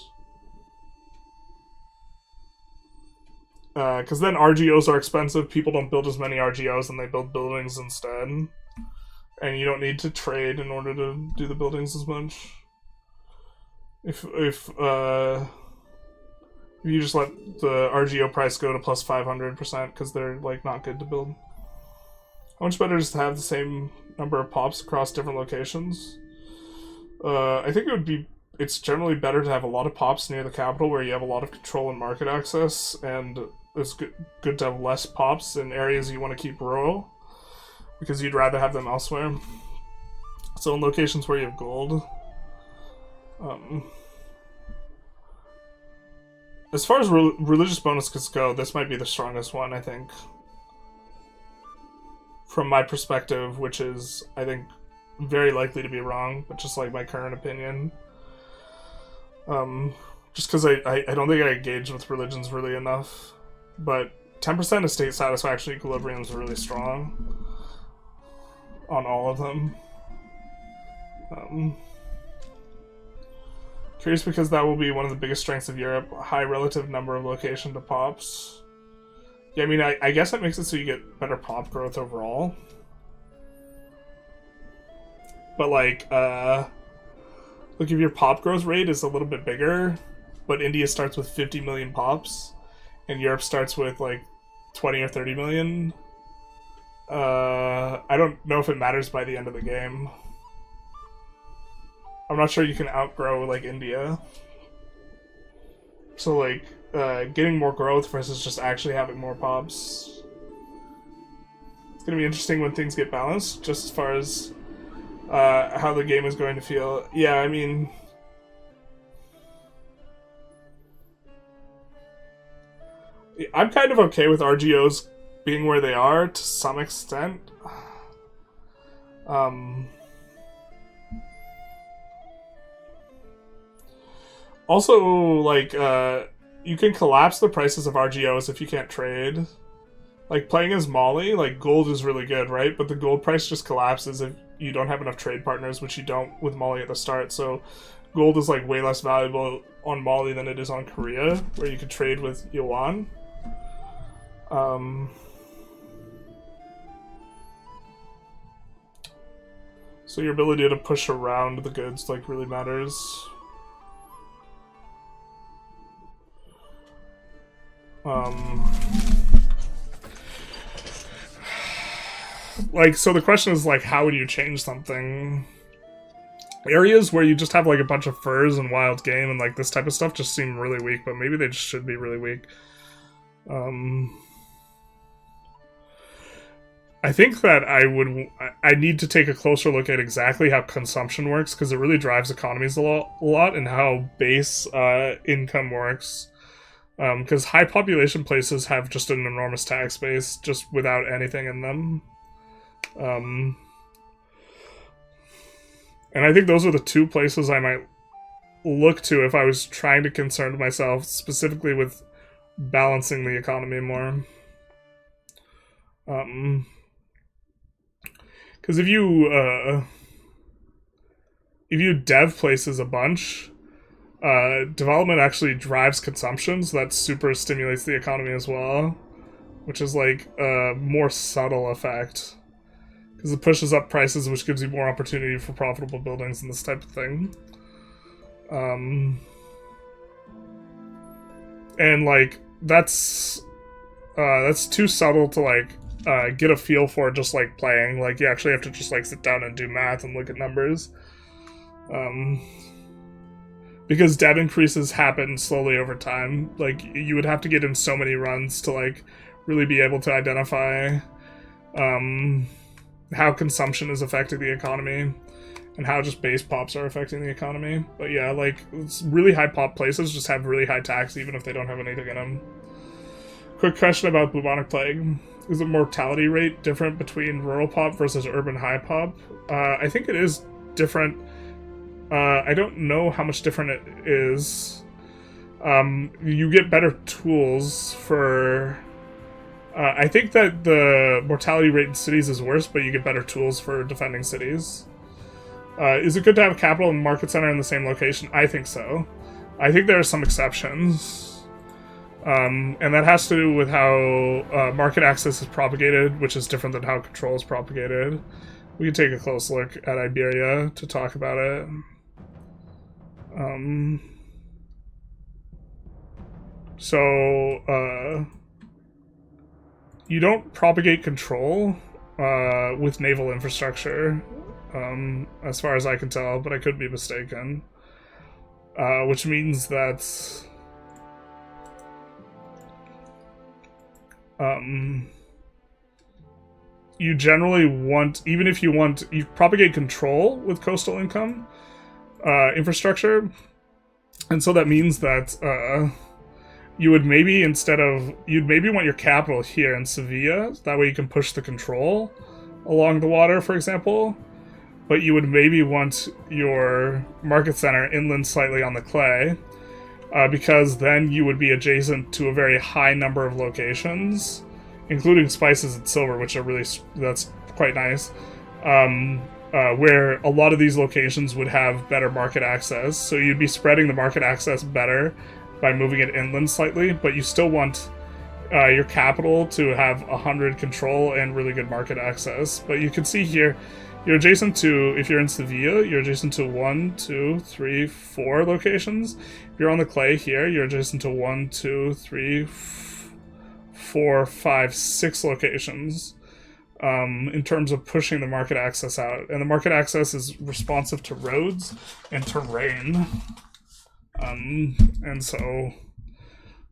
Because then RGOs are expensive, people don't build as many RGOs and they build buildings instead. And you don't need to trade in order to do the buildings as much. If you just let the RGO price go to plus 500% because they're like not good to build. How much better is to have the same number of pops across different locations? I think it would be it's generally better to have a lot of pops near the capital where you have a lot of control and market access, and it's good to have less pops in areas you want to keep rural, because you'd rather have them elsewhere. So in locations where you have gold. As far as religious bonuses go, this might be the strongest one, I think. From my perspective, which is, I think, very likely to be wrong, but just like my current opinion. Just because I don't think I engage with religions really enough. But 10% of state satisfaction equilibrium is really strong on all of them. Curious because that will be one of the biggest strengths of Europe, high relative number of location to pops. Yeah, I mean, I guess that makes it so you get better pop growth overall. But like, look, if your pop growth rate is a little bit bigger, but India starts with 50 million pops, and Europe starts with like 20 or 30 million, I don't know if it matters by the end of the game. I'm not sure you can outgrow, like, India. So, like, getting more growth versus just actually having more pops. It's gonna be interesting when things get balanced, just as far as how the game is going to feel. Yeah, I mean... I'm kind of okay with RGOs being where they are, to some extent. Also, like, you can collapse the prices of RGOs if you can't trade. Like, playing as Mali, like, gold is really good, right? But the gold price just collapses if you don't have enough trade partners, which you don't with Mali at the start. So, gold is, like, way less valuable on Mali than it is on Korea, where you could trade with Yuan. So your ability to push around the goods, like, really matters. Like, so the question is, like, how would you change something? Areas where you just have, like, a bunch of furs and wild game and, like, this type of stuff just seem really weak, but maybe they just should be really weak. I think that I need to take a closer look at exactly how consumption works, because it really drives economies a lot and how base income works. Because high population places have just an enormous tax base, just without anything in them. And I think those are the two places I might look to if I was trying to concern myself specifically with balancing the economy more. Because if you dev places a bunch, development actually drives consumption, so that super stimulates the economy as well, which is like a more subtle effect, because it pushes up prices, which gives you more opportunity for profitable buildings and this type of thing. And like that's too subtle to like get a feel for just like playing. Like, you actually have to just like sit down and do math and look at numbers. Because dev increases happen slowly over time. Like, you would have to get in so many runs to like really be able to identify how consumption is affecting the economy and how just base pops are affecting the economy. But yeah, like, really high pop places just have really high tax even if they don't have anything in them. Quick question about bubonic plague. Is the mortality rate different between rural pop versus urban high pop? I think it is different. I don't know how much different it is. You get better tools for... I think that the mortality rate in cities is worse, but you get better tools for defending cities. Is it good to have a capital and market center in the same location? I think so. I think there are some exceptions. And that has to do with how market access is propagated, which is different than how control is propagated. We can take a close look at Iberia to talk about it. You don't propagate control with naval infrastructure, as far as I can tell, but I could be mistaken. which means that you generally want, even if you want, you propagate control with coastal income infrastructure, and so that means that you would maybe, you'd maybe want your capital here in Sevilla, that way you can push the control along the water, for example, but you would maybe want your market center inland slightly on the clay, because then you would be adjacent to a very high number of locations, including spices and silver, which are really, that's quite nice, where a lot of these locations would have better market access. So you'd be spreading the market access better by moving it inland slightly, but you still want your capital to have 100 control and really good market access. But you can see here, you're adjacent to, if you're in Sevilla, you're adjacent to 1, 2, 3, 4 locations. If you're on the clay here, you're adjacent to 1, 2, 3, 4, 5, 6 locations in terms of pushing the market access out. And the market access is responsive to roads and terrain. And so,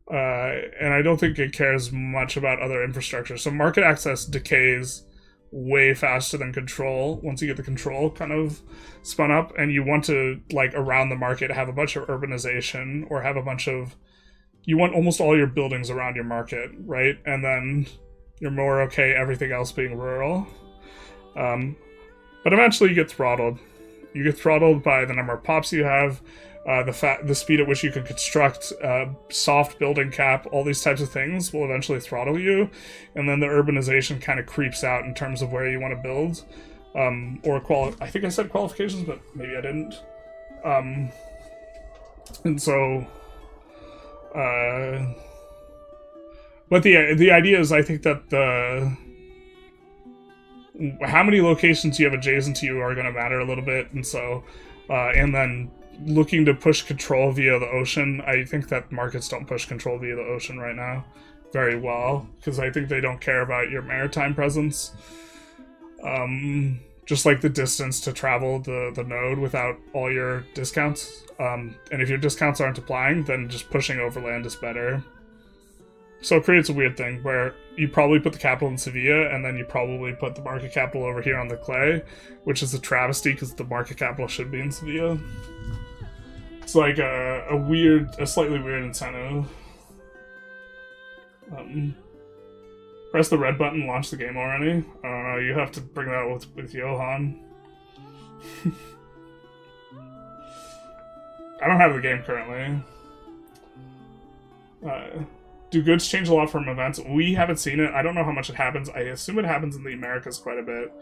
and I don't think it cares much about other infrastructure. So market access decays way faster than control once you get the control kind of spun up, and you want to, like, around the market have a bunch of urbanization, or have a bunch of, you want almost all your buildings around your market, right? And then you're more okay everything else being rural. But eventually you get throttled. You get throttled by the number of pops you have, the speed at which you can construct, soft building cap, all these types of things will eventually throttle you, and then the urbanization kind of creeps out in terms of where you want to build, I think I said qualifications, but maybe I didn't. And so, but the idea is, I think that how many locations you have adjacent to you are going to matter a little bit, and so, and then looking to push control via the ocean, I think that markets don't push control via the ocean right now very well, because I think they don't care about your maritime presence. Just like the distance to travel the node without all your discounts. And if your discounts aren't applying, then just pushing overland is better. So it creates a weird thing where you probably put the capital in Sevilla, and then you probably put the market capital over here on the clay, which is a travesty because the market capital should be in Sevilla. It's like a slightly weird incentive. Press the red button, launch the game already. I don't know, you have to bring that up with Johan. I don't have the game currently. Do goods change a lot from events? We haven't seen it. I don't know how much it happens. I assume it happens in the Americas quite a bit.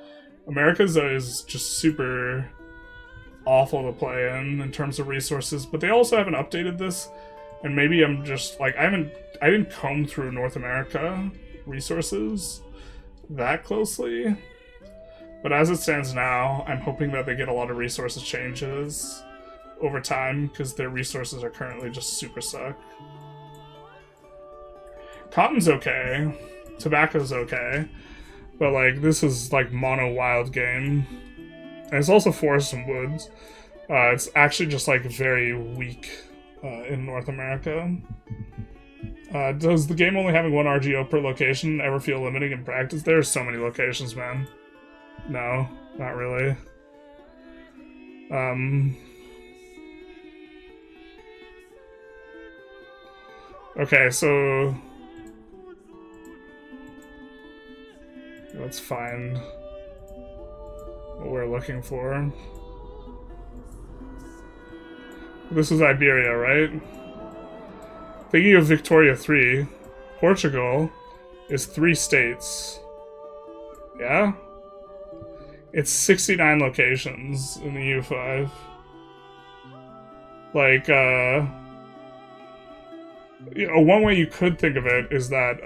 Americas is just super awful to play in terms of resources, but they also haven't updated this, and maybe I'm just like, I didn't comb through North America resources that closely, but as it stands now, I'm hoping that they get a lot of resources changes over time, because their resources are currently just super suck. Cotton's okay, tobacco's okay, but like, this is like mono wild game. And it's also forests and woods. It's actually just like very weak in North America. Does the game only having one RGO per location ever feel limiting in practice? There's so many locations, man. No, not really. Okay, so let's find what we're looking for. This is Iberia, right? Thinking of Victoria 3, Portugal is 3 states. Yeah? It's 69 locations in the EU5. Like, you know, one way you could think of it is that,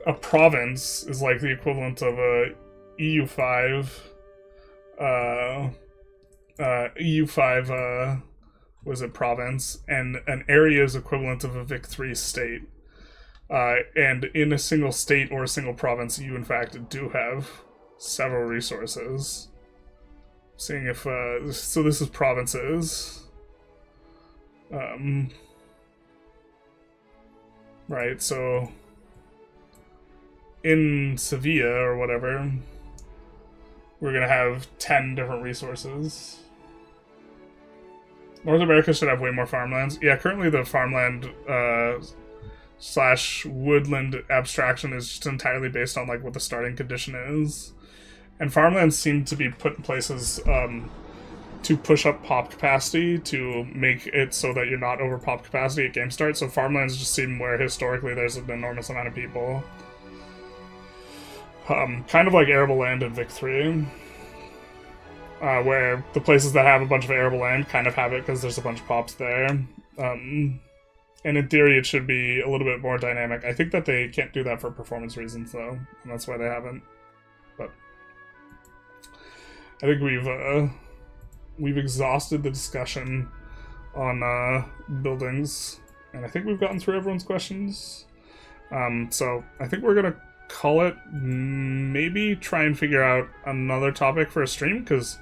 a province is like the equivalent of a EU5, was a province, and an area is equivalent of a Vic 3 state. And in a single state or a single province, you in fact do have several resources. Seeing if, so this is provinces. Right, so in Sevilla or whatever, we're gonna have 10 different resources. North America should have way more farmlands. Yeah, currently the farmland slash woodland abstraction is just entirely based on like what the starting condition is. And farmlands seem to be put in places to push up pop capacity to make it so that you're not over pop capacity at game start. So farmlands just seem where historically there's an enormous amount of people. Kind of like arable land in Vic 3. Where the places that have a bunch of arable land kind of have it because there's a bunch of pops there. And in theory, it should be a little bit more dynamic. I think that they can't do that for performance reasons, though, and that's why they haven't. But I think we've exhausted the discussion on buildings, and I think we've gotten through everyone's questions. So I think we're gonna call it. Maybe try and figure out another topic for a stream because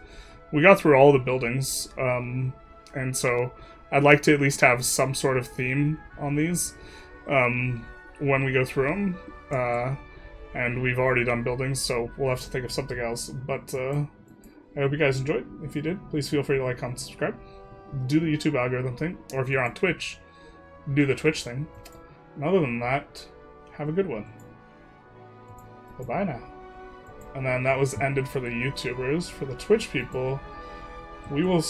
we got through all the buildings, and so I'd like to at least have some sort of theme on these when we go through them. And we've already done buildings, so we'll have to think of something else. But I hope you guys enjoyed. If you did, please feel free to like, comment, subscribe. Do the YouTube algorithm thing, or if you're on Twitch, do the Twitch thing. And other than that, have a good one. Bye-bye now. And then that was ended for the YouTubers. For the Twitch people, we will